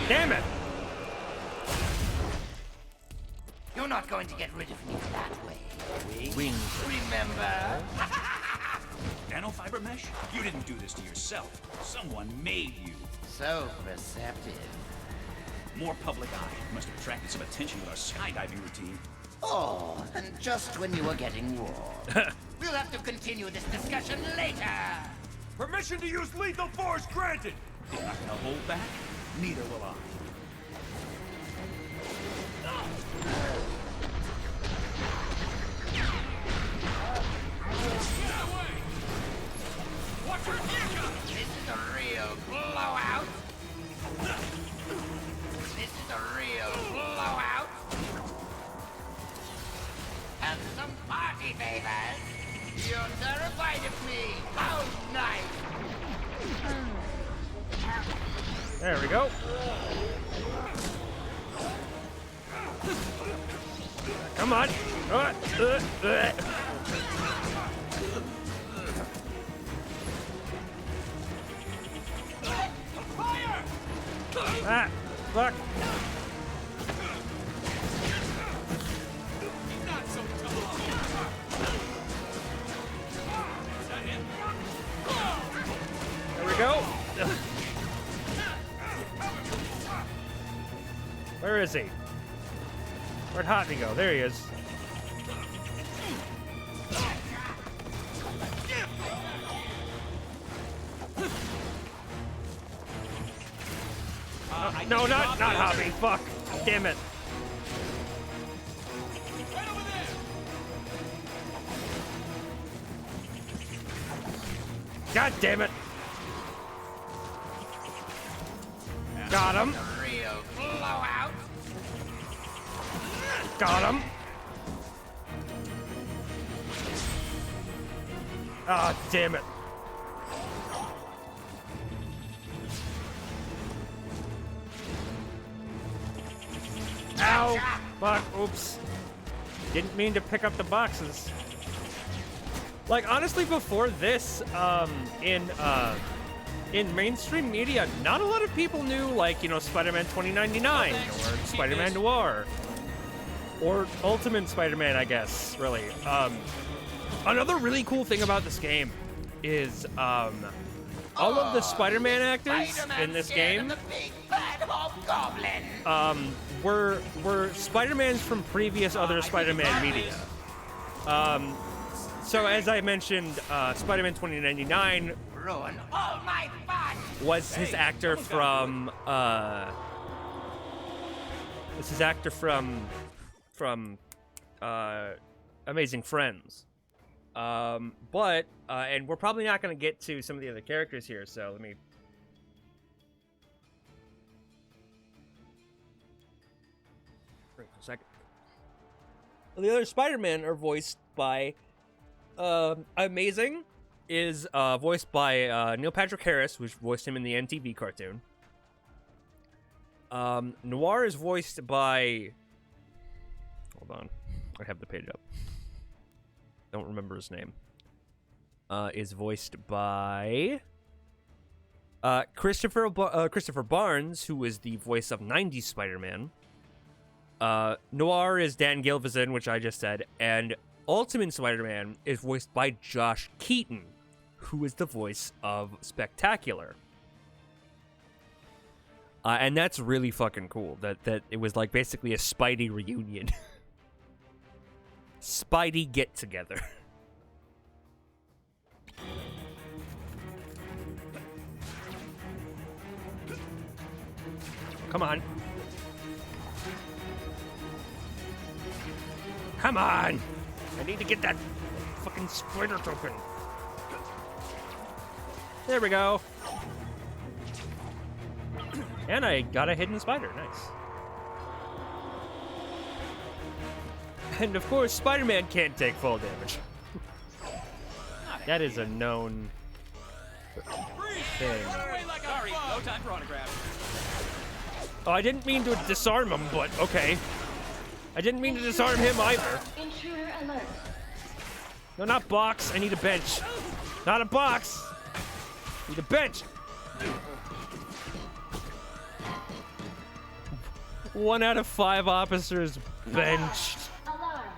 Damn it! You're not going to get rid of me that way. Wings. Remember? Nanofiber mesh? You didn't do this to yourself. Someone made you. So perceptive. More public eye. Must have attracted some attention with our skydiving routine. Oh, and just when you were getting warm. We'll have to continue this discussion later. Permission to use lethal force granted! You're not gonna hold back? Neither will I. This is a real blowout. This is a real blowout. Have some party favors. You're terrified of me. How nice. There we go. Come on. Ah, fuck. go. Where is he? Where'd Hotney go? There he is. No, not Hobby. Fuck. Damn it. God damn it. Got him. Real blowout. Got him. Ah, damn it. Ow! Fuck, oops. Didn't mean to pick up the boxes. Like, honestly, before this, in mainstream media, not a lot of people knew, like, you know, Spider-Man 2099, or Spider-Man Noir, or Ultimate Spider-Man, I guess, really. Another really cool thing about this game is, all of the Spider-Man actors in this game, were Spider-Mans from previous other Spider-Man media. So as I mentioned, Spider-Man 2099 Ruin all my fun. was his actor from Amazing Friends. But and we're probably not going to get to some of the other characters here, so let me. Wait a second. The other Spider-Man are voiced by. Amazing is voiced by Neil Patrick Harris, which voiced him in the MTV cartoon. Noir is voiced by. Hold on, I have the page up. Don't remember his name. Is voiced by Christopher Barnes, who is the voice of 90s Spider-Man. Noir is Dan Gilvezan, which I just said, and Ultimate Spider-Man is voiced by Josh Keaton, who is the voice of Spectacular. And that's really fucking cool, that it was like basically a Spidey reunion. Spidey get-together. Come on. Come on! I need to get that fucking spider token. There we go. And I got a hidden spider. Nice. And of course, Spider-Man can't take full damage. That is a known thing. Sorry, no time for autographs. Oh, I didn't mean to disarm him, but okay. I didn't mean to disarm him either. Intruder alert. No, not box. I need a bench. Not a box. Need a bench. 1 out of 5 officers benched. Alarm.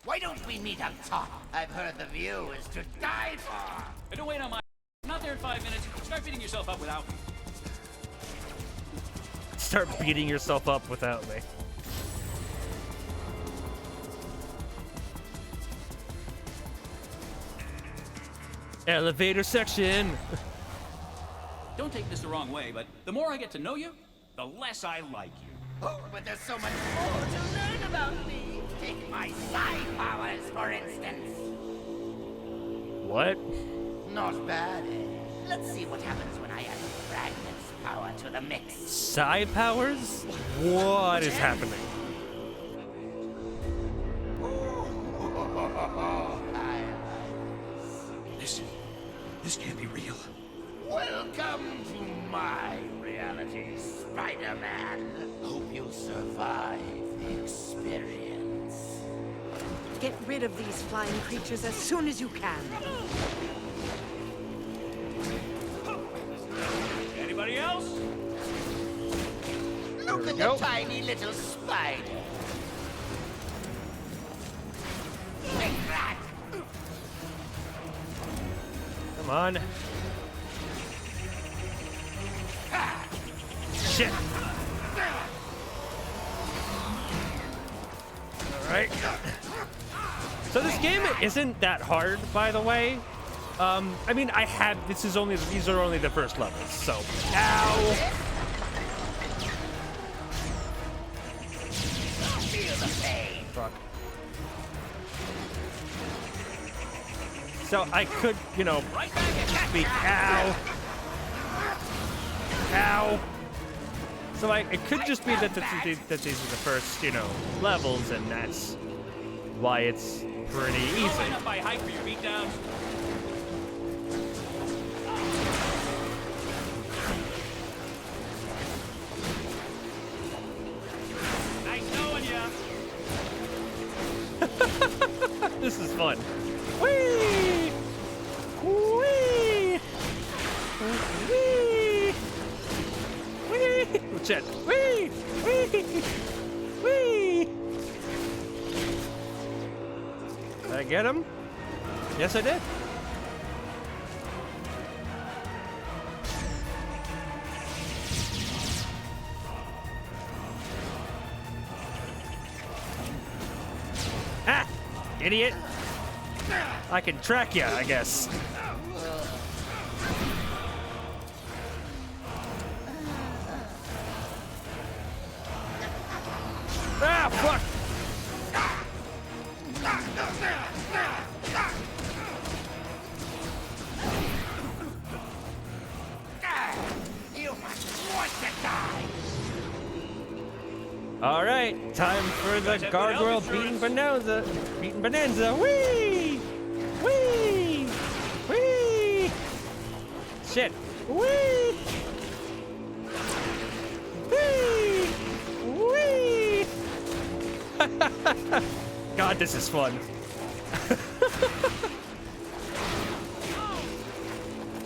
Why don't we meet up top? I've heard the view is to die for. Hey, don't wait on my. I'm not there in 5 minutes. Start beating yourself up without me. Start beating yourself up without me. Elevator section. Don't take this the wrong way, but the more I get to know you, the less I like you. Oh, but there's so much more to learn about me. Take my psi powers, for instance. What? Not bad, eh? Let's see what happens when I add Fragment's power to the mix. Psi powers? What is happening? This can't be real. Welcome to my reality, Spider-Man. Hope you'll survive the experience. Get rid of these flying creatures as soon as you can. Anybody else? Look at the tiny little spider. Take that! Come on. Shit. Alright. So this game isn't that hard, by the way. I mean, these are only the first levels, so. Ow! Fuck. So I could, you know, be, ow. Ow. So it could just be that these are the first, you know, levels, and that's why it's pretty easy. Line up by height for your beatdowns. Nice knowing ya. This is fun. Whee! Whee! Whee! Whee! Oh, shit. Whee! Whee! Whee! Did I get him? Yes, I did. Ah! Idiot! I can track you, I guess. Ah, fuck! You must want to die. All right, time for the gargoyle beating bonanza. Beating bonanza. Whee! Whee! Whee! Shit. Whee! Whee! Whee! God, this is fun.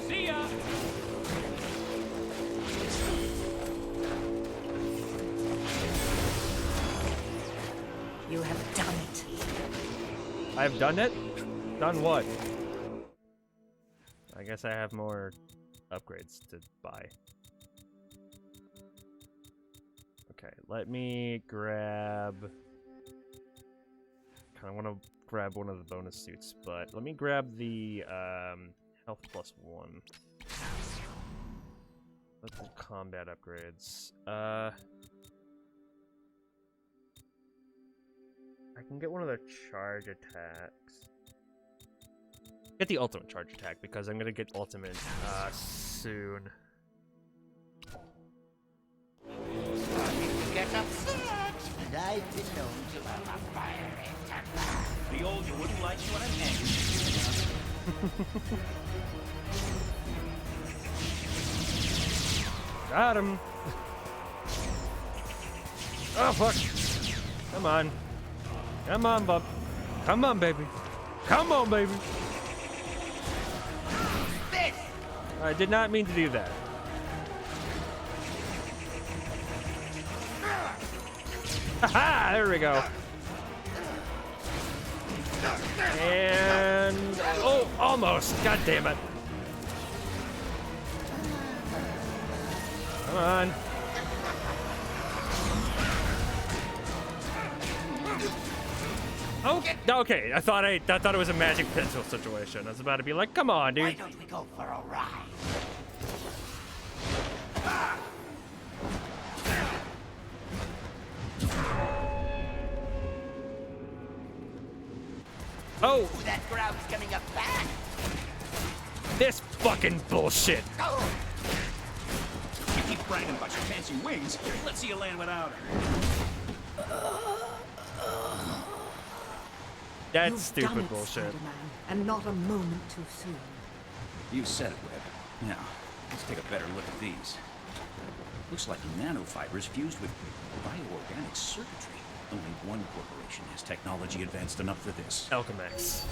See ya. You have done it. I've done it? Done what? I guess I have more upgrades to buy. Okay, let me grab... I want to grab one of the bonus suits, but let me grab the health plus 1. Let's do combat upgrades. I can get one of the charge attacks. Get the ultimate charge attack because I'm gonna get ultimate soon. You get upset, and I've been known to have a fiery temper. The old you wouldn't like you when I'm angry. Got him. Oh fuck! Come on. Come on, bub. Come on, baby. Come on, baby. This! I did not mean to do that. Haha! There we go. And oh, almost. God damn it. Come on. Oh, okay. I thought it was a magic pencil situation. I was about to be like, come on, Why dude. don't we go for a ride? Oh, Ooh, that ground's coming up fast. this fucking bullshit. Oh, You keep bragging about your fancy wings. Let's see you land without her. That's You've stupid done it, bullshit. Spider-Man, and not a moment too soon. You said it, Webb. Now, let's take a better look at these. Looks like nanofibers fused with bioorganic circuitry. Only one corporation has technology advanced enough for this. Alchemax.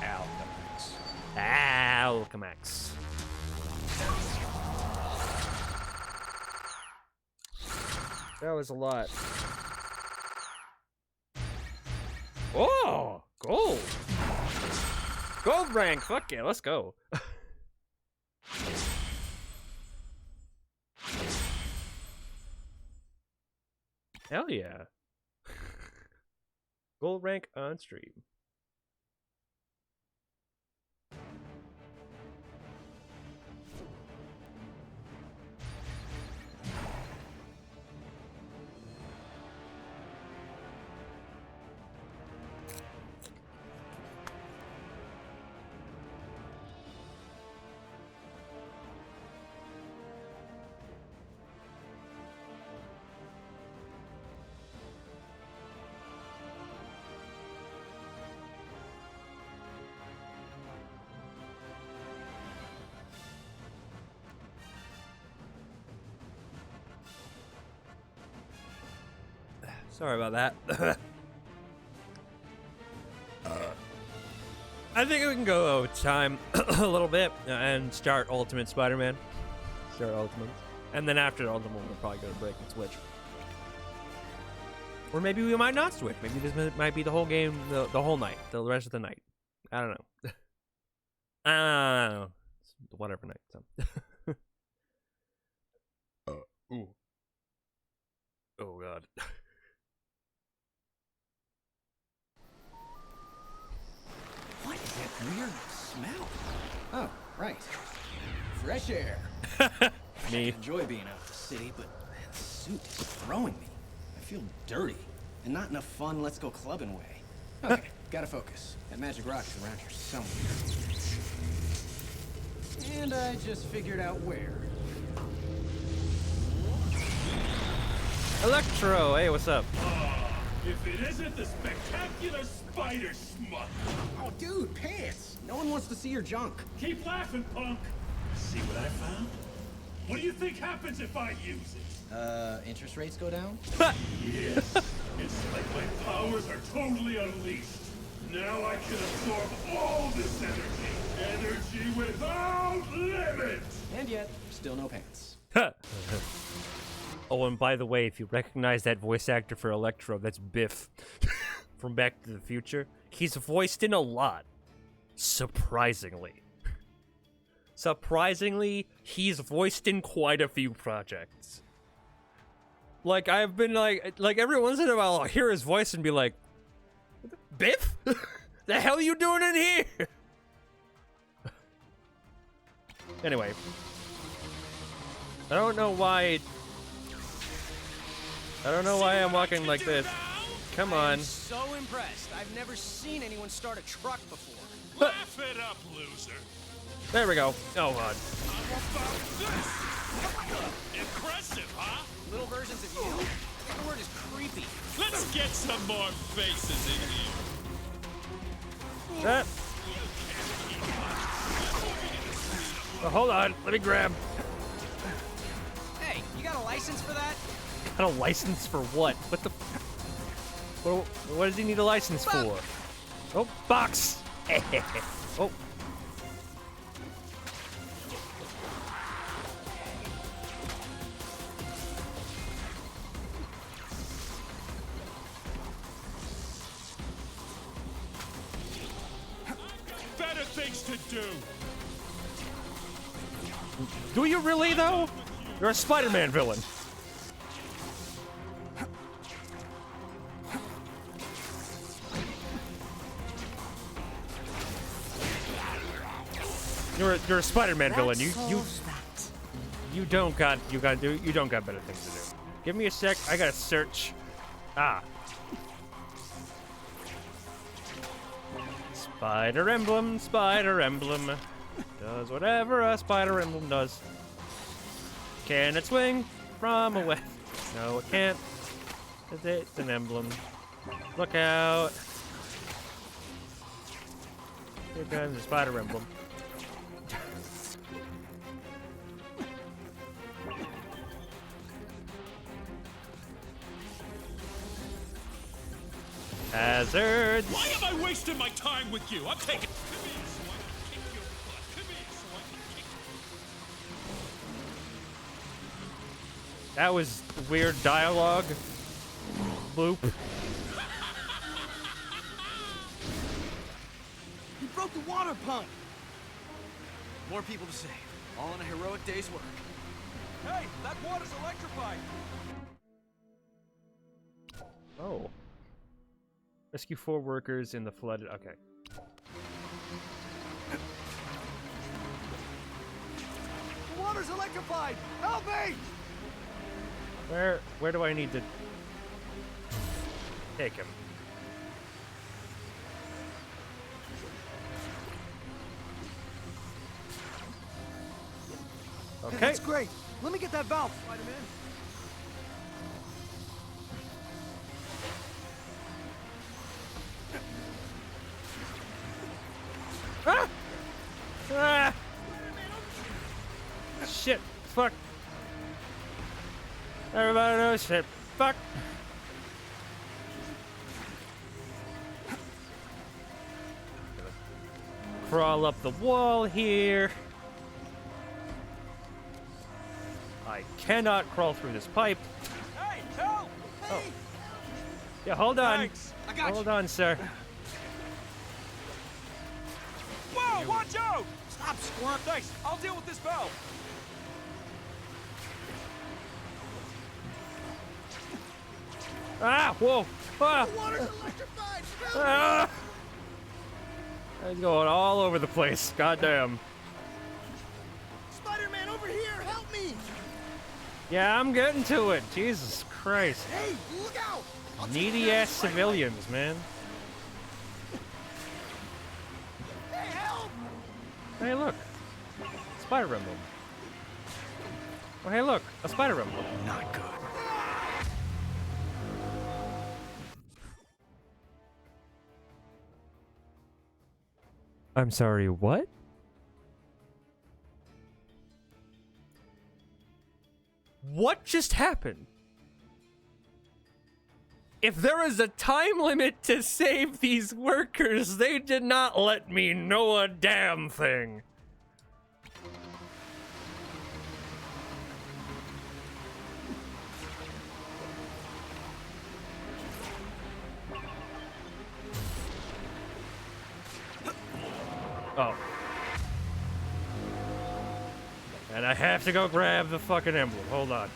Alchemax. Alchemax. That was a lot. Oh, gold. Gold rank. Fuck yeah, let's go. Hell yeah. Gold rank on stream. Sorry about that. I think we can go time a little bit and start Ultimate Spider-Man. Start Ultimate. And then after Ultimate, we'll probably go to break and switch. Or maybe we might not switch. Maybe this might be the whole game, the whole night, the rest of the night. I don't know. I don't know. It's whatever night. So. Ooh. Oh, God. What is that weird smell? Oh, right. Fresh air. Me. I enjoy being out in the city, but man, the suit is throwing me. I feel dirty. And not enough fun let's go clubbing way. Okay, gotta focus. That magic rock is around here somewhere. And I just figured out where. Electro, hey, what's up? If it isn't the spectacular spider smut. Oh, dude, pants! No one wants to see your junk. Keep laughing, punk. See what I found? What do you think happens if I use it? Interest rates go down? Yes. It's like my powers are totally unleashed. Now I can absorb all this energy. Energy without limit! And yet, still no pants. Oh, and by the way, if you recognize that voice actor for Electro, that's Biff from Back to the Future. He's voiced in a lot. Surprisingly. Surprisingly, he's voiced in quite a few projects. Like, I've been like every once in a while I'll hear his voice and be like, Biff? The hell are you doing in here? Anyway. I don't know why I'm walking like this. Come on. I'm so impressed. I've never seen anyone start a truck before. Laugh it up, loser. There we go. Oh, God. How about this? Impressive, huh? Little versions of you. The word is creepy. Let's get some more faces in here. That. Oh, hold on. Let me grab. Hey, you got a license for that? Got a license for what? What the? What does he need a license for? Oh, box. Oh. Better things to do. Do you really, though? You're a Spider-Man villain. You're a Spider-Man villain. You don't got better things to do. Give me a sec. I gotta search. Ah. Spider Emblem, Spider Emblem. Does whatever a Spider Emblem does. Can it swing from a web? No, it can't. It's an emblem. Look out. Here comes the Spider Emblem. Hazards. Why am I wasting my time with you? I'm taking. Come here so I can kick your butt. Come here so I can kick. That was weird dialogue. Bloop. You broke the water water pump! More people to save, all in a heroic day's work. Hey, that water's electrified! Oh. Rescue 4 workers in the flooded. Okay. The water's electrified! Help me! Where do I need to take him? Okay. That's great. Let me get that valve, Spider-Man. Ah! Ah! Shit. Fuck. Everybody knows shit. Fuck. Crawl up the wall here. I cannot crawl through this pipe. Hey, help! Oh. Yeah, hold on. Thanks. I got Hold on, sir. Whoa, watch out! Stop squirm. Thanks. I'll deal with this valve. Ah, whoa. Ah. The water's electrified. Ah. It's going all over the place. Goddamn. Spider-Man, over here, help me! Yeah, I'm getting to it. Jesus Christ. Hey, look out! I'll take Needy care of ass this right civilians, man. away. Hey, help! Hey, look. Spider Emblem. Oh, hey, look. A Spider Emblem. Not good. I'm sorry, what? What just happened? If there is a time limit to save these workers, they did not let me know a damn thing. Oh. And I have to go grab the fucking emblem. Hold on.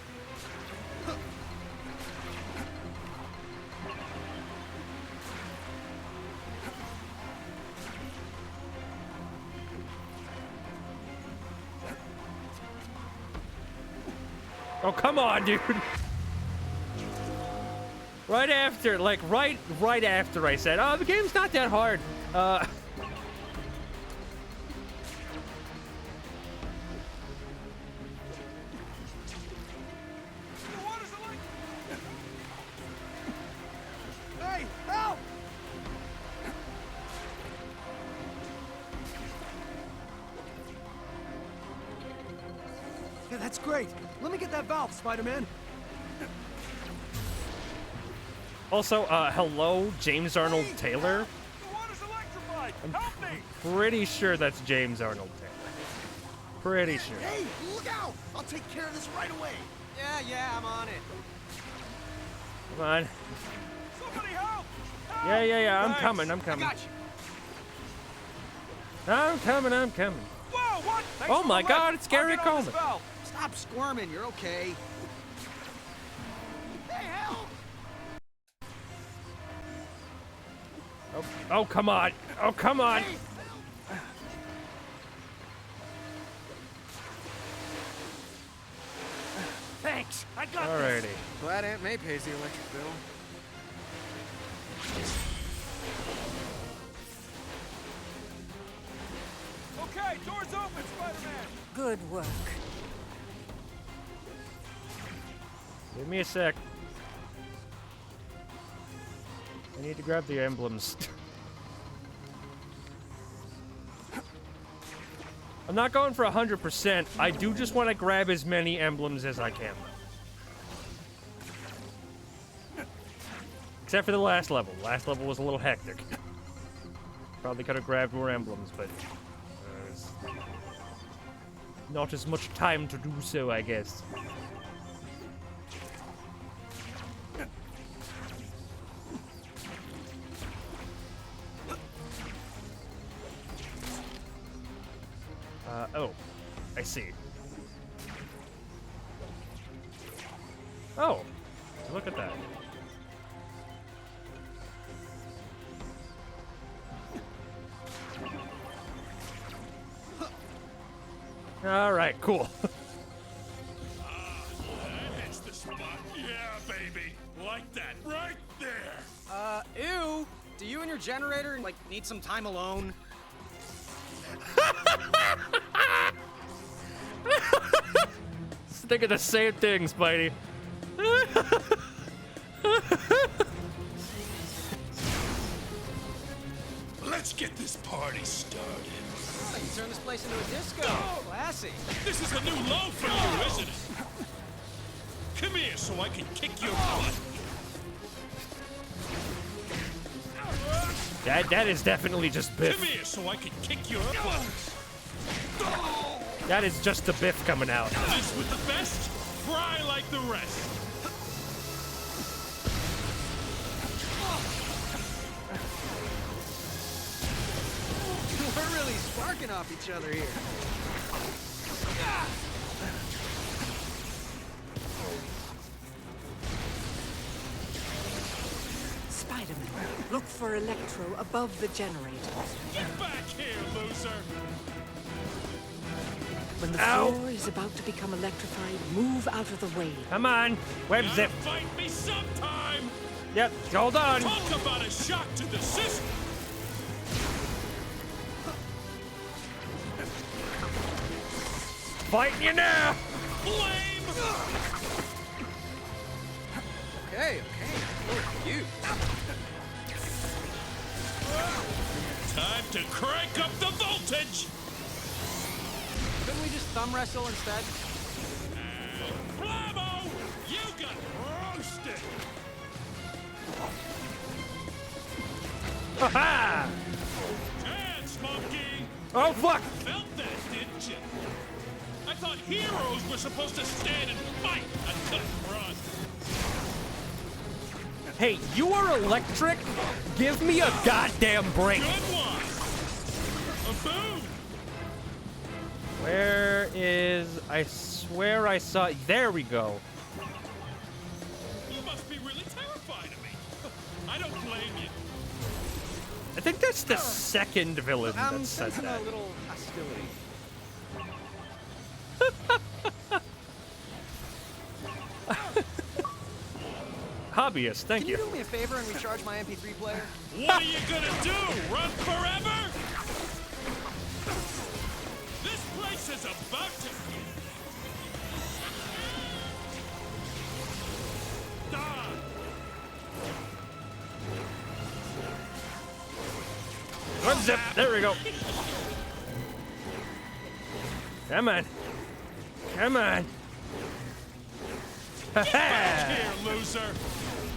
Oh, come on, dude. Right after, like, right after I said, oh, the game's not that hard. The water's Hey, help! Yeah, that's great. Let me get that valve, Spider-Man. Also, hello, James Arnold Taylor. The water's electrified. Help me! Pretty sure that's James Arnold Taylor. Pretty sure. Hey, look out! I'll take care of this right away. Yeah, I'm on it. Come on. Somebody help! Help! Yeah, I'm Thanks. coming, I'm I coming. got you. I'm coming. Whoa, what? Thanks Oh for my the God, lift. it's Gary I'll get on this Coleman. valve. Stop squirming, you're okay. Hey, help! Oh, come on. Oh, come on. Hey, Thanks, I got Alrighty. this. Glad Aunt May pays the electric bill. okay, door's open, Spider-Man. Good work. Give me a sec. I need to grab the emblems. I'm not going for 100%. I do just want to grab as many emblems as I can. Except for the last level. Last level was a little hectic. Probably could have grabbed more emblems, but there's not as much time to do so, I guess. see. Oh, look at that. All right, cool. That's the spot. Yeah, baby. Like that. Right there. Ew! Do you and your generator, like, need some time alone? Thinking the same thing, Spidey. Let's get this party started. Oh, you turn this place into a disco. Classy. This is a new low for you, isn't it? Come here so I can kick your butt. That is definitely just Biff. Come here so I can kick your butt. That is just the Biff coming out. This with the best, fry like the rest. We're really sparking off each other here. Spider-Man, look for Electro above the generators. Get back here, loser. When the Ow. floor is about to become electrified, move out of the way. Come on, web Gotta zip. fight me sometime. Yep, hold on. Talk about a shock to the system. Fighting you now. Flame. Okay. Oh, you. Time to crank up the voltage. Couldn't we just thumb wrestle instead? Bravo! You got roasted. Ha-ha! Dance, monkey. Oh, fuck. Felt that, didn't you? I thought heroes were supposed to stand and fight and cut run. Hey, you are electric? Give me a goddamn break. Good one. A boom. Where is... I swear I saw... There we go. You must be really terrified of me. I don't blame you. I think that's the second villain that says Sensing that. a little hostility. Hobbyist, thank Can you. you do me a favor and recharge my MP3 player? What are you gonna do? Run forever? This place is about to die. One zip. There we go. Come on. Come on. Back Ha-ha! here, loser.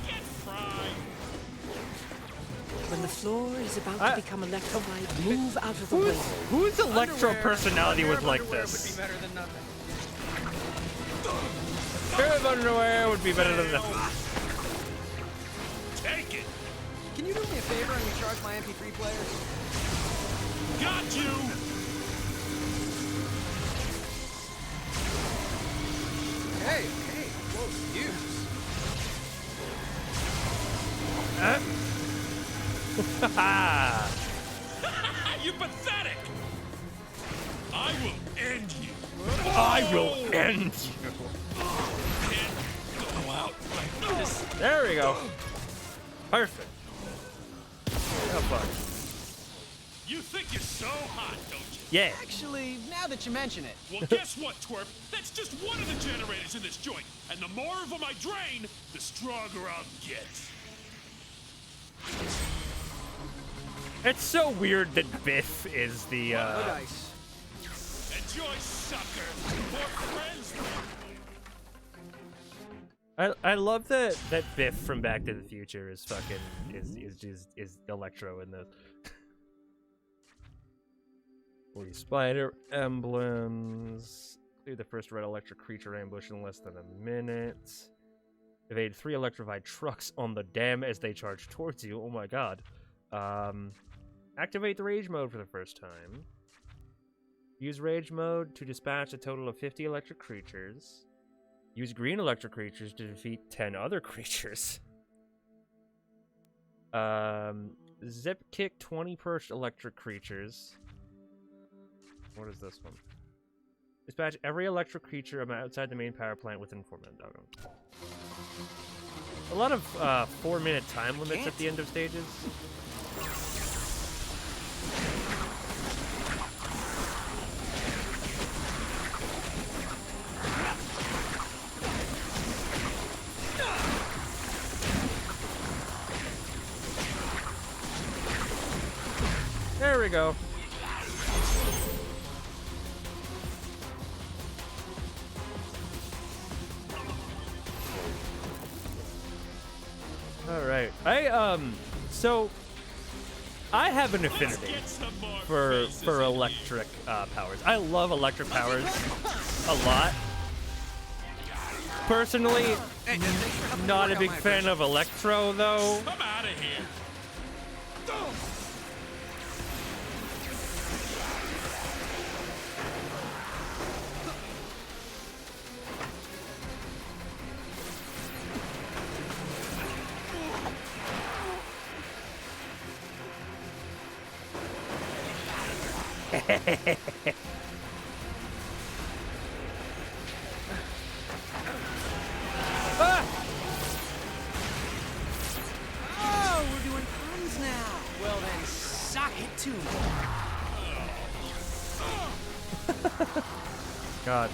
Get fried. When the floor is about to become electrified, move out of the way. Whose electro Underwear. personality A was pair of like underwear this? Would be better than nothing. Pair of underwear would be better than nothing. Take it. Can you do me a favor and recharge my MP3 player? Got you. Hey, close use. Ha! You're pathetic. I will end you. I will end you. Can't go out like this. There we go. Perfect. Oh, fuck. You think you're so hot, don't you? Yeah. Actually, now that you mention it, Well, guess what, twerp? That's just one of the generators in this joint. And the more of them I drain, the stronger I'll get. It's so weird that Biff is the, no dice. Enjoy, sucker. More friends. I love that Biff from Back to the Future is fucking is Electro in this. 40 spider emblems. Clear the first red electric creature ambush in less than a minute. Evade 3 electrified trucks on the dam as they charge towards you. Oh my god. Activate the rage mode for the first time. Use rage mode to dispatch a total of 50 electric creatures. Use green electric creatures to defeat 10 other creatures. Zip kick 20 perched electric creatures. What is this one? Dispatch every electric creature outside the main power plant within 4 minutes. Okay. A lot of 4-minute time limits at the end of stages. There we go. All right. So I have an affinity for electric powers. I love electric powers a lot. Personally, not a big fan of Electro though. Come out of here. Oh, we're doing puns now. Well then, suck it to me. God.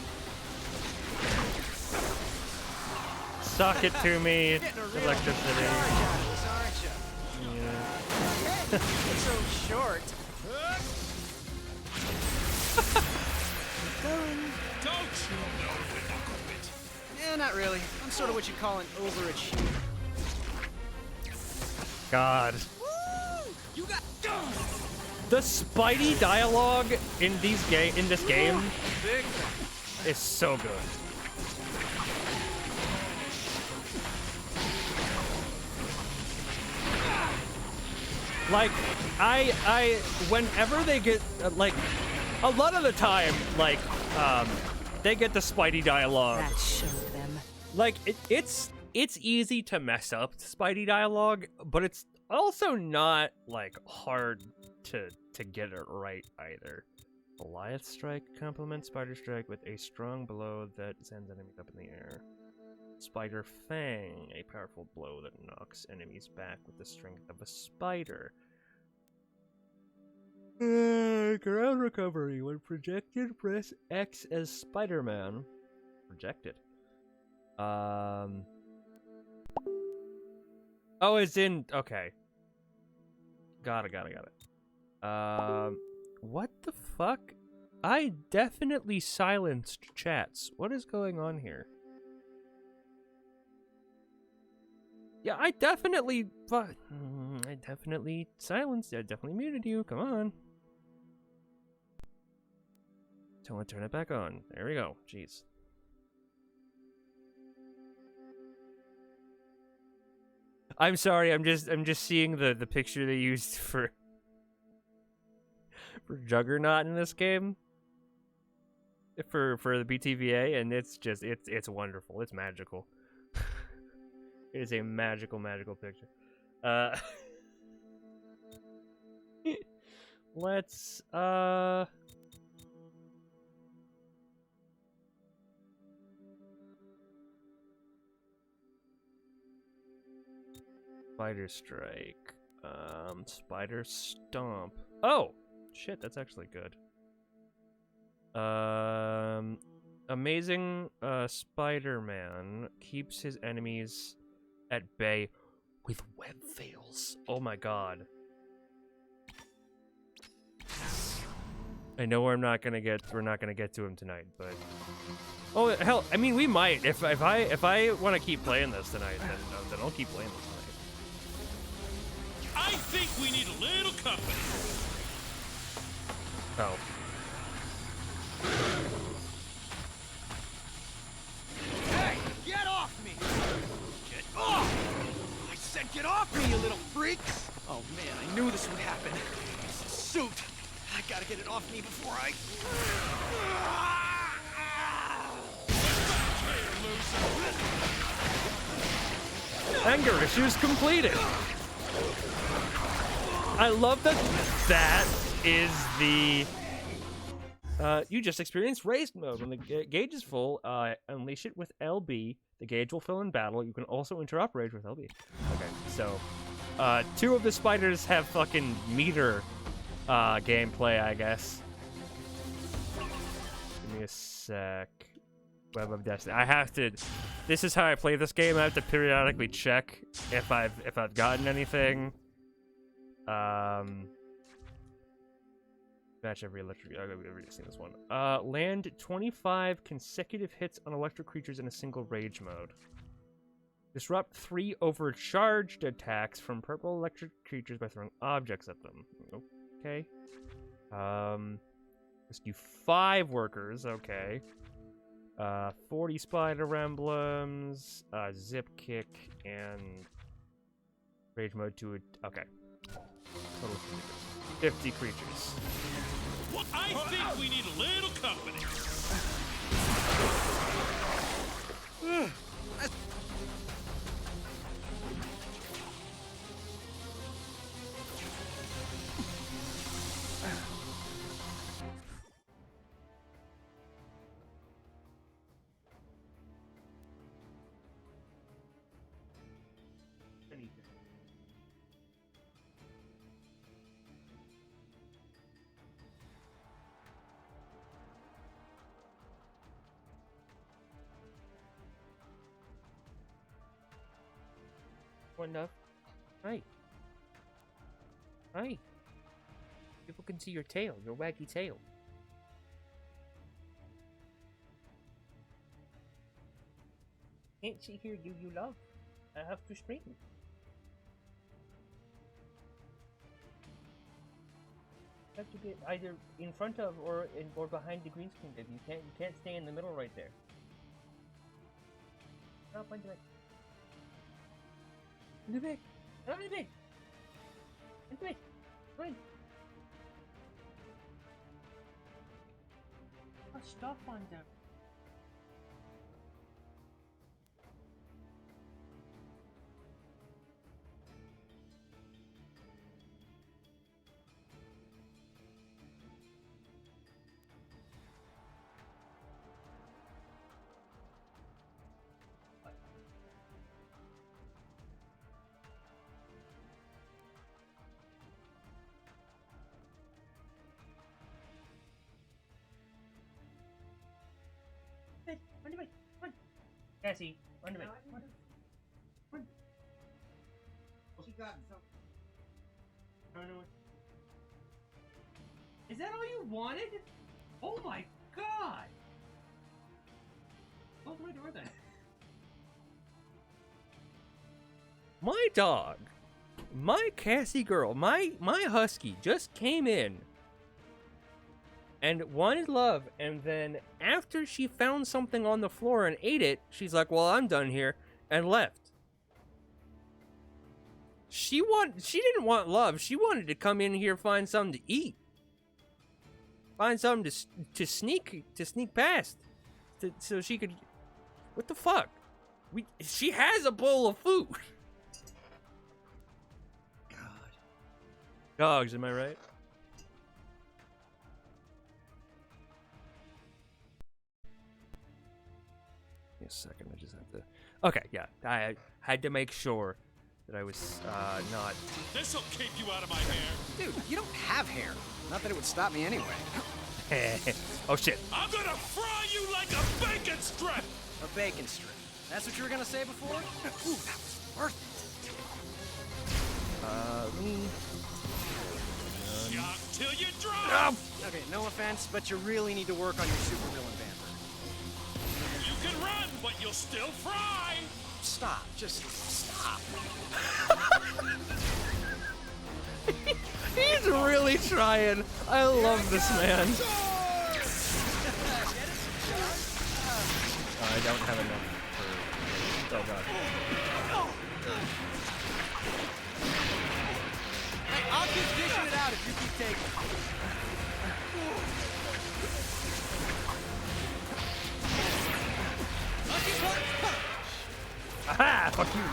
Suck it to me, electricity. Yeah. It's so short. Don't you know the knuckle bit? Yeah, not really. I'm sort of what you call an overachiever. God. You got The Spidey dialogue in this game big. is so good. Like, I whenever they get like, a lot of the time, like, they get the Spidey dialogue. That showed them. Like, it's easy to mess up Spidey dialogue, but it's also not like hard to get it right either. Goliath Strike complements Spider Strike with a strong blow that sends enemies up in the air. Spider Fang, a powerful blow that knocks enemies back with the strength of a spider. Ground recovery. When projected, press X as Spider-Man. Projected. Oh, it's in. Okay. Got it. What the fuck? I definitely silenced chats. What is going on here? Yeah, I definitely silenced. I definitely muted you. Come on. Don't want to turn it back on. There we go. Jeez. I'm sorry. I'm just seeing the picture they used for Juggernaut in this game. For the BTVA, and it's wonderful. It's magical. It is a magical picture. Let's Spider Strike. Spider Stomp. Oh! Shit, that's actually good. Amazing Spider-Man keeps his enemies at bay with web veils. Oh my god. I know we're not gonna get to him tonight, but oh hell, I mean we might if I want to keep playing this tonight, then I'll keep playing this tonight. I think we need a little company. Oh. Hey, get off me! Get off! I said get off me, you little freaks! Oh man, I knew this would happen. This suit. I gotta get it off me before I... Anger issues completed. I love that that is the... you just experienced race mode. When the gauge is full, unleash it with LB. The gauge will fill in battle. You can also interrupt rage with LB. Okay, so... 2 of the spiders have fucking meter gameplay, I guess. Give me a sec. Web of Destiny. I have to... This is how I play this game. I have to periodically check if I've gotten anything. Match every electric... I've already seen this one. Land 25 consecutive hits on electric creatures in a single rage mode. Disrupt 3 overcharged attacks from purple electric creatures by throwing objects at them. Okay. Rescue 5 workers. Okay. 40 spider emblems, zip kick, and rage mode 2. Okay. Total 50 creatures. Well, I think we need a little company. Enough. Right. Right. People can see your tail, your waggy tail. Can't she hear you love? I have to scream. You have to get either in front of or behind the green screen, Dib. You can't stay in the middle right there. Up on the right. In the back! Out of the back! In the back! Run! Oh, stop on them! Run away! Run! Cassie, run away! Run! Run! She got something. Run away! Is that all you wanted? Oh my god! Oh, where are they? My dog, my Cassie girl, my husky just came in and wanted love, and then after she found something on the floor and ate it, she's like, well, I'm done here, and left. She didn't want love. She wanted to come in here, find something to eat. Find something to sneak past. So she could... What the fuck? She has a bowl of food. God. Dogs, am I right? Give me a second, I just have to... Okay, yeah, I had to make sure that I was, not... This'll keep you out of my hair. Dude, you don't have hair. Not that it would stop me anyway. Oh, shit. I'm gonna fry you like a bacon strip! A bacon strip. That's what you were gonna say before? Ooh, that was worth it. Shock till you drop! Okay, no offense, but you really need to work on your supervillain banter. You can run, but you'll still fry! Stop. Just stop. He's really trying. I love this man. I don't have enough for... Oh, God. Hey, I'll keep dishing it out if you keep taking it. Aha! Fuck you!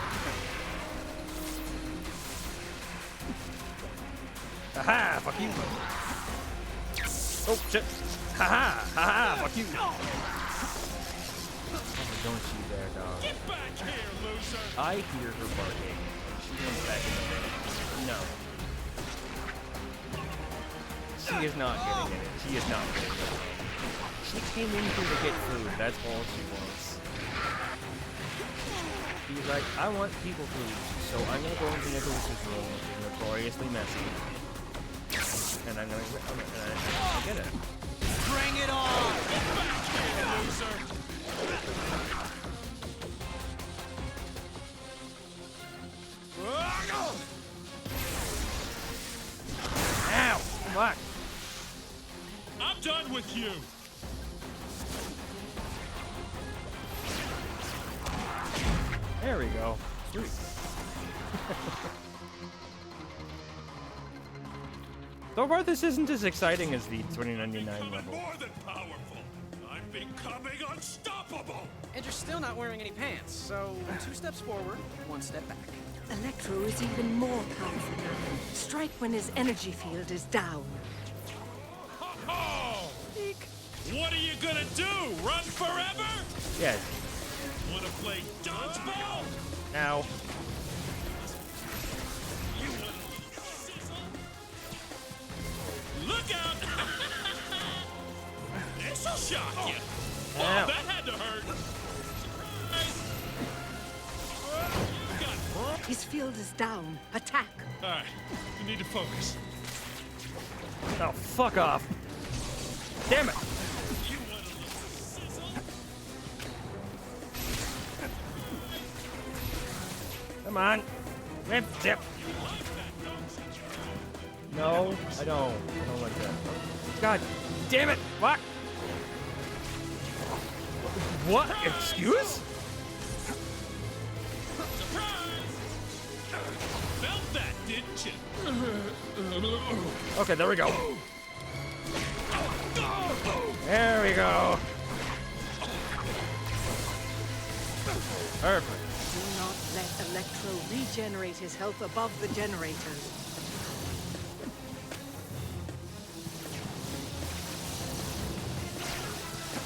Haha! Fuck you! Oh shit! Haha! Haha! Fuck you! Oh, don't you dare, dog. Get back here, loser! I hear her barking. She comes back in the ring. No. She is not getting in it. She is not getting in it. She came in here to get food. That's all she wants. She's like, I want people food, so I'm gonna go into Nicholas's room, which is notoriously messy. And I'm gonna get it. Bring it on! Get back here, loser! Ow! Come on! I'm done with you! There we go. Sweet. So far, this isn't as exciting as the 2099 level. More than powerful! I'm becoming unstoppable! And you're still not wearing any pants, so 2 steps forward, 1 step back. Electro is even more powerful now. Strike when his energy field is down. Oh! What are you gonna do? Run forever? Yeah. Wanna play dodgeball? Ow. You wanna sizzle? Look out! This'll shock you. Oh, Ow. that had to hurt. Surprise! His field is down. Attack. All right, you need to focus. Oh, fuck off. Damn it. You wanna sizzle? Come on. Whip, zip. No, I don't. I don't like that. God damn it. Fuck. What? Excuse? Surprise! Felt that, didn't you? Okay, there we go. There we go. Perfect. Do not let Electro regenerate his health above the generators.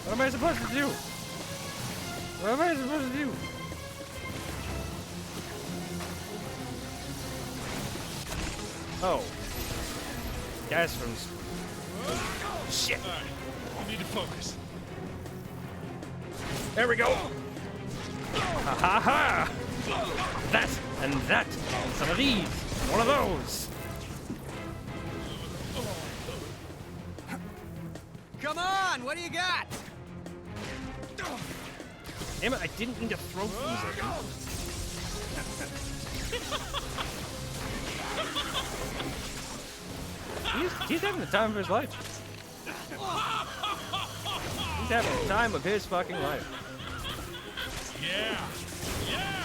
What am I supposed to do? What am I supposed to do? Oh. Gas from... Shit. All right, you need to focus. There we go. Ha ha ha. That and that. And some of these. And one of those. Come on, what do you got? Damn it, I didn't mean to throw things at him. He's having the time of his life. He's having the time of his fucking life. Yeah, yeah.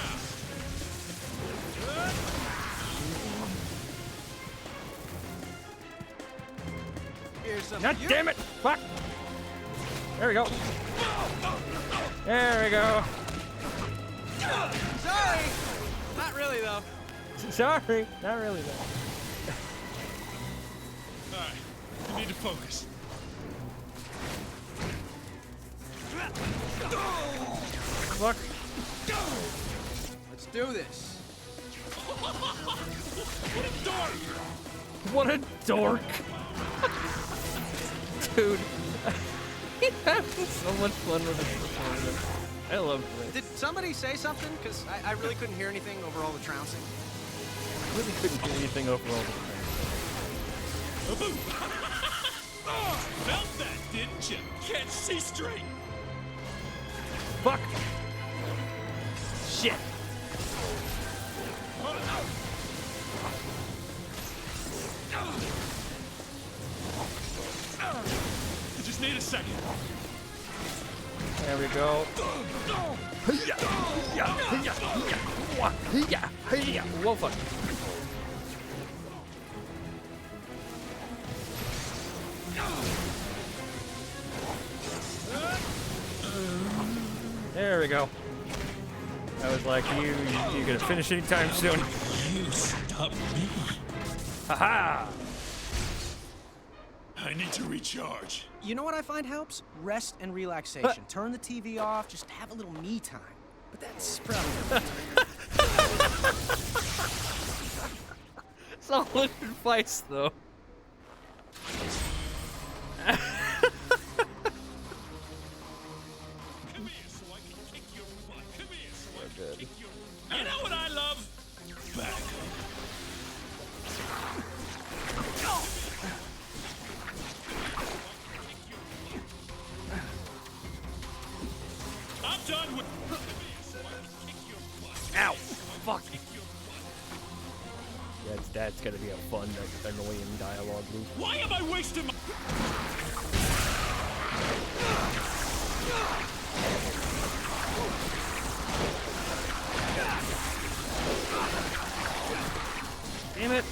Here's some God damn it! Fuck! There we go. There we go. Sorry! Not really, though. Sorry, not really though. All right, you need to focus. Look. Let's do this. What a dork! What a dork. Dude. He's having so much fun with this performance. I love this. Did somebody say something? Because I really couldn't hear anything over all the trouncing. I really couldn't do anything overall. Oh, felt that, didn't you? Can't see straight. Fuck. Shit. You just need a second. There we go. Whoa, fuck. There we go. I was like, you gonna finish anytime soon? You stop me. Haha! I need to recharge. You know what I find helps? Rest and relaxation. Turn the TV off, just have a little me time. But that's probably Solid advice, though. Come here so I can kick your butt. Come here so I can kick your butt. You know what I love? Back. I'm done with. Come here so I can kick your butt. Ow! Fuck. That's gonna be a fun, annoying dialogue loop. Why am I wasting my... Damn it!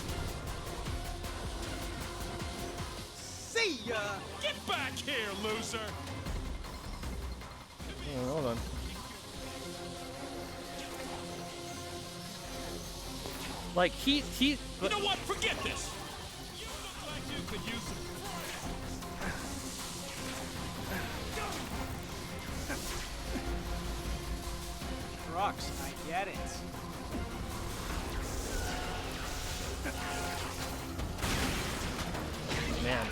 See ya! Get back here, loser! Oh, hold on. Like, he... You know what? Forget this! You look like you could use some... Trucks, I get it. Man.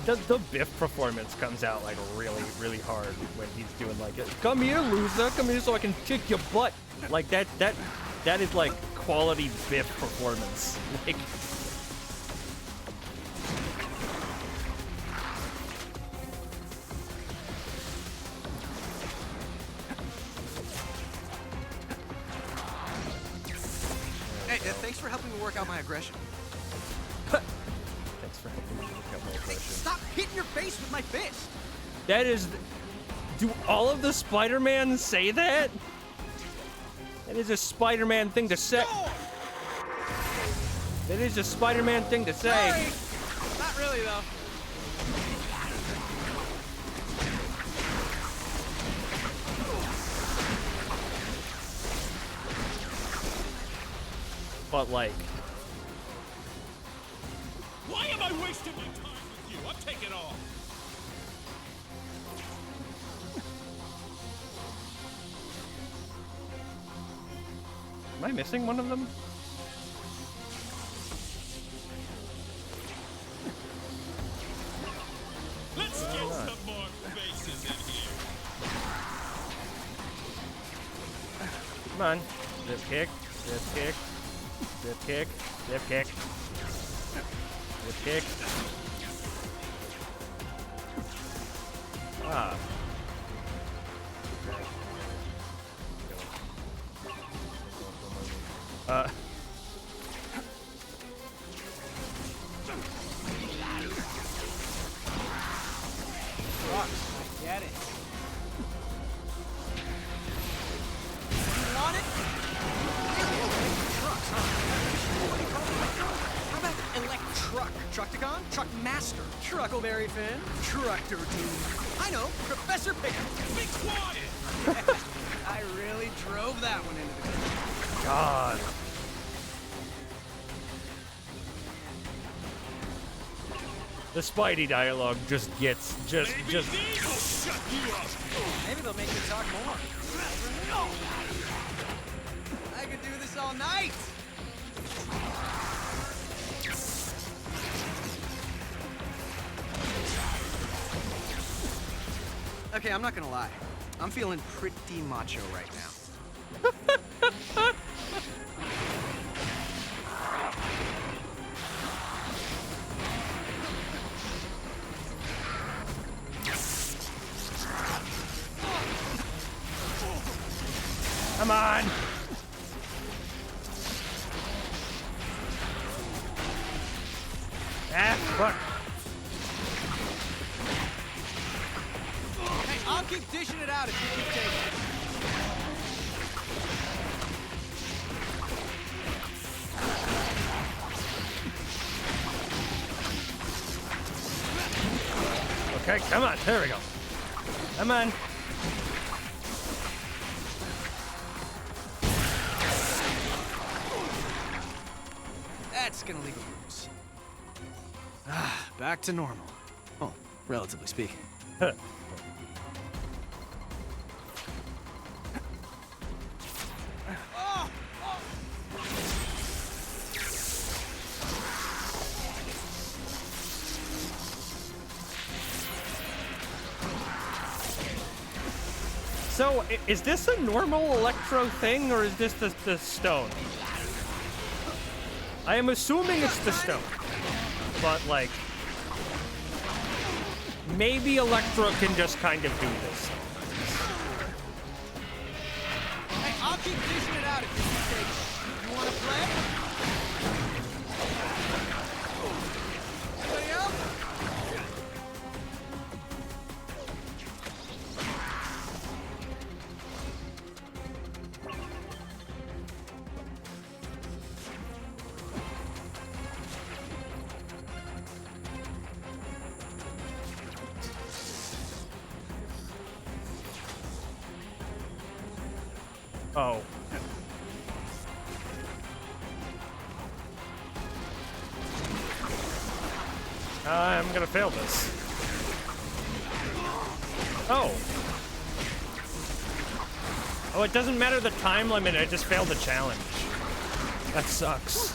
The Biff performance comes out like really, really hard when he's doing like, come here, loser, come here so I can kick your butt. Like that is like quality Biff performance. Like, Hey, thanks for helping me work out my aggression. thanks for helping me look up my impression. Stop hitting your face with my fist! That is, do all of the Spider-Man say that? That is a Spider-Man thing to say. That is a Spider-Man thing to say. Sorry. Not really, though. But like, Why am I wasting my time with you? I'm taking off. am I missing one of them? Let's get some more faces in here. Come on. Zip kick, zip kick, zip kick, zip kick, zip kick. Ah. Trucks, I get it. You want it? Trucks, huh? What do you call it? How about Electruck? Tructagon? Truck Master? Truckleberry Finn? Trucker Dude? I know, Professor Pickup. Be quiet! I really drove that one into the ground. God. The Spidey dialogue just gets Maybe these will shut you up. Maybe they'll make me talk more. I could do this all night. Okay, I'm not gonna lie. I'm feeling pretty macho right now. Come on. Ah, fuck. Hey, I'll keep dishing it out if you keep taking it. Okay, come on. There we go. Come on. That's gonna leave a bruise. Ah, back to normal. Oh, relatively speaking. So, is this a normal Electro thing, or is this the stone? I am assuming it's the stone. But, like, maybe Electro can just kind of do this. Hey, I'll keep dishing it out if this is take. You wanna play? Anybody else? Oh. I'm gonna fail this. Oh. Oh, it doesn't matter the time limit, I just failed the challenge. That sucks.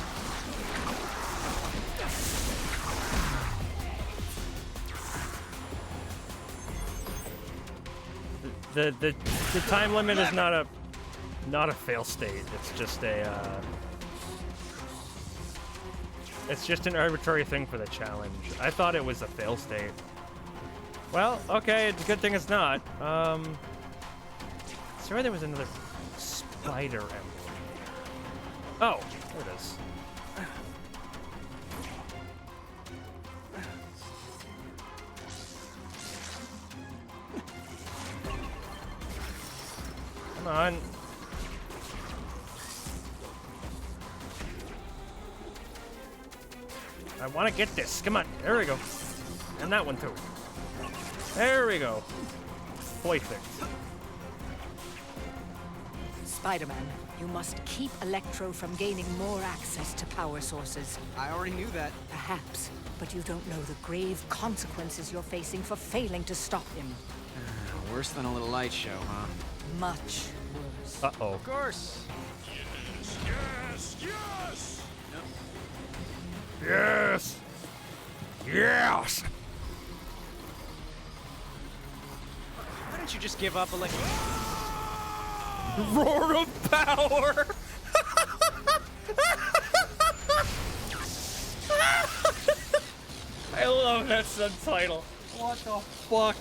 The time limit is not a fail state. It's just a it's just an arbitrary thing for the challenge. I thought it was a fail state. Well, okay, it's a good thing it's not. Sorry, there was another spider emblem. Oh, there it is. Come on. I want to get this. Come on. There we go. And that one too. There we go. Perfect. Spider-Man, you must keep Electro from gaining more access to power sources. I already knew that. Perhaps, but you don't know the grave consequences you're facing for failing to stop him. Worse than a little light show, huh? Much worse. Uh-oh. Of course. Yes! Yes! Yes! Yes! Why don't you just give up, Electro? Roar of power! I love that subtitle. What the fuck?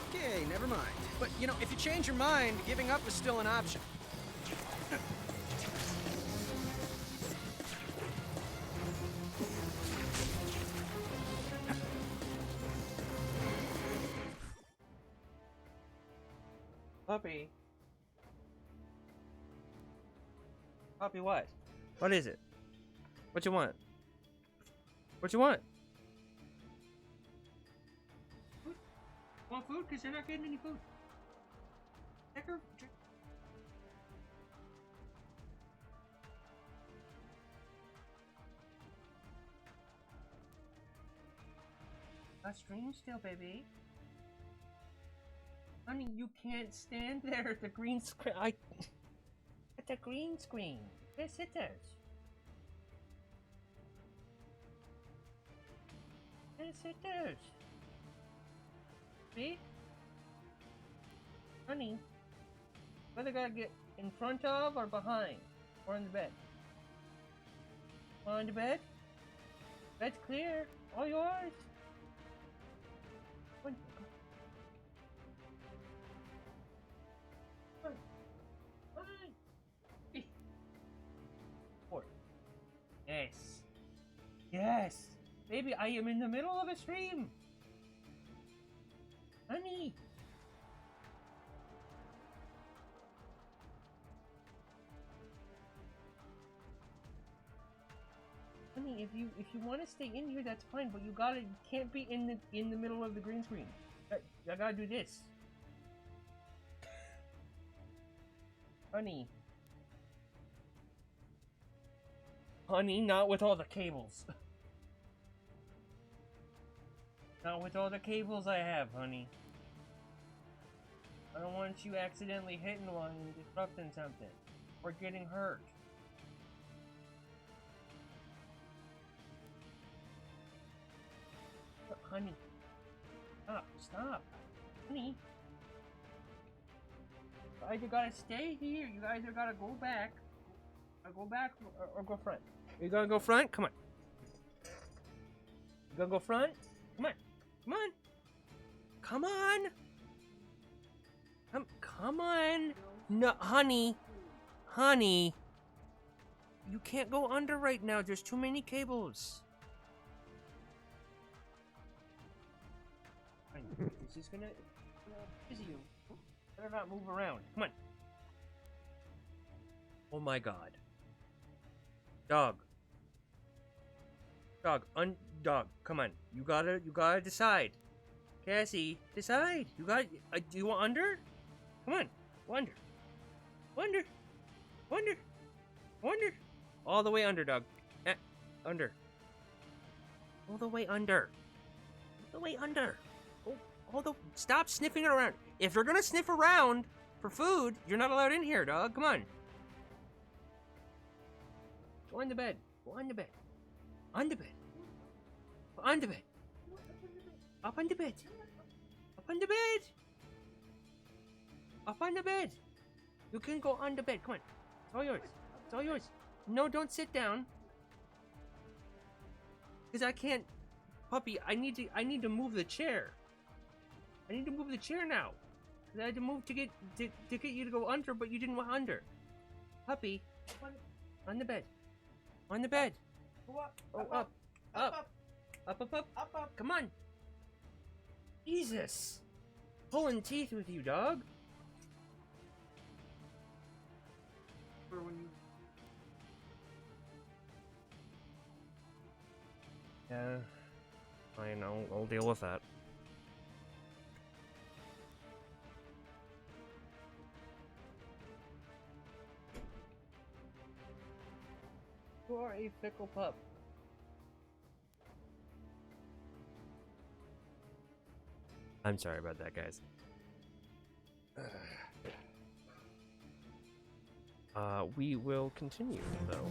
Okay, never mind. But, you know, if you change your mind, giving up is still an option. Puppy. Puppy, what? What is it? What you want? What you want? Food? Want food? Because you're not getting any food. Checker? Got stream still, baby. Honey, you can't stand there at the green screen. At the green screen. Yes, it does. Yes, it does. See? Honey, whether gotta get in front of or behind, or in the bed. On the bed? Bed's clear. All yours. One. Yes. Yes. Baby, I am in the middle of a stream. Honey. Honey. if you want to stay in here, that's fine. But you can't be in the middle of the green screen. I gotta do this, honey. Honey, not with all the cables. Not with all the cables I have, honey. I don't want you accidentally hitting one and disrupting something. Or getting hurt. Honey. Stop. Honey. You either gotta stay here, you either gotta go back. Or go back or go front. You gonna go front? Come on. You gonna go front? Come on. Come on. Come on. Come on. No, honey. Honey. You can't go under right now. There's too many cables. This is gonna busy you. Better not move around. Come on. Oh my god. Dog. Dog, come on. You gotta decide. Cassie, decide. Do you want under? Come on. Under. All the way under, dog. Under. All the way under. Stop sniffing around. If you're gonna sniff around for food, you're not allowed in here, dog. Come on. Go on the bed. On the bed. Up on the bed. You can go on the bed. Come on. It's all yours. No, don't sit down. Because I can't. Puppy, I need to move the chair. I need to move the chair now. Because I had to move to get you to go under, but you didn't want under. Puppy, on the bed. Go up. Come on. Jesus. Pulling teeth with you, dog. Yeah. I know. I'll deal with that. You are a fickle pup. I'm sorry about that, guys. We will continue, though.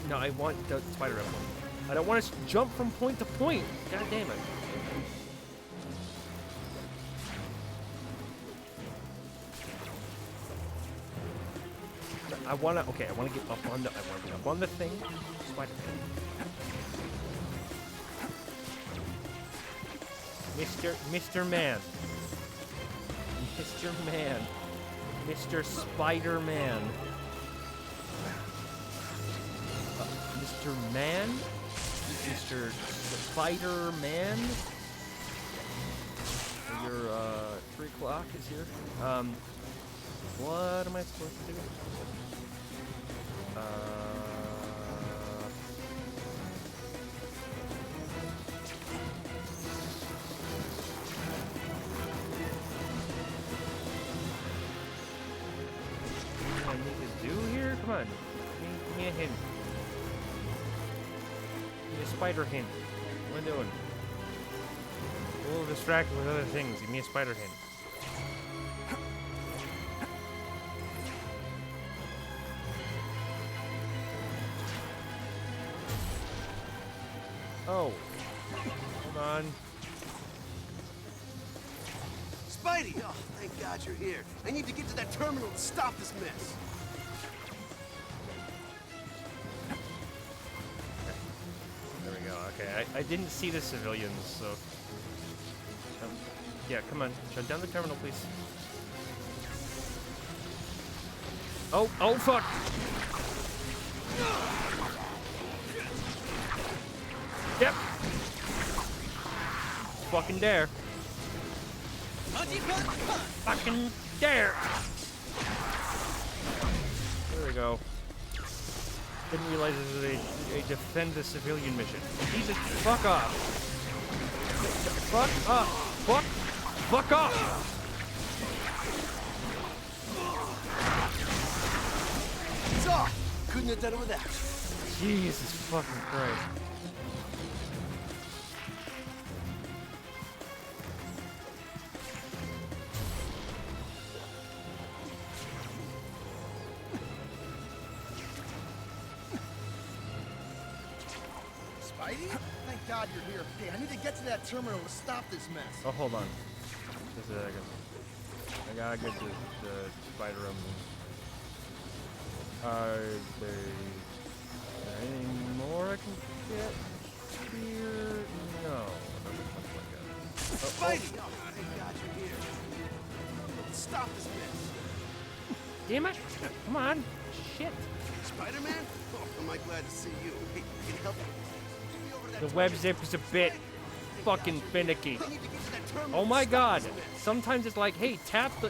No, I want the spider emblem. I don't want to jump from point to point. God damn it. I want to get up on the thing. Spider. Mr. Man. Mr. Spider-Man. Mr. Man? Mr. Spider-Man? Your, 3 o'clock is here. What am I supposed to do? What I need to do here? Come on. Give me a hint. Give me a spider hint. What am I doing? A little distracted with other things. Give me a spider hint. Oh. Hold on. Spidey! Oh, thank God you're here. I need to get to that terminal to stop this mess. There we go. Okay, I didn't see the civilians, so... yeah, come on. Shut down the terminal, please. Oh, fuck! Yep. Fucking dare. Fucking dare. we go. Didn't realize this was a defend the civilian mission. Jesus, fuck off. Fuck off. Fuck off. It's off! Couldn't have done it without you. Jesus fucking Christ. Spidey? Thank God you're here. Hey, I need to get to that terminal to stop this mess. Oh, hold on. Just a second. I gotta get to the spider room. There anything more I can get here? No. Spidey! Oh, thank God you're here. Stop this mess. Damn it! Come on! Shit! Spider-Man? Oh, am I glad to see you. Hey, I can help you. Get me over to that The web zip is a bit fucking finicky. Oh my God! Sometimes it's like, hey, tap the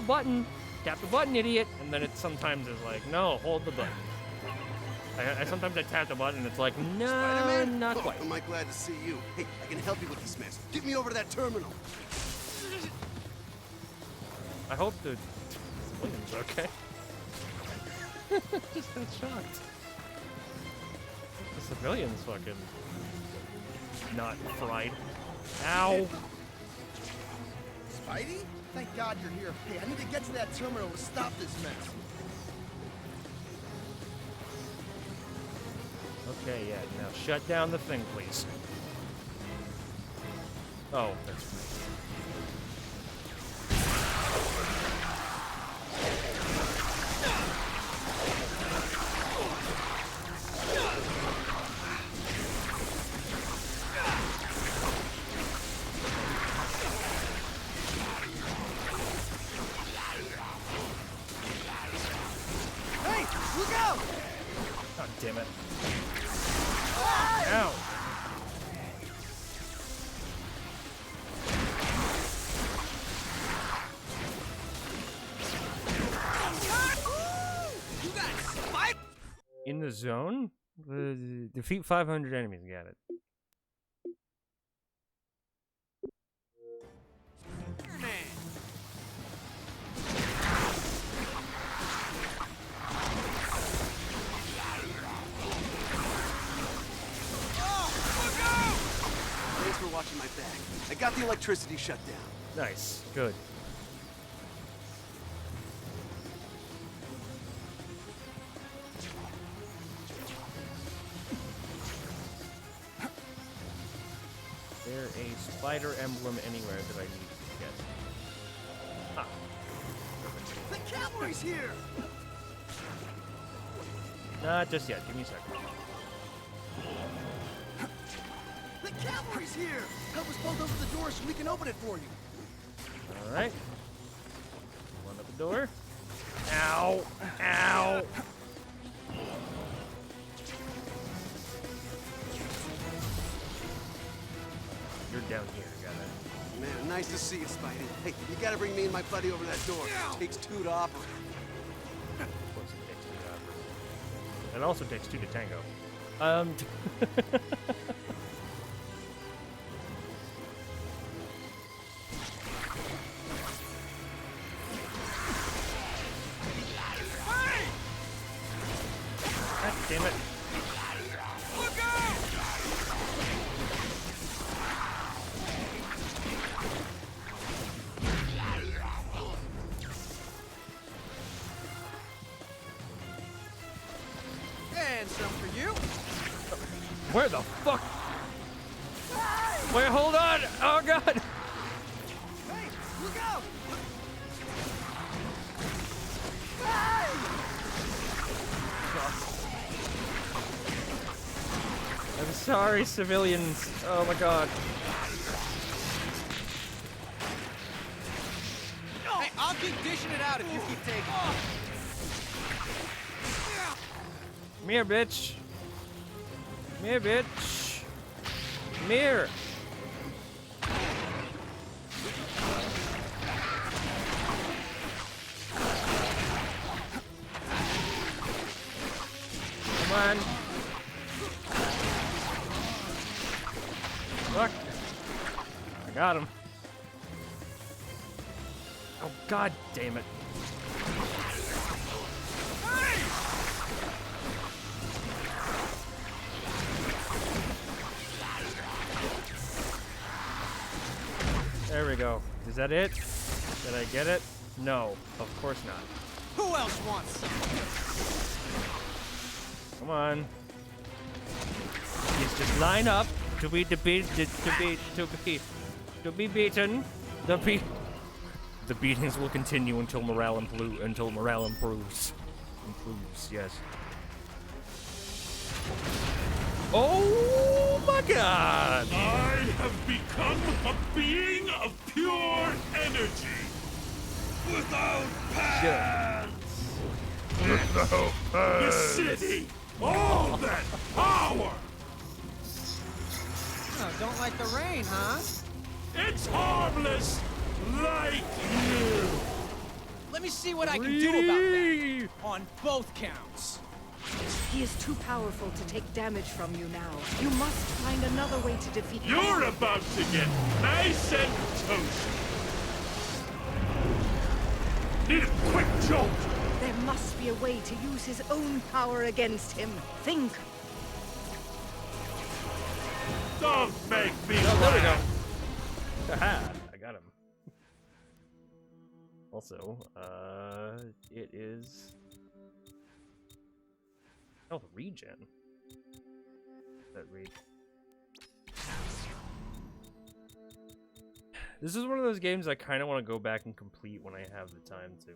button, idiot, and then it sometimes is like, no, hold the button. I sometimes I tap the button and it's like, no, Spider-Man? not Oh, quite. am I glad to see you. Hey, I can help you with this mess. Get me over to that terminal. I hope the civilian's okay. Just got shocked. The civilian's fucking not fried. Ow! Spidey? Thank God you're here. Hey, I need to get to that terminal to stop this mess. Okay, yeah, now shut down the thing, please. Oh, that's right. Hey, look out! God damn it. Ow! You got spike? In the zone? Defeat 500 enemies, got it. Thanks for watching my back. I got the electricity shut down. Nice, good. Is there a spider emblem anywhere that I need to get? Ah. The cavalry's here! Not just yet, give me a second. The cavalry's here! Help us both open the door so we can open it for you. Alright. One at the door. Ow! Ow! You're down here, got it. Man, nice to see you, Spidey. Hey, you gotta bring me and my buddy over that door. It takes two to operate. Of course it takes 2 to operate. It also takes 2 to tango. God damn it. Look out! And some for you. Where the fuck? Wait, hold on! Oh god! Hey, look out! I'm sorry, civilians. Oh my god. Hey, I'll keep dishing it out if you keep taking it. Come here, bitch. Come here, bitch. Come here. on. Fuck. I got him. Oh, god damn it. There we go. Is that it? Did I get it? No, of course not. Who else wants some? Come on. Let's just line up to be beaten. The beatings will continue until morale improves. Yes. Oh my god! I have become a being of pure energy. Without pants! Without pants! The city! All that power! Oh, don't like the rain, huh? It's harmless, like you! Let me see what I can do about that. On both counts. He is too powerful to take damage from you now. You must find another way to defeat him. You're about to get nice and toasty. Need a quick jolt. There must be a way to use his own power against him. Think. Don't make me Oh, there we go. laugh. Haha, I got him. Also, it is health regen. That read. This is one of those games I kind of want to go back and complete when I have the time to.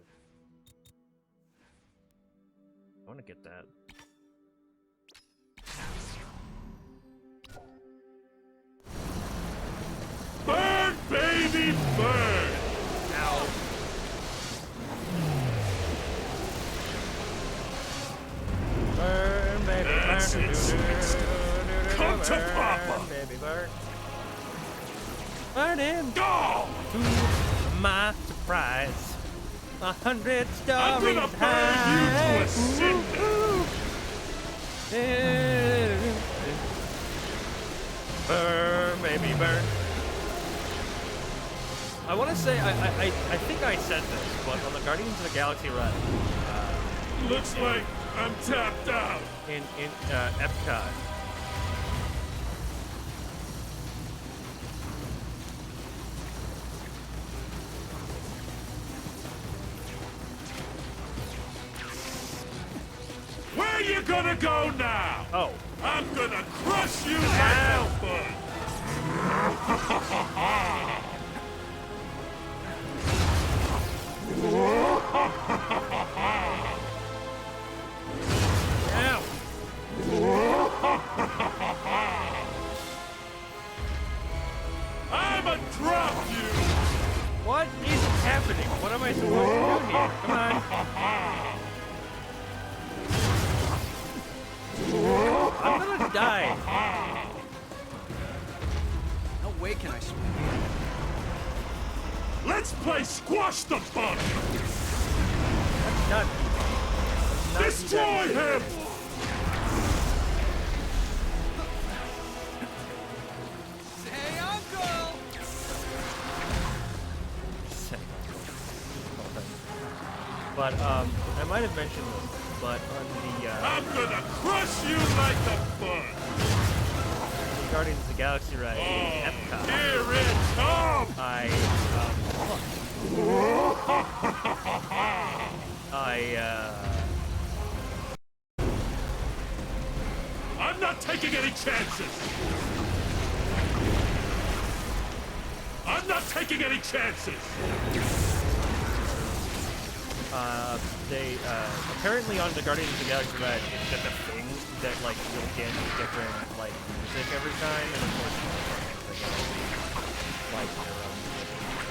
I want to get that. Burn, baby, burn! Ow. Burn, baby, That's burn. it. Come to Papa. Baby, burn. Burn him. Go! To my surprise, 100 I'm stories gonna burn you to a cinder! Burn, baby, burn. I want to say, I think I said this, but on the Guardians of the Galaxy run, Looks like I'm tapped out. in Epcot, Where you gonna go now? oh, I'm gonna crush you like a bug. ow. I'ma drop you. What is happening? What am I supposed to do here? Come on. I'm gonna die. No way can I swim. Let's play squash the bug. Not Destroy him. Say uncle! But I might have mentioned this, but on the I'm gonna crush you like a bug. Guardians of the Galaxy ride in Epcot, Here it comes. I'm not taking any chances. I'm not taking any chances. They apparently on the Guardians of the Galaxy ride, it's just a thing that like you'll get different like music every time, and of course they get like their own music.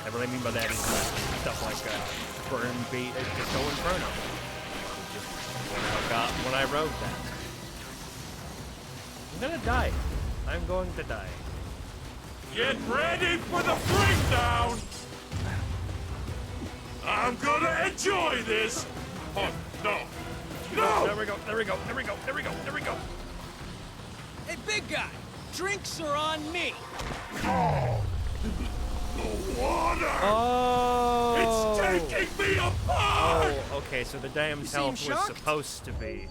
And what I mean by that is stuff like Burn Beat, Disco Inferno. Just when I wrote that. I'm gonna die. I'm going to die. Get ready for the breakdown. I'm gonna enjoy this. Oh, no! No! There we go, there we go, there we go, there we go, there we go. Hey, big guy! Drinks are on me! Oh! The water! Oh! It's taking me apart! Oh, okay, so the dam's seem health was shocked? supposed to be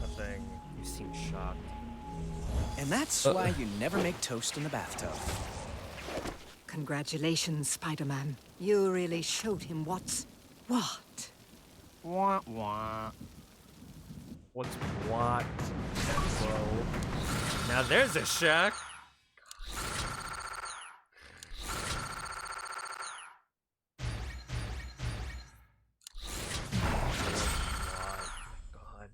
a thing. You seem shocked. And that's why you never make toast in the bathtub. Congratulations, Spider-Man. You really showed him what's what. Wah wah. What's what? Bro. Now there's a shock. God.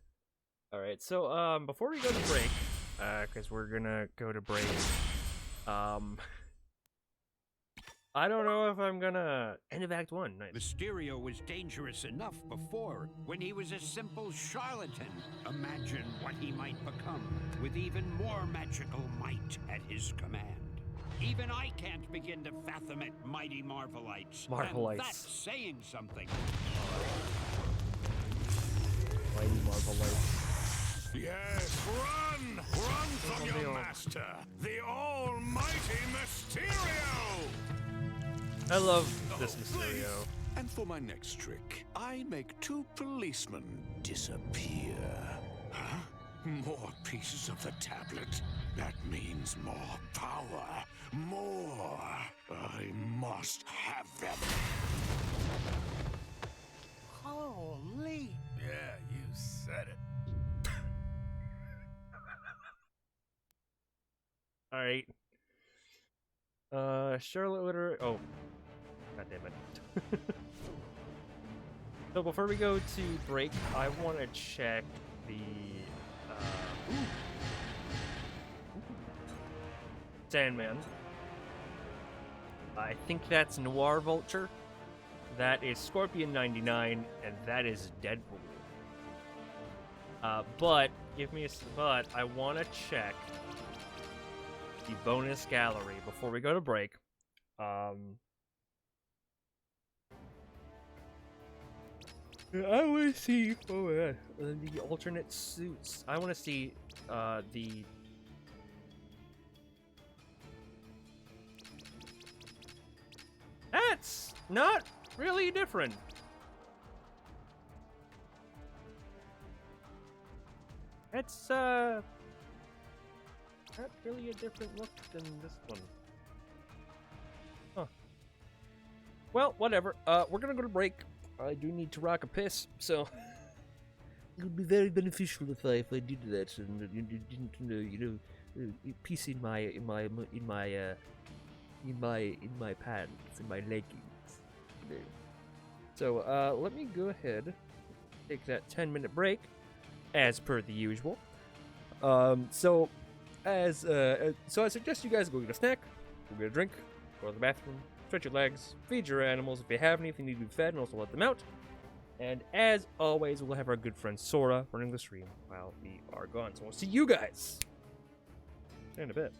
All right. So before we go to break, because we're gonna go to break, I don't know if I'm gonna end of Act 1. Mysterio was dangerous enough before, when he was a simple charlatan. Imagine what he might become, with even more magical might at his command. Even I can't begin to fathom it, mighty Marvelites. Marvelites. And that's saying something. Mighty Marvelites. Yes, run! Run from your master, the almighty Mysterio! I love this Mysterio. And for my next trick, I make 2 policemen disappear. Huh? More pieces of the tablet. That means more power. More. I must have them. Holy. Yeah, you said it. All right. Charlotte Litter. Oh, god damn it. So before we go to break, I want to check the. Sandman. I think that's Noir Vulture. That is Scorpion 99, and that is Deadpool. But I want to check the bonus gallery before we go to break. I want to see the alternate suits. I want to see the. That's not really different. It's not really a different look than this one. Huh. Well, whatever. We're gonna go to break. I do need to rock a piss, so it would be very beneficial if I did that and you didn't piss in my pants, in my leggings. There. So let me go ahead, take that 10-minute break, as per the usual. So I suggest you guys go get a snack, go get a drink, go to the bathroom, stretch your legs, feed your animals if you have any, if they need to be fed, and also let them out. And as always, we'll have our good friend Sora running the stream while we are gone. So we'll see you guys in a bit.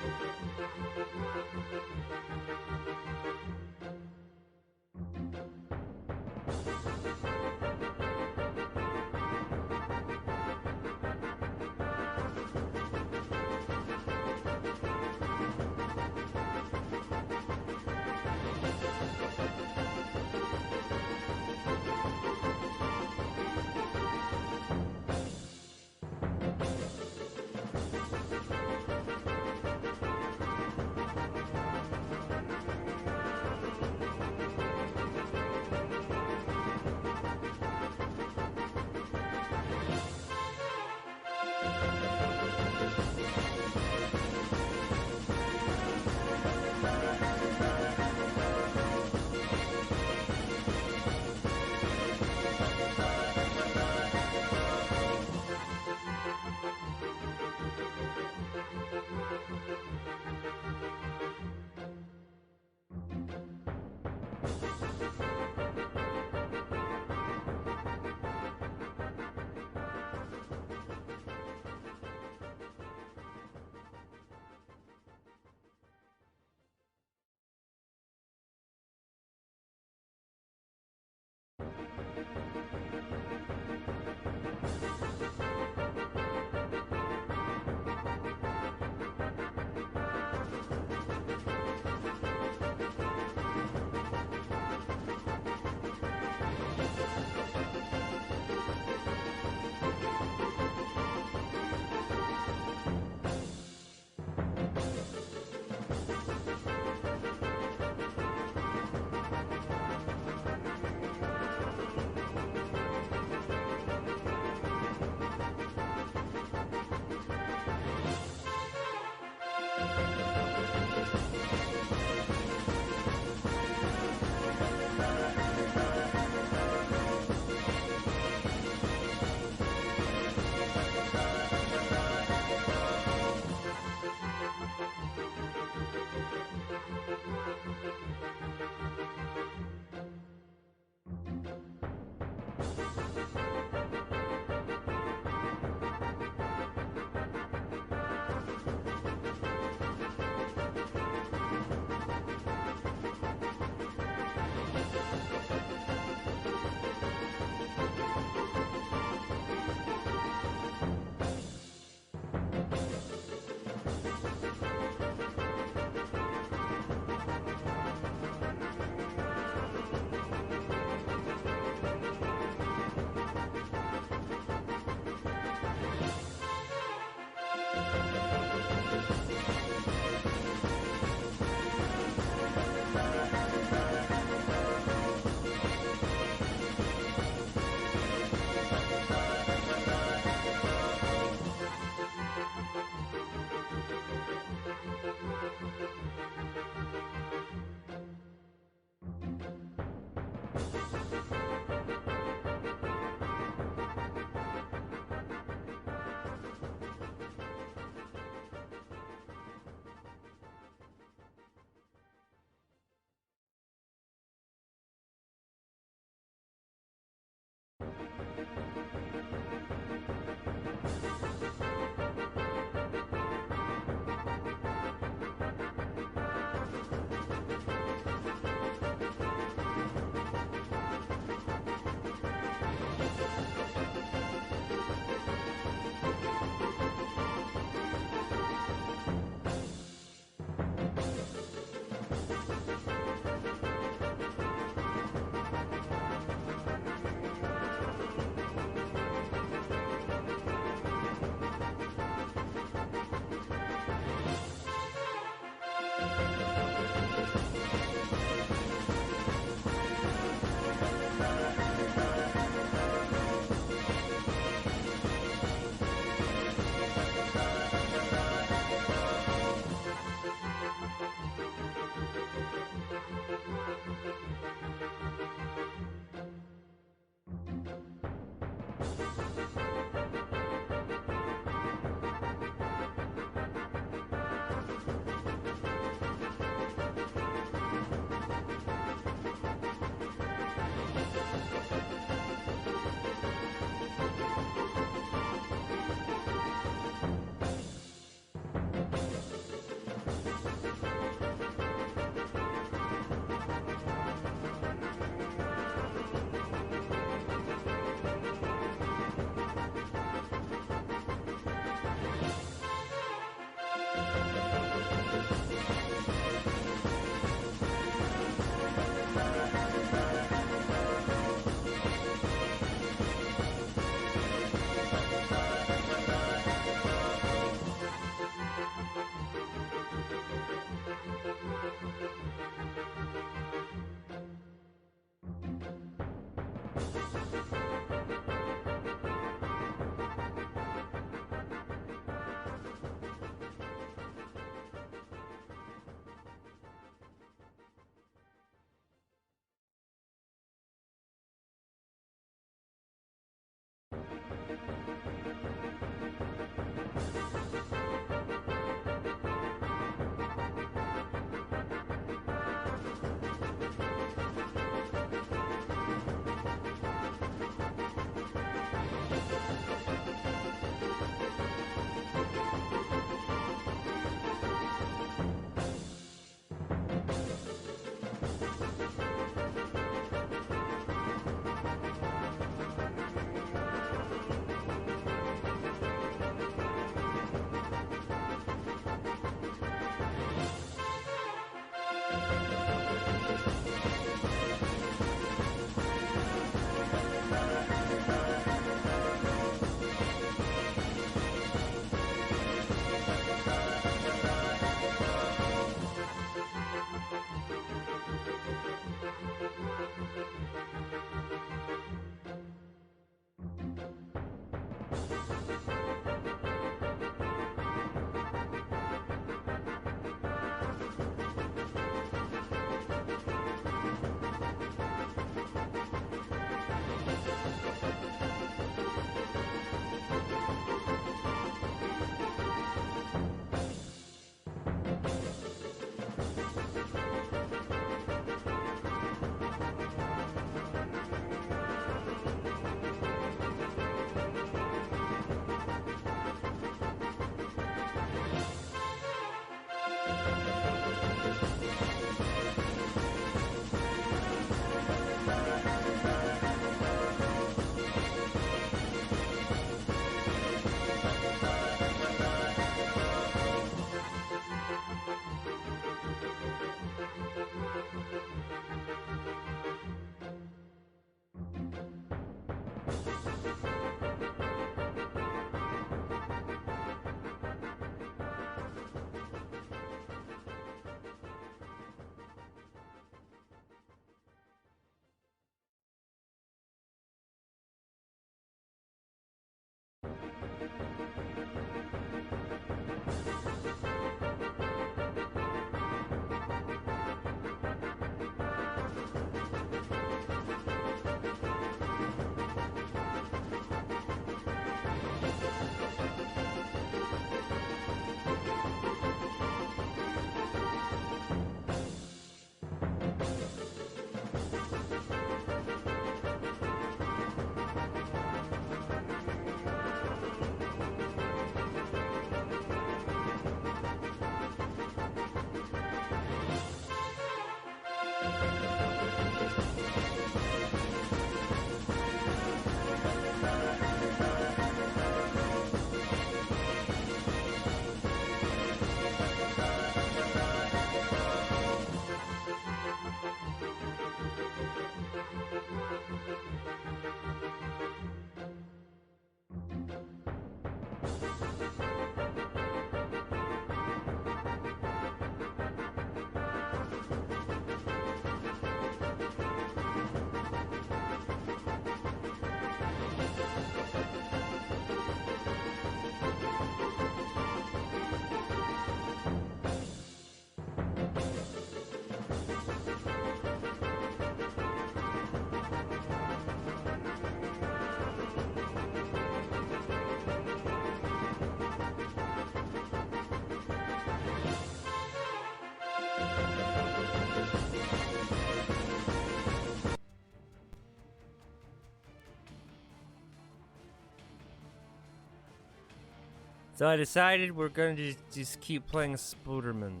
So I decided we're gonna just keep playing Spooderman.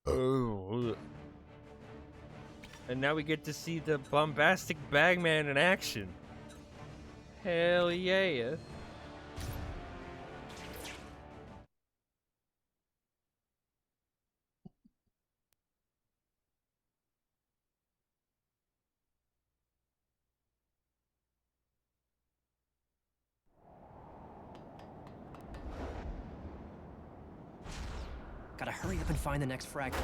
Oh. And now we get to see the bombastic Bagman in action. Hell yeah. Gotta hurry up and find the next fragment.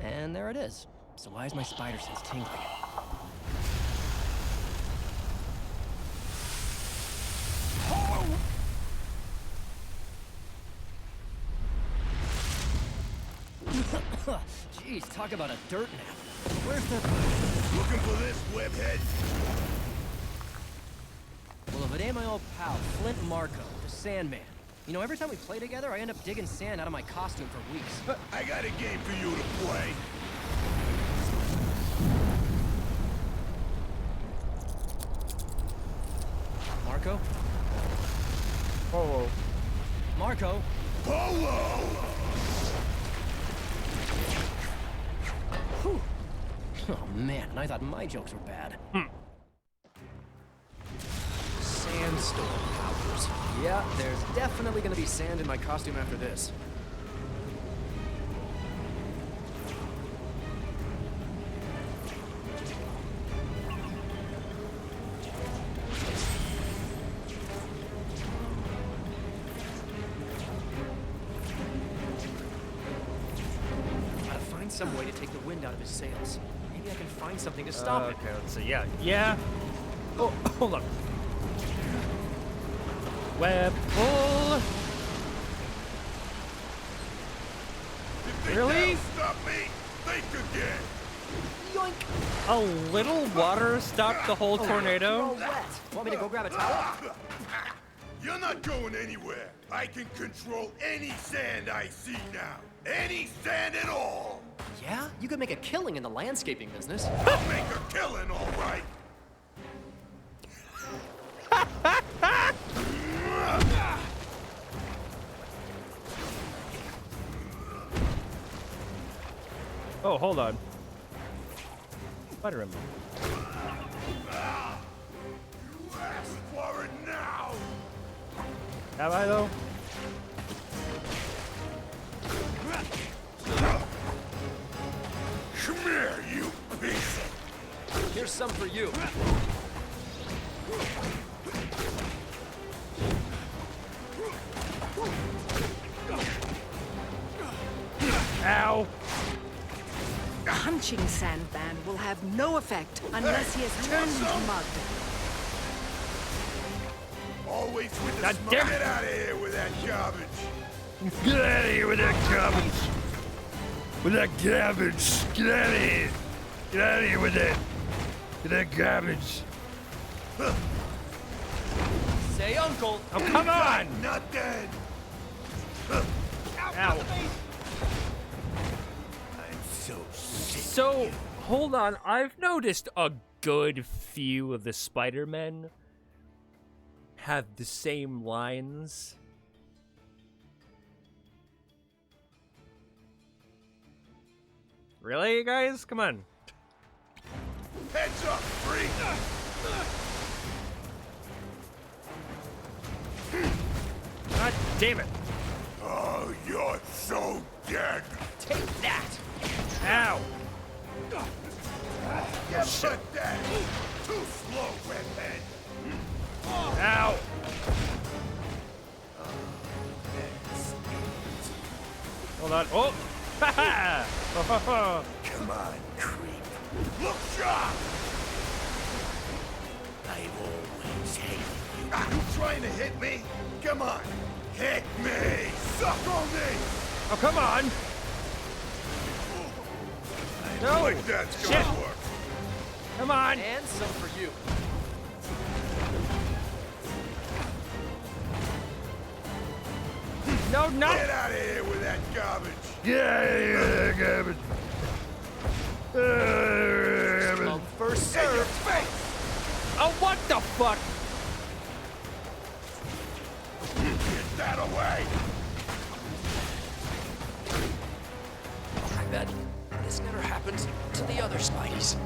And there it is. So why is my spider sense tingling? Jeez, talk about a dirt nap. Where's the... Looking for this, webhead? Well, if it ain't my old pal, Flint Marco, the Sandman. You know, every time we play together, I end up digging sand out of my costume for weeks. I got a game for you to play. Marco? Polo. Marco? Polo! Whew. Oh man, and I thought my jokes were bad. Sandstorm powers. Yeah, there's definitely gonna be sand in my costume after this. Gotta find some way to take the wind out of his sails. Maybe I can find something to stop it. Okay, let's see. Yeah. Oh, hold on. Web pull. Really? Stop me! Think again! Yoink! A little water stopped the whole You're tornado? wet. Want me to go grab a towel? You're not going anywhere. I can control any sand I see now. Any sand at all. Yeah? You could make a killing in the landscaping business. I'll make a killing, all right. Oh, hold on. Spider-Man. You asked for it now. Have I, though? Come here, you piece. Here's some for you. Ow! Punching Sandman will have no effect unless he has turned into mud. Always with the God smoke. damn it. Get out of here with that garbage. Get out of here with that garbage! With that garbage! Get out of here! Get out of here with that! With that garbage! Say uncle! Oh, come on! Not dead. Ow! I'm so sick. So, hold on. I've noticed a good few of the Spider-Men have the same lines. Really, guys? Come on. Heads up, freak. God damn it. Oh, you're so dead. Take that! Ow! Get shut that. Too slow, redhead. Ow! Hold on. Oh! Ha ha! Oh, ho, ho. Come on, creep. Look sharp. I've always hated you. You trying to hit me? Come on. Hit me. Suck on me. Oh, come on! No! Like that's Shit. gonna work. Come on! And some for you. No, not! Get out of here with that garbage. Get out of here with that garbage! Slug first In your serve. face. Oh, what the fuck? Get that away! I bet this never happened to the other Spideys.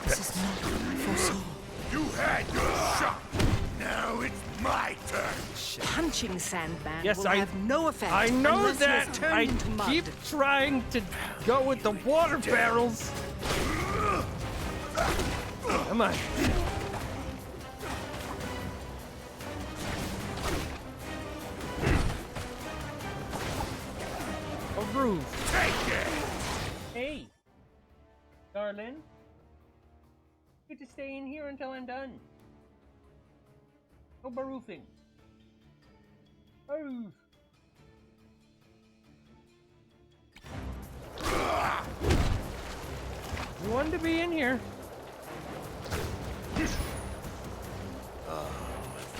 This is not for Saul. You had your shot. Now it's my turn. Punching Sandman Yes, will I- have no effect I know unless he is that. turned I into mud. keep trying to go with the water barrels. Come on. A roof. Take it! Hey, darling. You get to stay in here until I'm done. No baroofing. Oh. You wanted to be in here.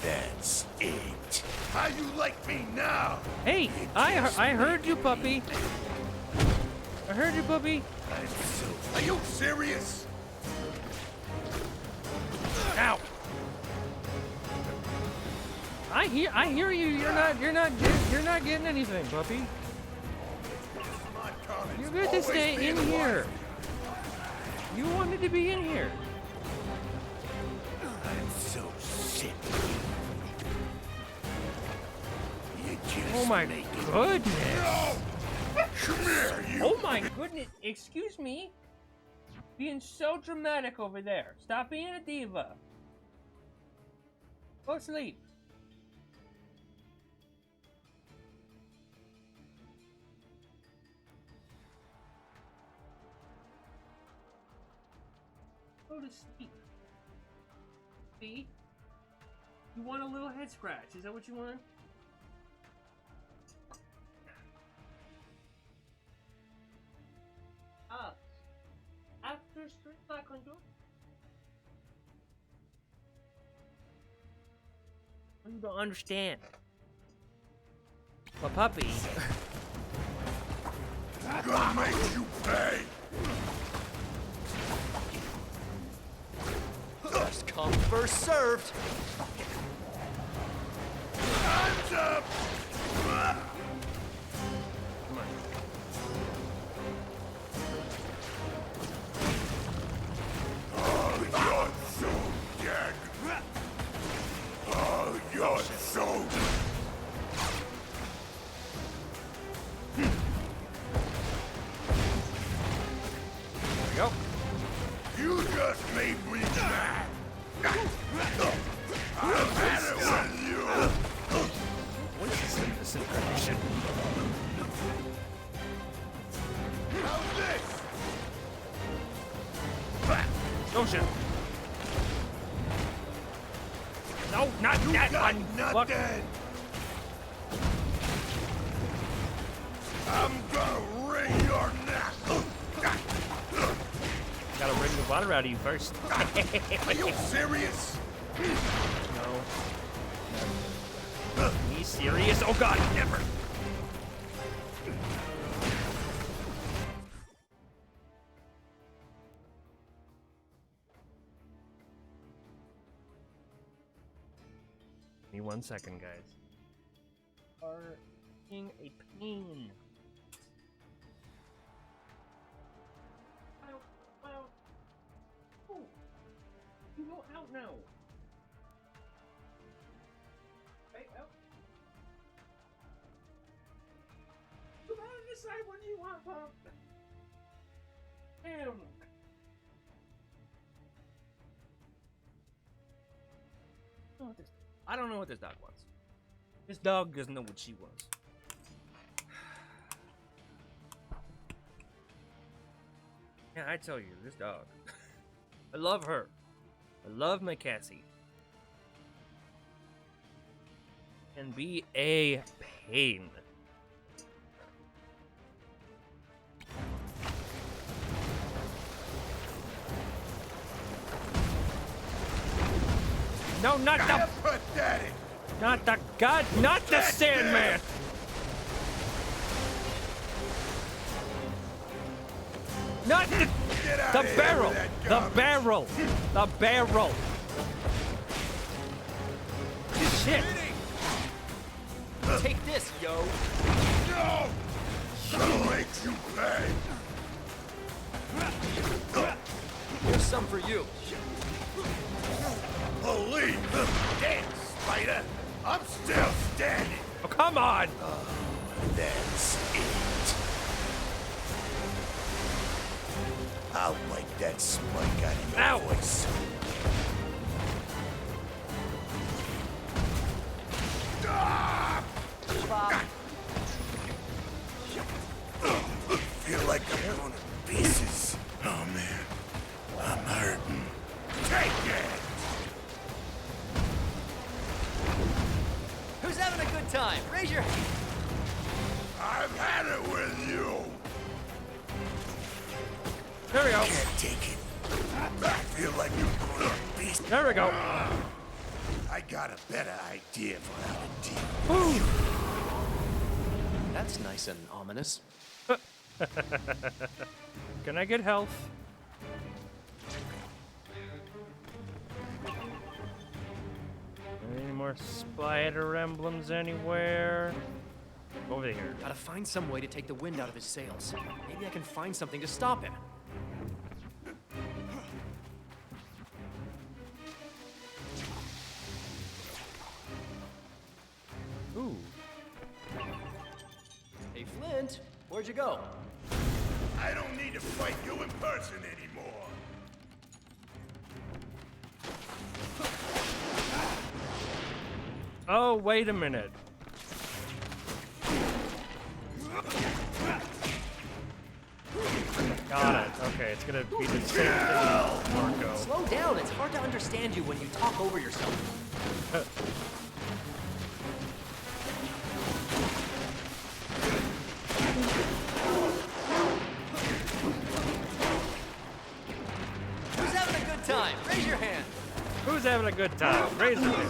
That's it. How you like me now? Hey, I heard you, puppy. I heard you, puppy. Are you serious? Ow. I hear you. You're not getting anything, puppy. You get to stay in here. You wanted to be in here. I'm so sick. You just Oh my make it- goodness. No! Come here, you. Oh my goodness! Excuse me. Being so dramatic over there. Stop being a diva. Go sleep. Go to sleep. See? You want a little head scratch? Is that what you want? After Street Black Control? You don't understand. But puppy. I'm gonna make you pay. First come, first served. Time's up. Oh, you're so dead. Oh, you're so. There we go. You just made me mad. I've had it with you. What is this disintegration? How's this? Oh shit. No, not that got one. nothing. Fuck. I'm gonna wring your neck. Gotta wring the water out of you first. Are you serious? No. He's serious? Oh god, never. Give me 1 second, guys. Are in a pain. Well. Oh, you go out now. Right out. Come on, decide what you want, Pop. Damn. I don't know what this dog wants. This dog doesn't know what she wants. Yeah, I tell you, this dog. I love her. I love my Cassie. Can be a pain. No, not the pathetic. Not the god, not the Sandman. Not the barrel. The barrel. The barrel. shit! Take this, yo. No! I'll make you pay! Here's some for you. Believe! Damn, Spider! I'm still standing! Oh, come on! That's it. I'll wipe that spike out of your voice. Feel like I'm going to pieces. Oh man, I'm hurting. Take it! Who's having a good time? Raise your hand. I've had it with you. There we go. Can't take it. I feel like you're going to beast. There we go. I got a better idea for how to deal. That's nice and ominous. Can I get health? Any more spider emblems anywhere? Over here. Gotta find some way to take the wind out of his sails. Maybe I can find something to stop him. Ooh. Hey, Flint, where'd you go? I don't need to fight you in person anymore. Oh, wait a minute. Got it. Okay, it's gonna be the same thing, Marco. Slow down, it's hard to understand you when you talk over yourself. Who's having a good time? Raise your hand. Who's having a good time? Raise your hand.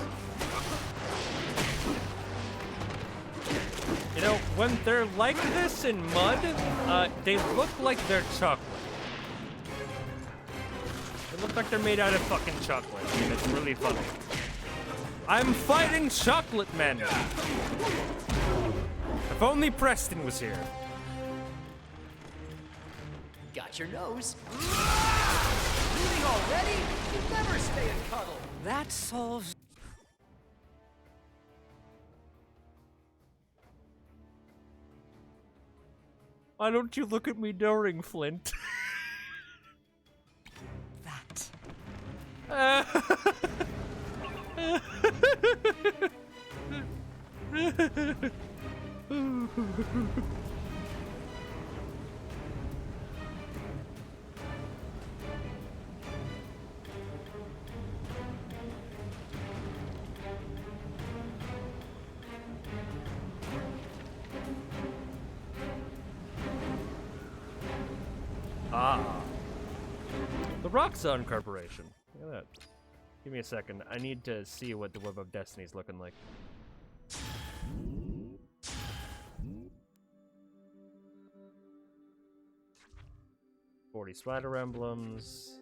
You know, when they're like this in mud, they look like they're chocolate. They look like they're made out of fucking chocolate. And it's really funny. I'm fighting chocolate men! If only Preston was here. Got your nose. Leaving already? You never stay and cuddle. That solves. Why don't you look at me during, Flint? Ah. The Roxxon Corporation. Look at that. Give me a second. I need to see what the Web of Destiny's looking like. "40 spider emblems.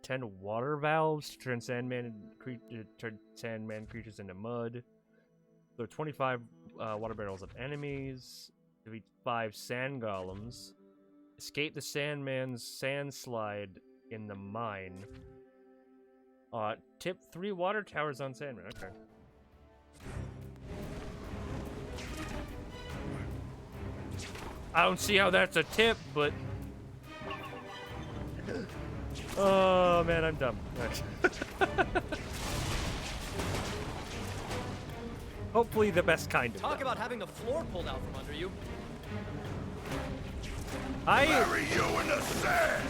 10 water valves to turn Sandman creatures into mud. There are 25 water barrels of enemies. Defeat 5 sand golems. Escape the Sandman's sand slide in the mine. Tip 3 water towers on Sandman. Okay. I don't see how that's a tip, but... Oh, man, I'm dumb. Hopefully the best kind of Talk dumb. about having the floor pulled out from under you. Bury you in the sand!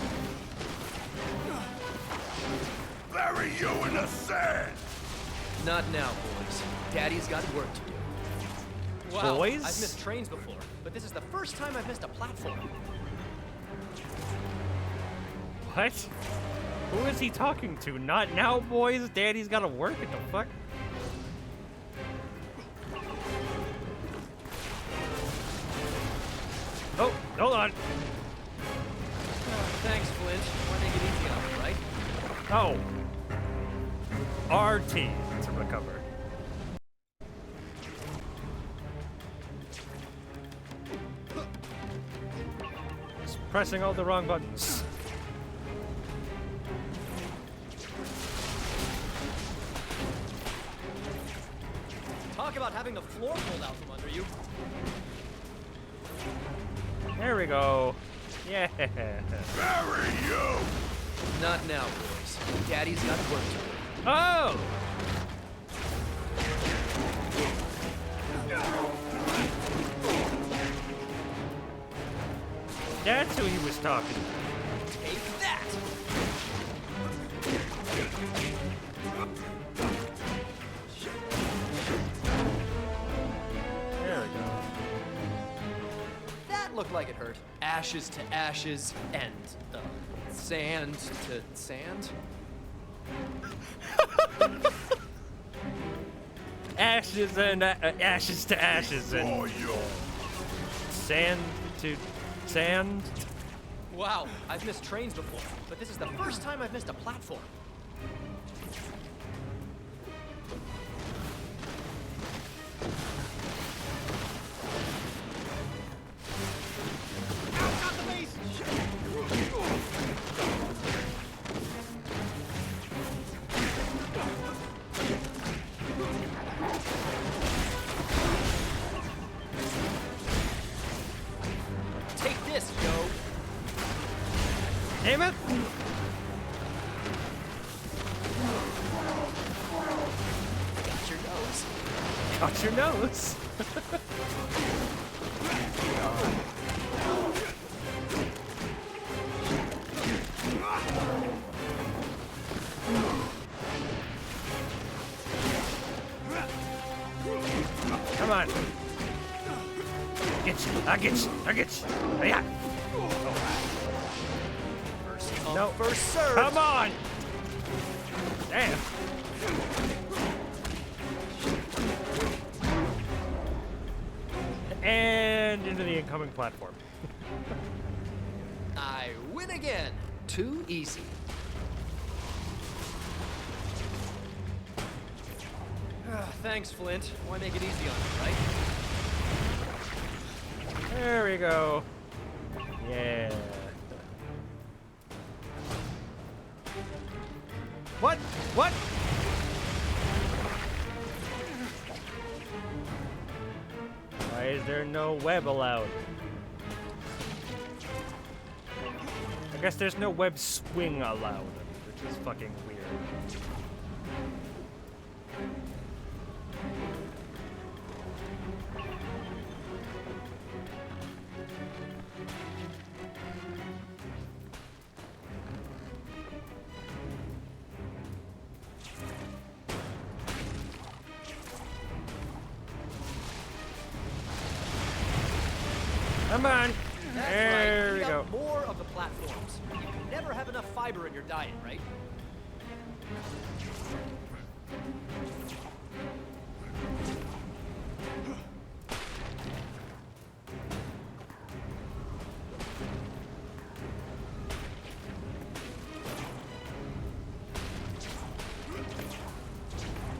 Bury you in the sand! Not now, boys. Daddy's got work to do. Wow, Boys? I've missed trains before, but this is the first time I've missed a platform. What? Who is he talking to? Not now, boys. Daddy's gotta work. What the fuck? Oh, hold on. Thanks, Flint. Want to make it easy on me, right? Oh. RT to recover. pressing all the wrong buttons. Talk about having the floor pulled out from under you. There we go. Yeah. Bury you! Not now, boys. Daddy's got work to do. Oh! That's who he was talking to. Take that! There we go. That looked like it hurt. Ashes to ashes and sand to sand. Ashes and ashes to ashes and sand to sand. Wow, I've missed trains before, but this is the first time I've missed a platform. Take this, yo. Damn it! Got your nose. Got your nose. Come on. Get you. I get you. I get you. Yeah. No. First serve. Come on. Damn. And into the incoming platform. I win again. Too easy. Thanks, Flint. Why make it easy on you, right? There we go. Yeah. What? What? Why is there no web allowed? I guess there's no web swing allowed, which is fucking weird. Come on. That's There right. we Eat go. up more of the platforms. You can never have enough fiber in your diet, right?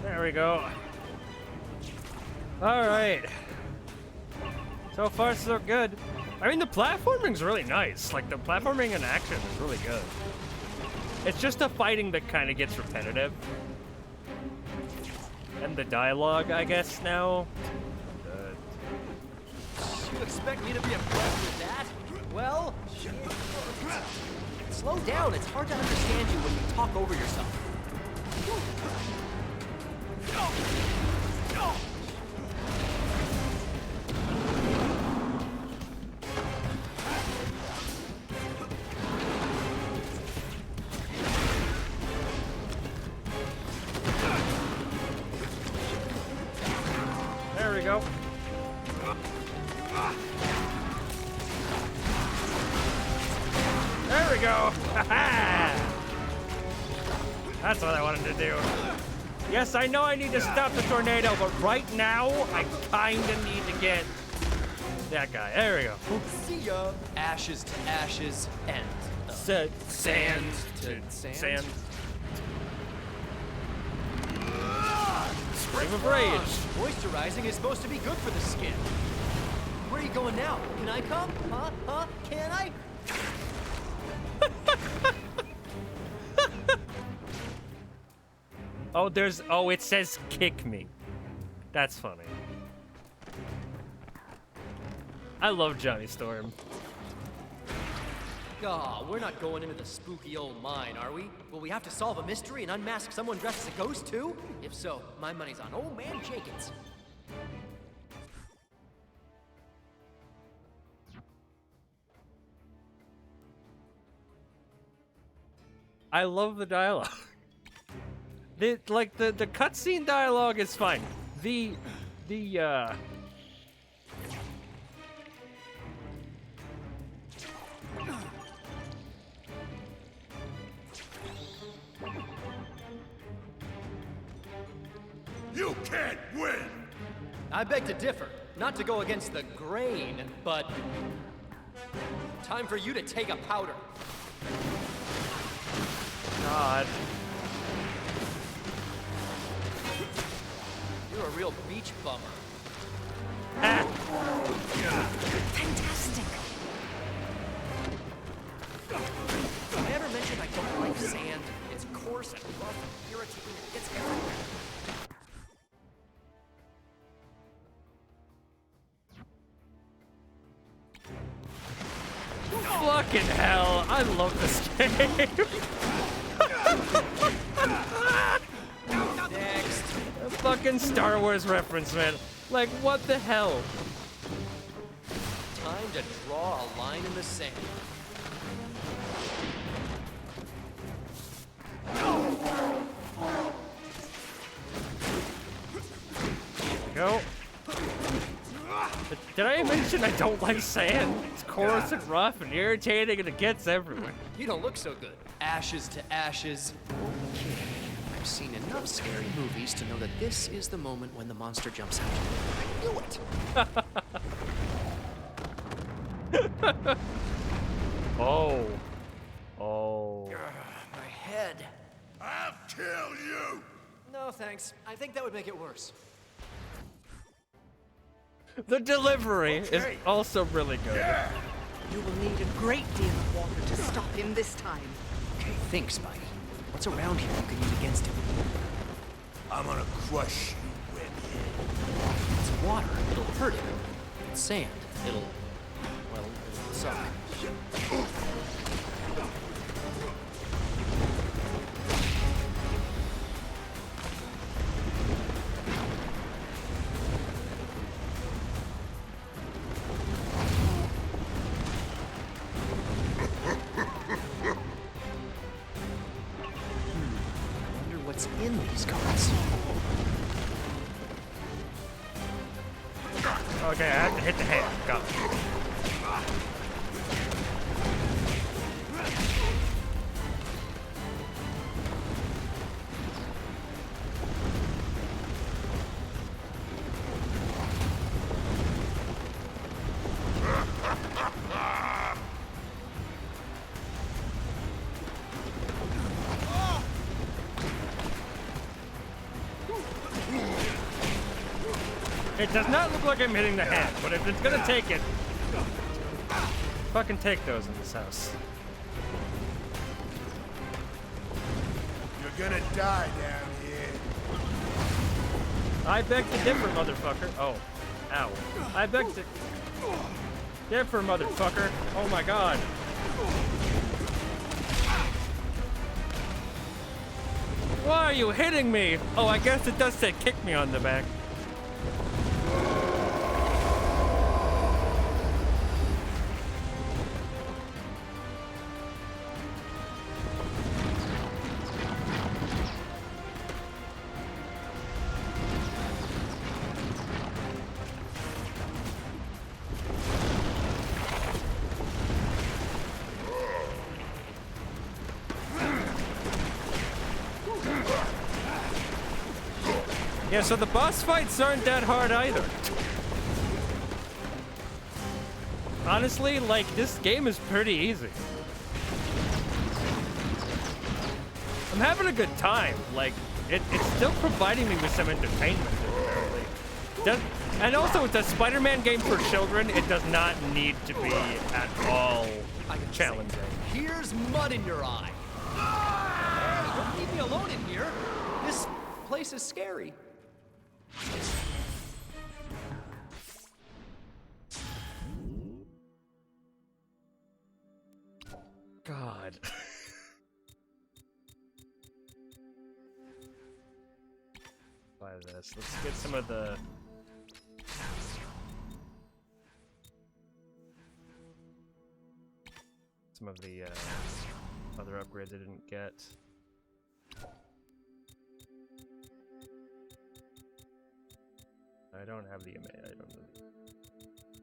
There we go. All right. So far, so good. I mean, the platforming's really nice. Like, the platforming in action is really good. It's just the fighting that kind of gets repetitive. And the dialogue, I guess, now. You expect me to be impressed with that? Well, slow down. It's hard to understand you when you talk over yourself. There we go. There we go. That's what I wanted to do. Yes, I know I need to stop the tornado, but right now, I kinda need to get that guy. There we go. See ya. Ashes to ashes and Sand to sand. Sand. Scream of rage. Moisturizing is supposed to be good for the skin. Where are you going now? Can I come? Huh? Can I? Oh, it says kick me. That's funny. I love Johnny Storm. Aw, we're not going into the spooky old mine, are we? Will we have to solve a mystery and unmask someone dressed as a ghost, too? If so, my money's on Old Man Jenkins. I love the dialogue. The cutscene dialogue is fine. You can't win! I beg to differ. Not to go against the grain, but... time for you to take a powder. God. You're a real beach bummer. Fantastic. Have I ever mentioned I don't like sand? It's coarse and rough and irritating and it gets everywhere. Fucking hell, I love this game. Next. A fucking Star Wars reference, man. Like, what the hell? Time to draw a line in the sand. Go. Did I mention I don't like sand? It's coarse and rough and irritating and it gets everywhere. You don't look so good. Ashes to ashes. Okay. I've seen enough scary movies to know that this is the moment when the monster jumps out. I knew it. Oh. Oh. My head. I'll kill you! No, thanks. I think that would make it worse. The delivery is also really good. You will need a great deal of water to stop him this time. Okay, think, Spidey. What's around here you can use against him? I'm gonna crush you, Webhead. It's water. It'll hurt him. It's sand. It'll suck. What's in these cards? Okay, I have to hit the hand. Got it. It does not look like I'm hitting the hand, but if it's gonna take it, fucking take those in this house. You're gonna die down here. I beg to differ, motherfucker. Oh. Ow. I beg to differ, motherfucker. Oh my god. Why are you hitting me? Oh, I guess it does say kick me on the back. Yeah, so the boss fights aren't that hard either. Honestly, like, this game is pretty easy. I'm having a good time. Like, it's still providing me with some entertainment, apparently. And also, it's a Spider-Man game for children. It does not need to be at all challenging. Here's mud in your eye. Hey, don't leave me alone in here. This place is scary. God. Buy this. Let's get some of the... Some of the other upgrades I didn't get. I don't have the I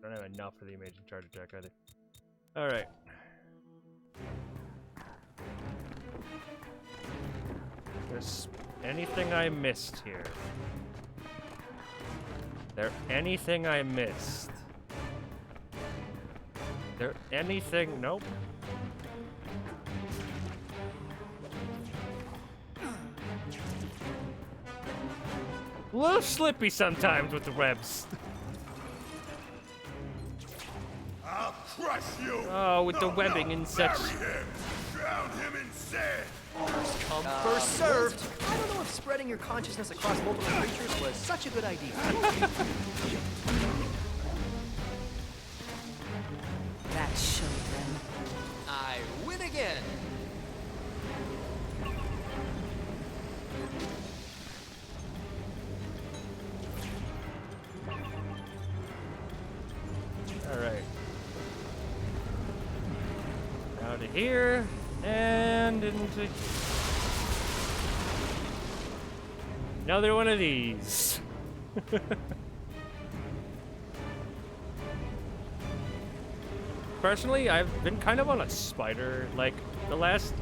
don't have enough for the Amazing Charge Attack either. All right. There's anything I missed here? There anything I missed? There anything? Nope. A little slippy sometimes with the webs. I'll crush you. Oh, with the webbing and such. Bury him. Drown him in sand. First come, first served. I don't know if spreading your consciousness across multiple creatures was such a good idea. That showed them. I win again. All right. Out of here and into another one of these. Personally, I've been kind of on a spider, like, last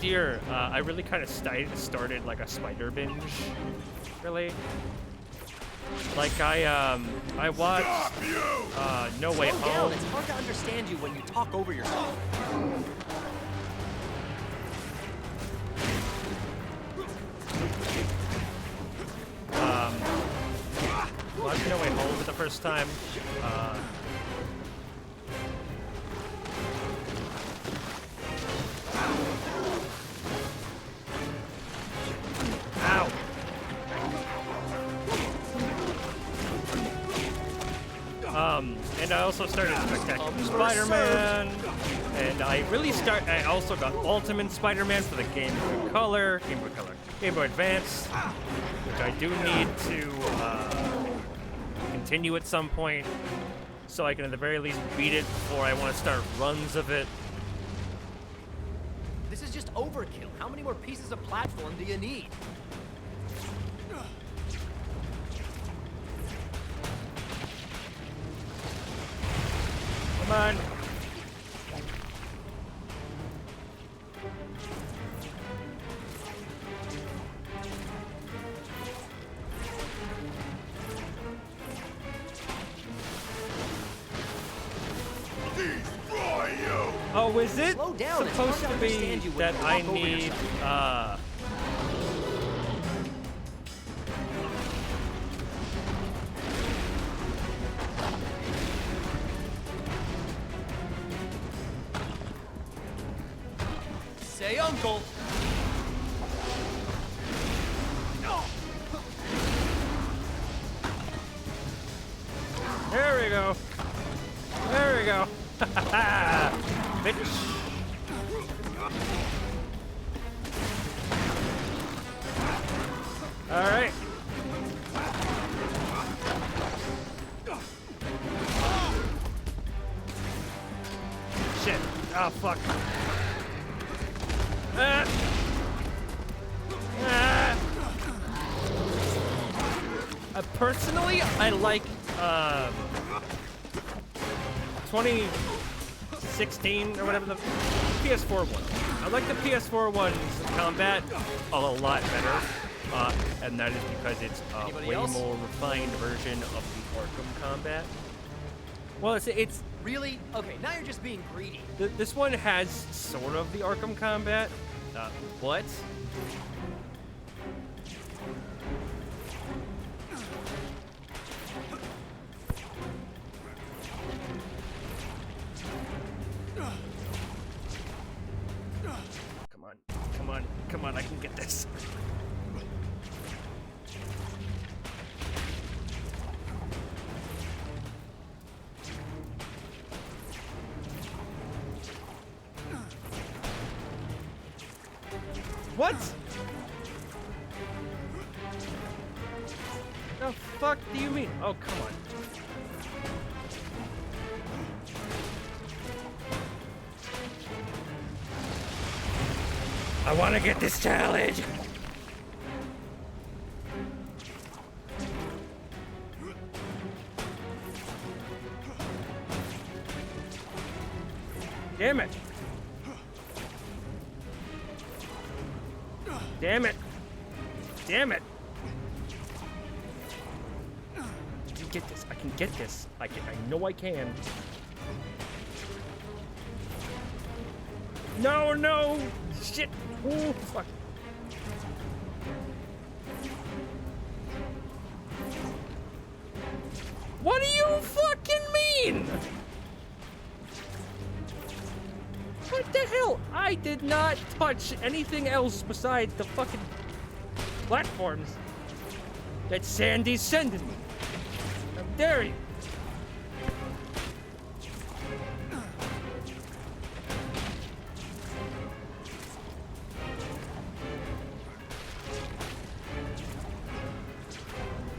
year, I really kind of started, like, a spider binge, really. Like, I watched, No Way Slow down. Home. It's hard to understand you when you talk over yourself. Watched No Way Home for the first time. Ow! And I also started Spectacular Spider-Man, and I also got Ultimate Spider-Man for the Game Boy Advance, which I do need to continue at some point, so I can at the very least beat it before I want to start runs of it. This is just overkill. How many more pieces of platform do you need? Come on. Destroy you. Oh, is it Slow down. It's supposed hard to to be understand you when that you I talk over need, yourself. Say uncle. There we go. There we go. Bitch. All right. Shit. Oh, fuck. Personally, I like 2016 or whatever the PS4 one. I like the PS4 one's combat a lot better, and that is because it's a way more refined version of the Arkham combat. Well, it's Really? Okay, now you're just being greedy. This one has sort of the Arkham combat, but got this. What? The fuck do you mean? Oh, come on. I want to get this challenge. Damn it. Damn it. Damn it. I can get this. I can get this. I know I can. No, no. Shit. Oh, fuck. What do you fucking mean? What the hell? I did not touch anything else besides the fucking platforms that Sandy's sending me. How dare you?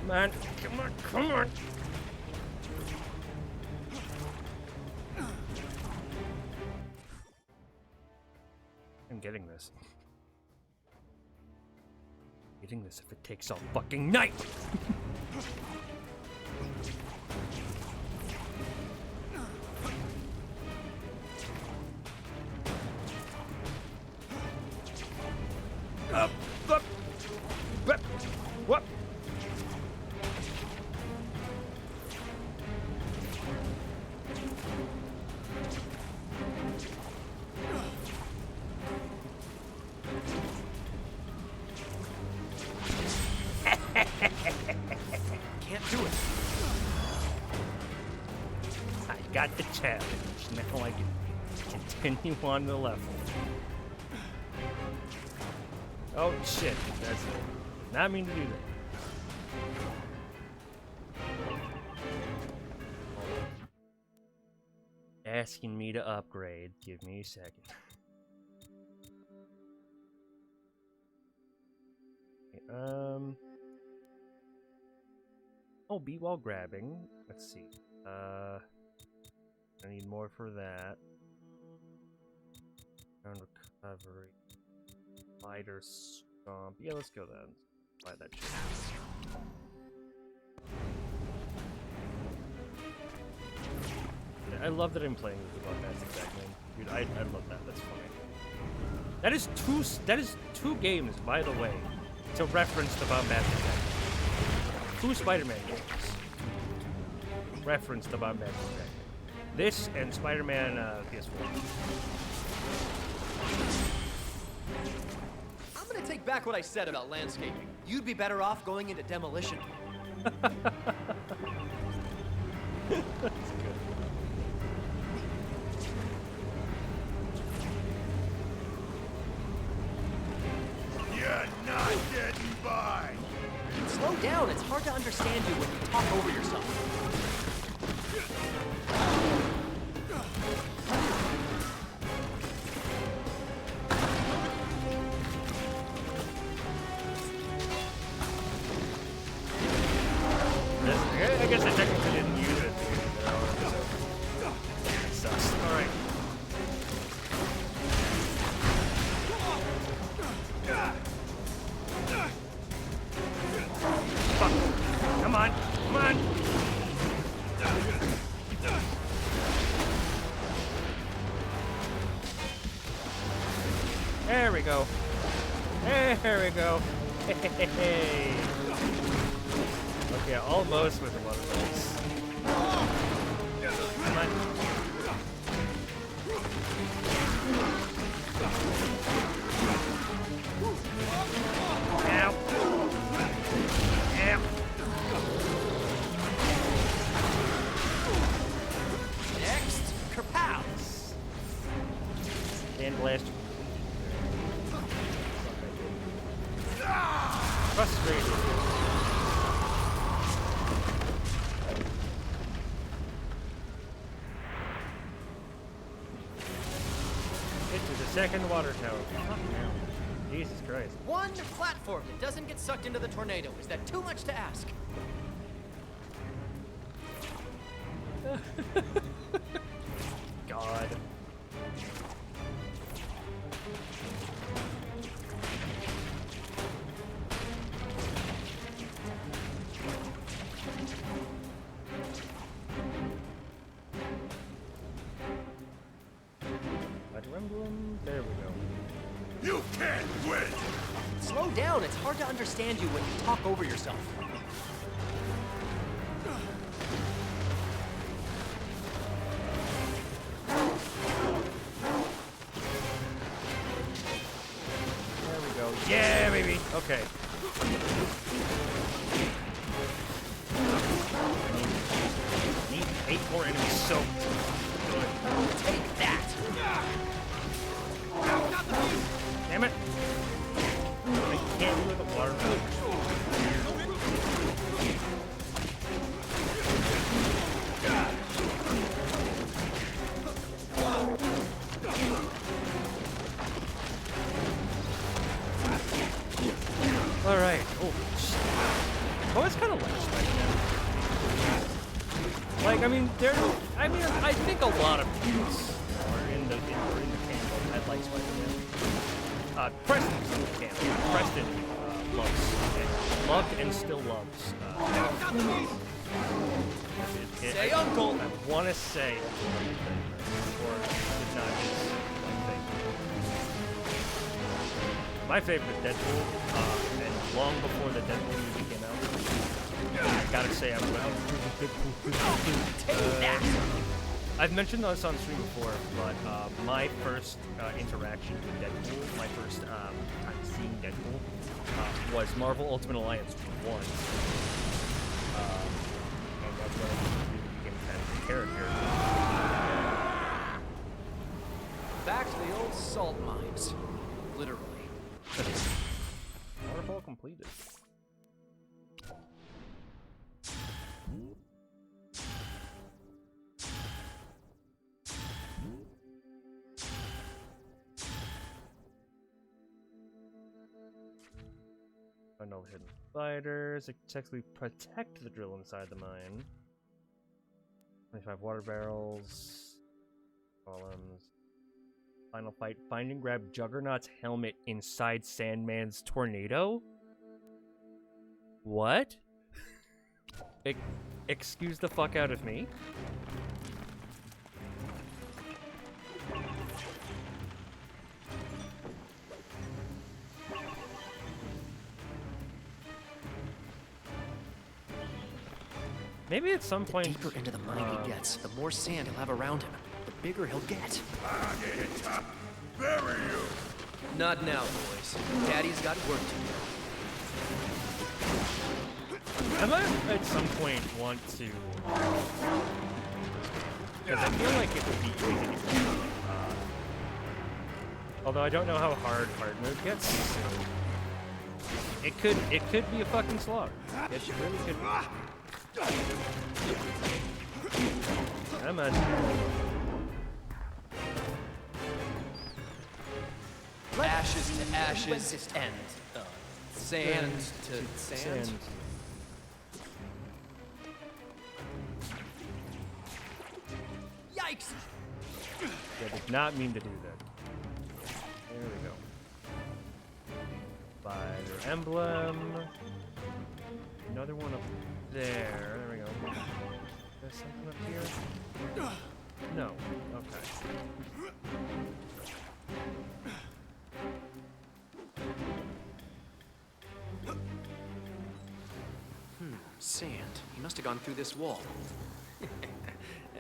Come on, come on, come on. I'm getting this. Getting this if it takes all fucking night. Up, up, up, what? Can't do it. I got the challenge. Now I can continue on the level. Oh shit, that's it. Did not mean to do that. Asking me to upgrade. Give me a second. Okay, oh, be while grabbing. Let's see. I need more for that. Ground recovery. Spider stomp. Yeah, let's go then. Buy that shit. I love that I'm playing with the Bombastic Jackman. Dude, I love that. That's funny. That is two games, by the way, to reference the Bombastic Jackman. 2 Spider-Man games. Reference the Bombastic Jackman. This and Spider-Man PS4. I'm gonna take back what I said about landscaping. You'd be better off going into demolition. That's good. You're not getting by. Slow down, it's hard to understand you when you talk over yourself. I guess I technically didn't use it. It sucks. Alright. Fuck. Come on. Come on. There we go. There we go. Hey. Okay, almost with one of those. Come on. Ow. Ow. Next, Kerpow! And blast. Get to the second water tower. Jesus Christ. One platform that doesn't get sucked into the tornado. Is that too much to ask? God. Fire Emblem. There we go. You can't win! Slow down. It's hard to understand you when you talk over yourself. There we go. Yeah, baby. Okay. I need 8 more enemies soaked. Good. Take that. Damn it. I can't do it with the water valve. All right. Oh, shit. Oh, it's kind of latched right now. Like, I mean, I think a lot of kids are in the canon that like Spider-Man. Preston's in the canon. Preston loved and still loves. Say Uncle. I want to say, or it's not his thing. My favorite is Deadpool, and long before the Deadpool movie came out, I gotta say I'm I've mentioned this on stream before, but my first interaction with Deadpool, my first time seeing Deadpool, was Marvel Ultimate Alliance 1. And that's when I really became a fan of the character. Back to the old salt mines. Literally. Waterfall completed. Find all the hidden spiders. Successfully protect the drill inside the mine. 25 water barrels. Columns. Final fight. Find and grab Juggernaut's helmet inside Sandman's tornado? What? Excuse the fuck out of me? Maybe at some point... The deeper into the mine he gets, the more sand he'll have around him. The bigger he'll get. Bury you! Not now, boys. Daddy's got work to do. I might at some point want to... Because I feel like it would be easy to do. Although I don't know how hard mode gets. So it could be a fucking slog. It really could be. I imagine. Ashes to ashes and sand to sand. Yikes! Yeah, did not mean to do that. There we go. Spider emblem. Another one up there. There we go. There's something up here? No. Okay. Sand. He must have gone through this wall.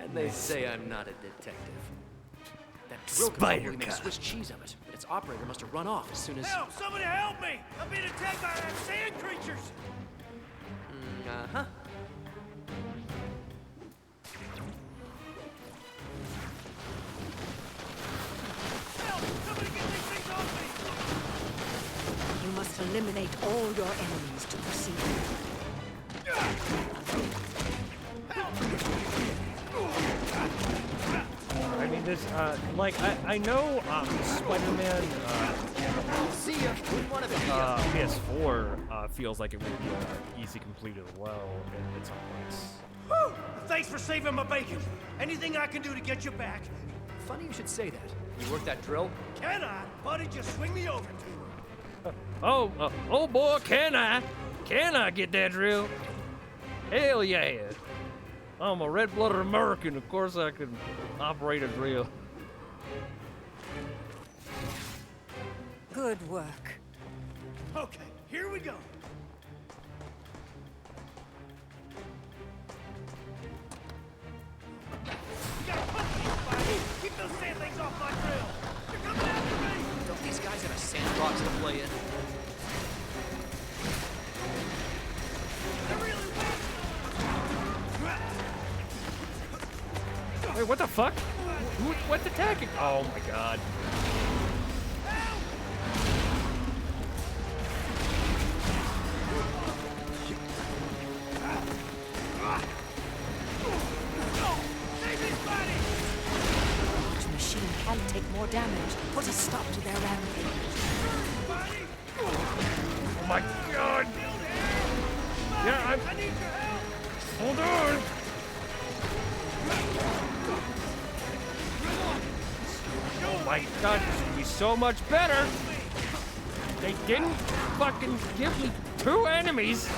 And they say I'm not a detective. That drill could probably make Swiss cheese of it, but its operator must have run off as soon as... Help! Somebody help me! I'm being attacked by sand creatures! Uh-huh. Help! Somebody get these things off me! You must eliminate all your enemies to proceed. this, like, I know, Spider-Man, See ya. Wouldn't want to be PS4, feels like it would be, easy complete as well in some points. Whew! Thanks for saving my bacon. Anything I can do to get you back? Funny you should say that. You work that drill? Can I? Buddy, just swing me over to her. Oh boy, can I get that drill? Hell yeah. I'm a red-blooded American, of course I can operate a drill. Good work. Okay, here we go. You gotta punch me, Spidey! Keep those sand things off my grill! You're coming after me! Don't these guys have a sandbox to play in? Wait, what the fuck? What's attacking? Oh my god. The machine can take more damage. Put a stop to their rampage. Oh my god. Yeah, I need your help! hold on. Oh my god, this would be so much better. They didn't fucking give me 2 enemies. A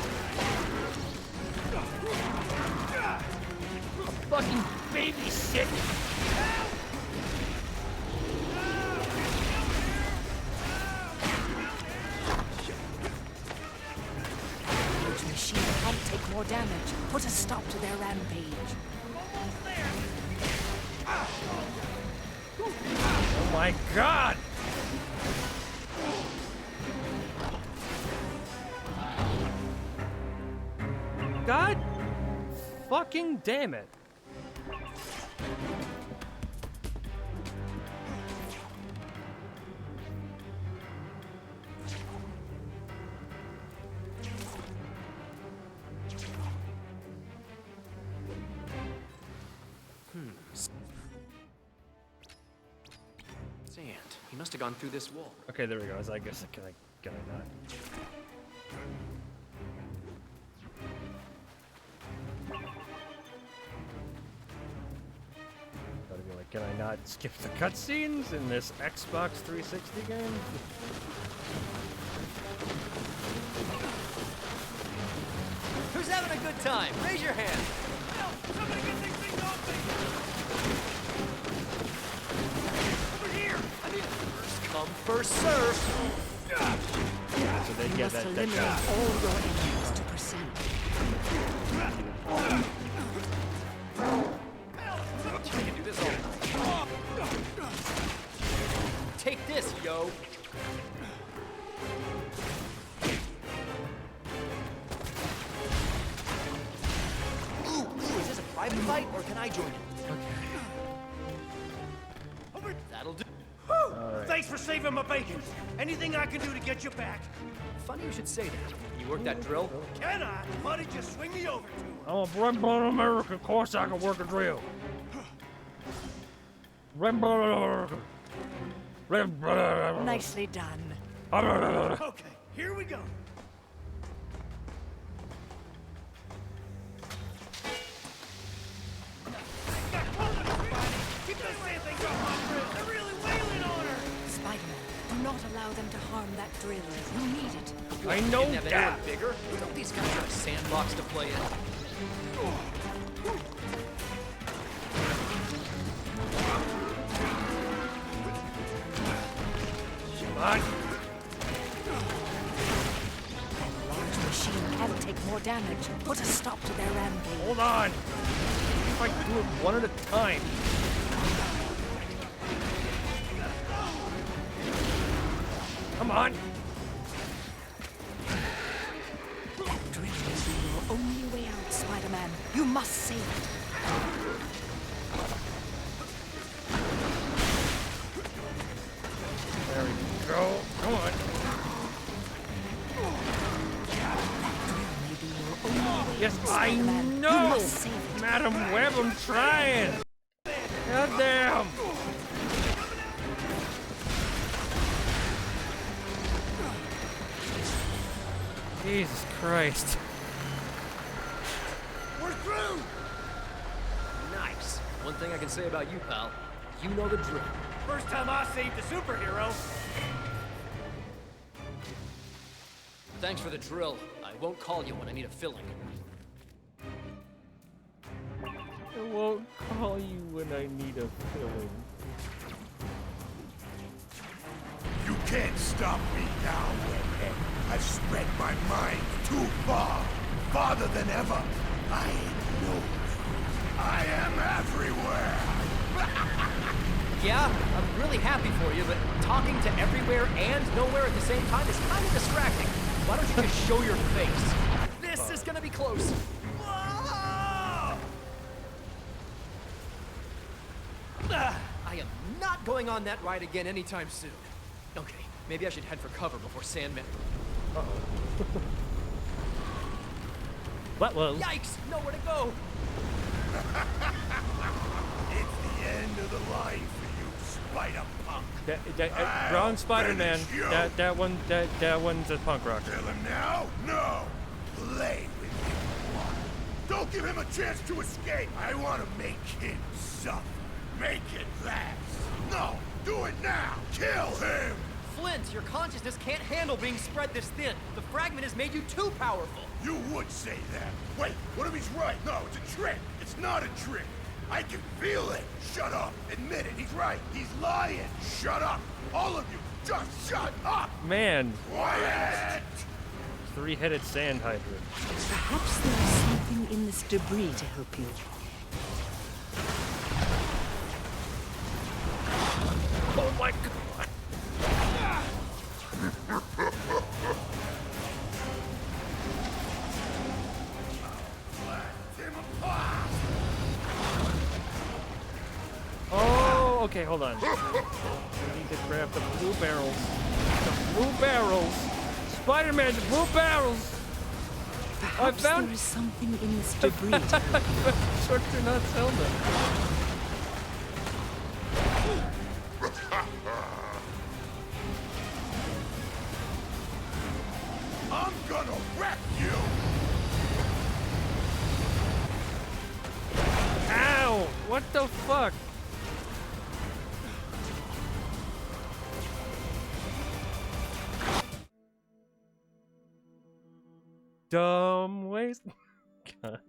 fucking babysit. The machine can take more damage. Put a stop to their rampage. Oh my god. God fucking damn it. Sand. He must have gone through this wall. Okay, there we go. I guess can I not? Gotta be like, can I not skip the cutscenes in this Xbox 360 game? Who's having a good time? Raise your hand. Somebody get these things off me! Over here! I mean, first come, first serve. So they You get must that eliminate all your enemies to proceed. You can do this all. Take this, yo. Ooh, is this a private fight or can I join it? Over. That'll do. Thanks for saving my bacon. Anything I can do to get you back? Funny you should say that. You work that drill? Can I? Buddy, just swing me over to her. I'm a red-blooded American. Of course I can work a drill. Red-blooded American. Red-blooded. Nicely done. Okay, here we go. Keep those sand things off my grill. They're really wailing on her. Spider-Man, do not allow them to harm that drill. You need it. I know Didn't have that. anyone bigger? Don't these guys have a sandbox to play in? Come on. That large machine can take more damage. Put a stop to their rampage. Hold on. If I do it one at a time. Come on. Drill is your only way out, Spider-Man. You must save it. There we go. Come on. Yes, I know. Madam Web, I'm trying. God damn. Jesus Christ. We're through! Nice. One thing I can say about you, pal, you know the drill. First time I saved a superhero. Thanks for the drill. I won't call you when I need a filling. I won't call you when I need a filling. You can't stop me now, Webhead. I've spread my mind too far. Farther than ever. I know you. I am everywhere. Yeah, I'm really happy for you, but talking to everywhere and nowhere at the same time is kind of distracting. Why don't you just show your face? This is gonna be close. I am not going on that ride again anytime soon. Okay, maybe I should head for cover before Sandman. What was? Yikes! Nowhere to go. It's the end of the line for you, Spider-Punk. Wrong Spider-Man. finish you. That one's a punk rocker. Kill him now? No. Play with him. Don't give him a chance to escape. I want to make him suffer. Make it last. No, do it now. Kill him. Flint, your consciousness can't handle being spread this thin. The fragment has made you too powerful. You would say that. Wait, what if he's right? No, it's a trick. It's not a trick. I can feel it. Shut up. Admit it. He's right. He's lying. Shut up. All of you, just shut up. Man. Quiet. Three-headed sand hydrant. Perhaps there is something in this debris to help you. Oh my God. Oh, okay, hold on. We need to grab the blue barrels. The blue barrels. Spider-Man, the blue barrels. Perhaps there is something in this debris to help you. Short do not sell them. I'm gonna wreck you. Ow! What the fuck? Dumb ways. God.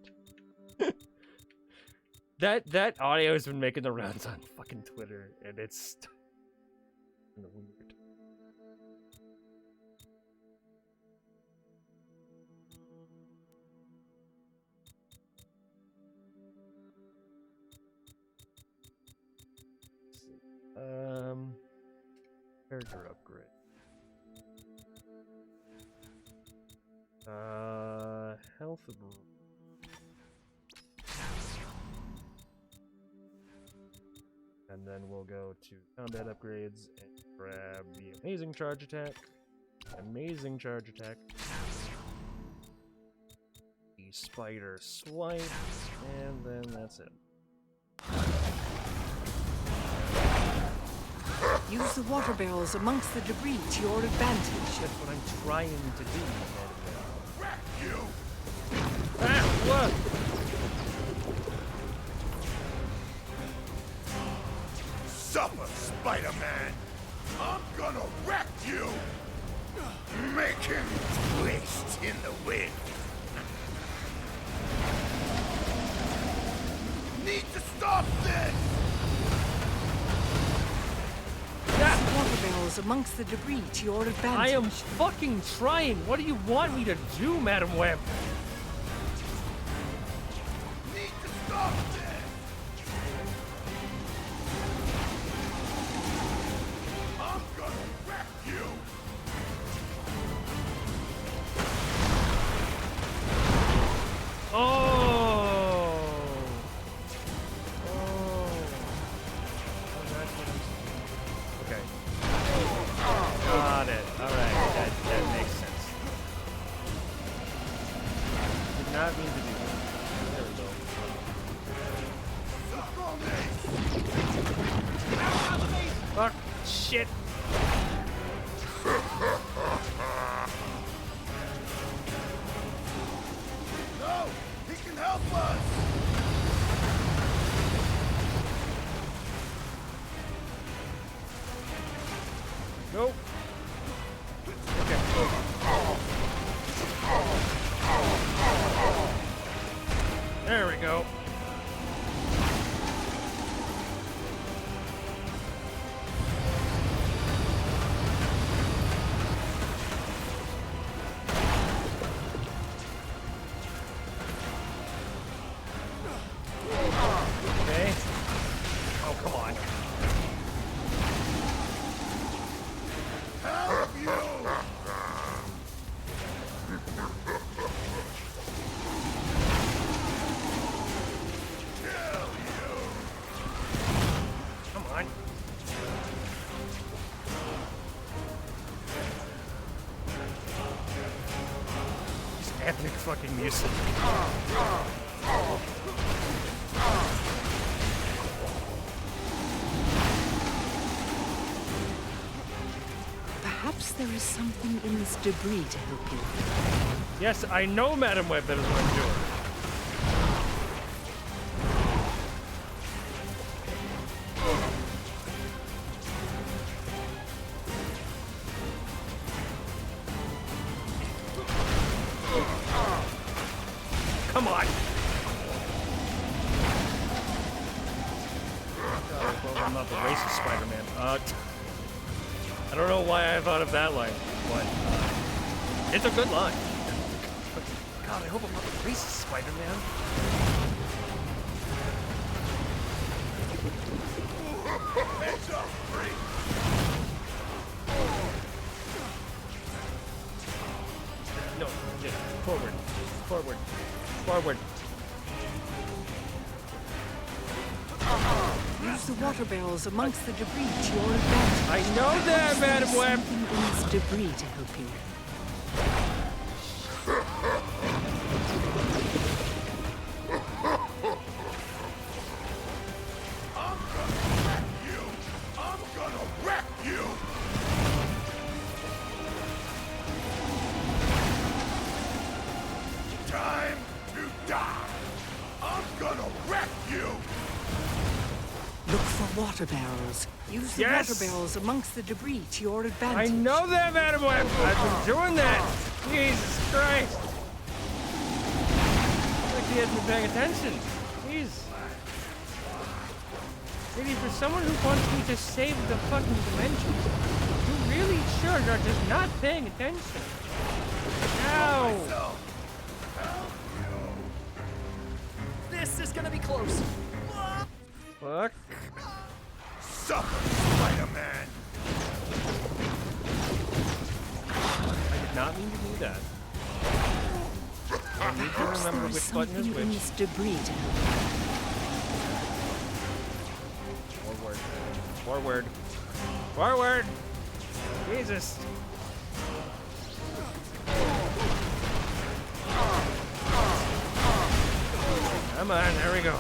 that audio has been making the rounds on fucking Twitter, and it's kind of weird. Character upgrade. Health. And then we'll go to combat upgrades and grab the amazing charge attack. Amazing charge attack. The spider swipe, and then that's it. Use the water barrels amongst the debris to your advantage. That's what I'm trying to do. Wreck you. Ah, what? Suffer, Spider-Man. I'm gonna wreck you. Make him twist in the wind. Need to stop this. Water barrels amongst the debris to your advantage. I am fucking trying. What do you want me to do, Madam Web? Need to stop this. I'm gonna wreck you. Okay. Got it. Alright, that makes sense. Did not mean to do that. There we go. Fuck. Shit. help us! Nope. There we go. Okay. Oh, come on. Help you! Kill you! Come on. This epic fucking music. Perhaps there is something in this debris to help you. Yes, I know, Madam Web, that is what I'm doing. Come on. Well, I'm not the racist Spider-Man. I don't know why I thought of that line, but it's a good line. God, I hope I'm not the racist Spider-Man. Heads up, freak! No, yeah, forward, forward, forward. Use the water barrels amongst the debris to your advantage. I know that, Madam Web. Something in this debris to help you. I'm gonna wreck you! Time to die! I'm gonna wreck you! Look for water barrels. Use the Yes! water barrels amongst the debris to your I advantage. know that, Madam Web. I've been doing that. Jesus Christ. Like he hasn't been paying attention. Jeez. Really, for someone who wants me to save the fucking dimension, you really should are just not paying attention. Ow. This is gonna be close. Fuck. Suffer, Spider-Man! I did not mean to do that. I need to Perhaps remember there is which button is something in which. this debris to help you. Forward. Forward. Forward! Jesus. Come on, there we go.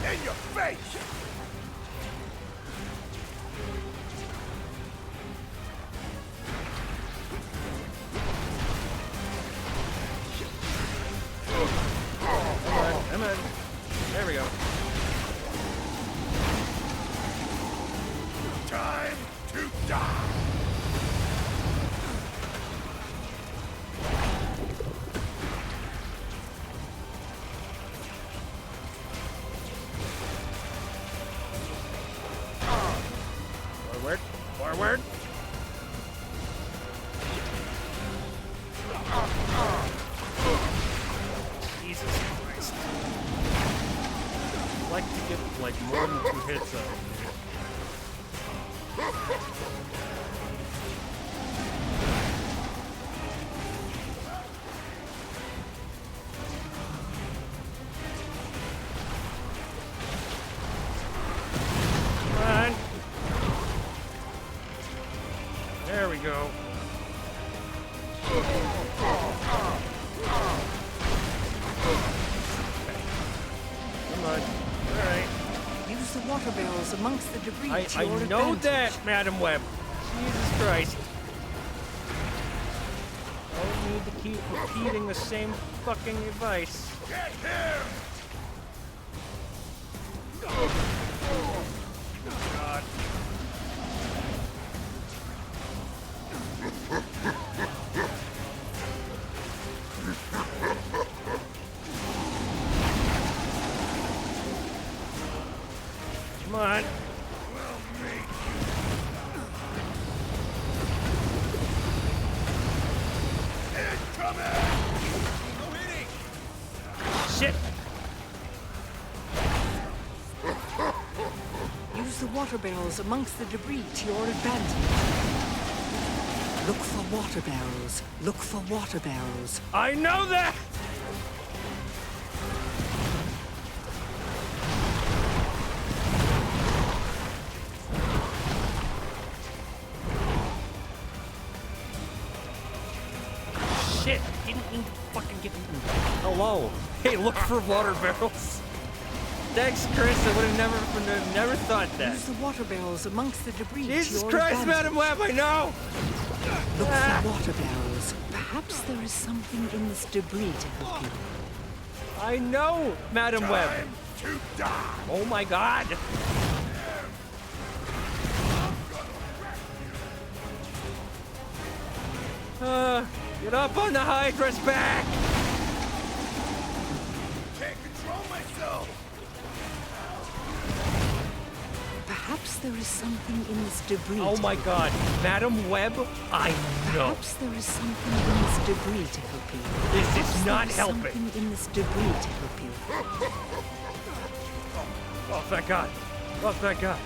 In your face! Come on. There we go. Time to die! Forward. Forward. Jesus Christ. I'd like to get like more than 2 hits out of here. Come on. There we go. Come on. Alright. Use the water barrels amongst the debris to I your know advantage. that, Madam Web. Jesus Christ. Don't need to keep repeating the same fucking advice. Get him! God. Come on. Shit! Use the water barrels amongst the debris to your advantage. Look for water barrels. Look for water barrels. I know that! Shit! Didn't mean to fucking get eaten. Hello. Hey, look for water barrels. Thanks, Chris. I would have never thought that. Use the water barrels amongst the debris Jesus to your Christ, advantage. Madam Web, I know! Look for water barrels. Perhaps there is something in this debris to help you. I know, Madam Web. Time to die! Oh my God. Get up on the Hydra's back! Can't control myself! Perhaps there is something in this debris. Oh my God, Madam Web, I know. Perhaps there is something in this debris to help you. This is Perhaps not there is helping. Something in this debris to help you. Oh, thank God. Oh, thank God.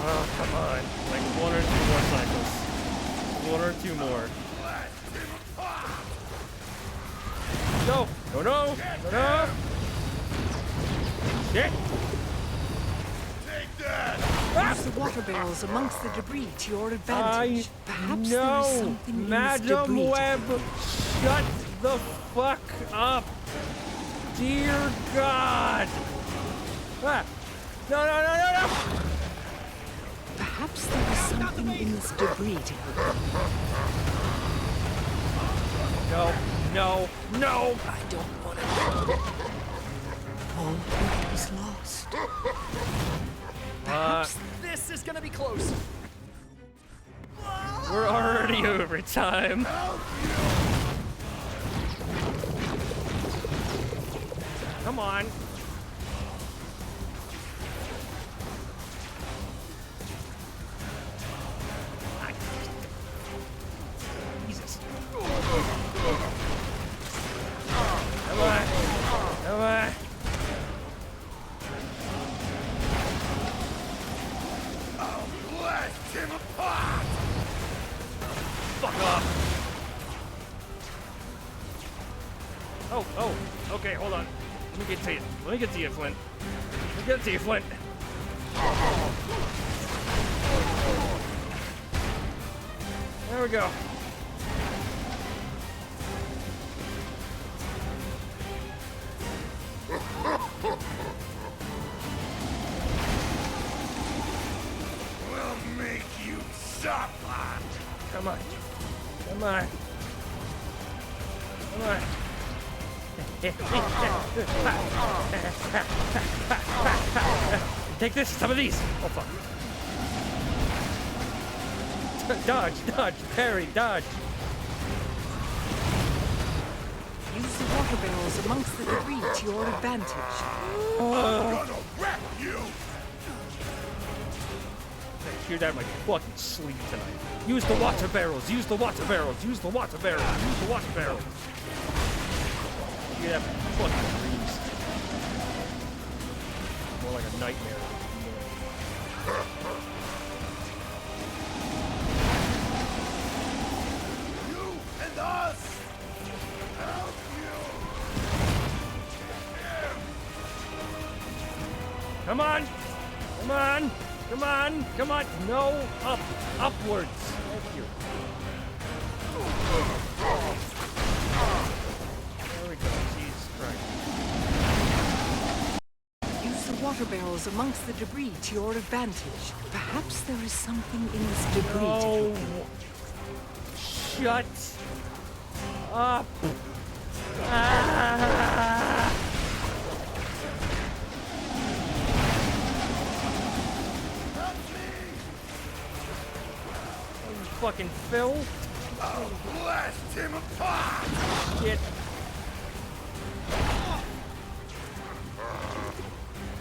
Oh, come on. Like one or two more cycles. One or two more. No! No, no! No, no! Shit! Take that! Use the water barrels amongst the debris to your advantage. Perhaps there is No! something in this Madam debris to Web, help you. shut the fuck up! Dear God! Ah! No, no, no, no, no! Perhaps there is something in this debris to help you. No, no, no! I don't want to. All hope is lost. Perhaps This is gonna be close. We're already over time. Come on. Jesus. Come on. Come on. Blast him apart! Fuck off. Oh, okay, hold on. Let me get to you. Let me get to you, Flint. Let me get to you, Flint. There we go. We'll make you suffer! Come on. Come on. Come on. Take this, some of these. Oh, fuck. Dodge, dodge, parry, dodge. use the water barrels amongst the debris to your advantage. I'm gonna wreck you! Hear that in my fucking sleep tonight. Use the water barrels, use the water barrels, use the water barrels, use the water barrels. Hear that in my fucking dreams. More like a nightmare. You and us! Help you! Come on! Come on! Come on! Come on! No! Up! Upwards! Thank you. There we go. Jesus Christ. Use the water barrels amongst the debris to your advantage. Perhaps there is something in this debris to help you. Shut up. Ah. Fucking Phil. I'll blast him apart! Shit.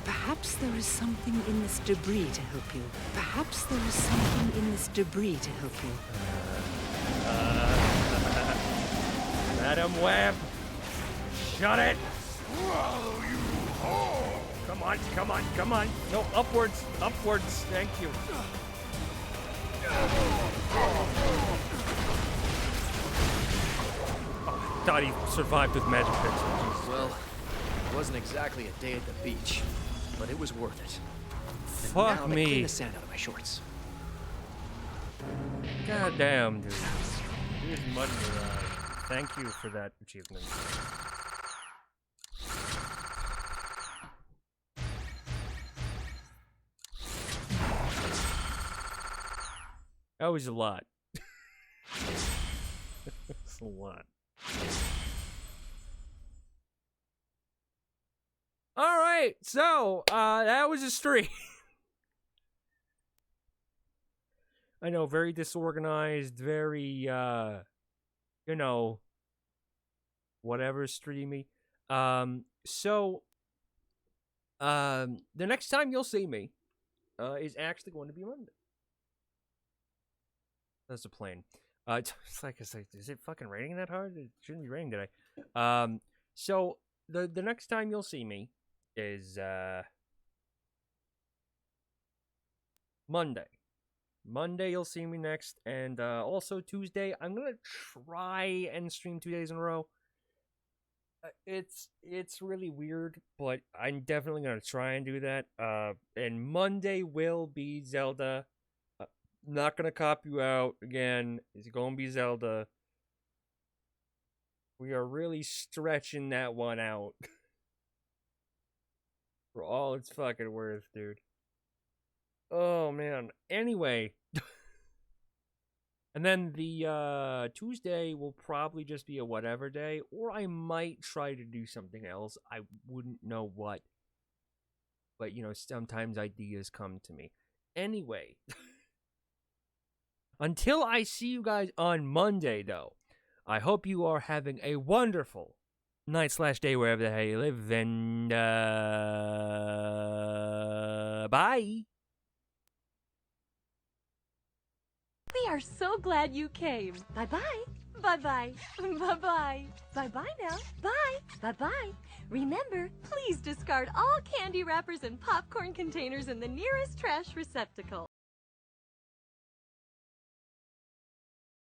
Perhaps there is something in this debris to help you. Perhaps there is something in this debris to help you. Madam Web, shut it! Swallow you whole! Come on, come on, come on! No, upwards, upwards. Thank you. Thought he survived with magic pixels. Well, it wasn't exactly a day at the beach, but it was worth it. And Fuck now they me. clean the sand out of my shorts. God damn, dude. Here's mud in your eye. Thank you for that achievement. That was a lot. That's a lot. Alright, so, that was a stream. I know, very disorganized, very, you know, whatever, streamy. The next time you'll see me, is actually going to be Monday. That's the plan. It's like, is it fucking raining that hard? It shouldn't be raining today. So, the next time you'll see me is, Monday. Monday you'll see me next, and also Tuesday I'm gonna try and stream 2 days in a row. It's really weird, but I'm definitely gonna try and do that. And Monday will be Zelda. Not gonna cop you out again. It's gonna be Zelda. We are really stretching that one out for all it's fucking worth, dude. Oh, man. Anyway. And then the Tuesday will probably just be a whatever day, or I might try to do something else. I wouldn't know what. But, you know, sometimes ideas come to me. Anyway. Until I see you guys on Monday, though, I hope you are having a wonderful night/day wherever the hell you live, and bye. We are so glad you came. Bye-bye. Bye-bye. Bye-bye. Bye-bye now. Bye. Bye-bye. Remember, please discard all candy wrappers and popcorn containers in the nearest trash receptacle.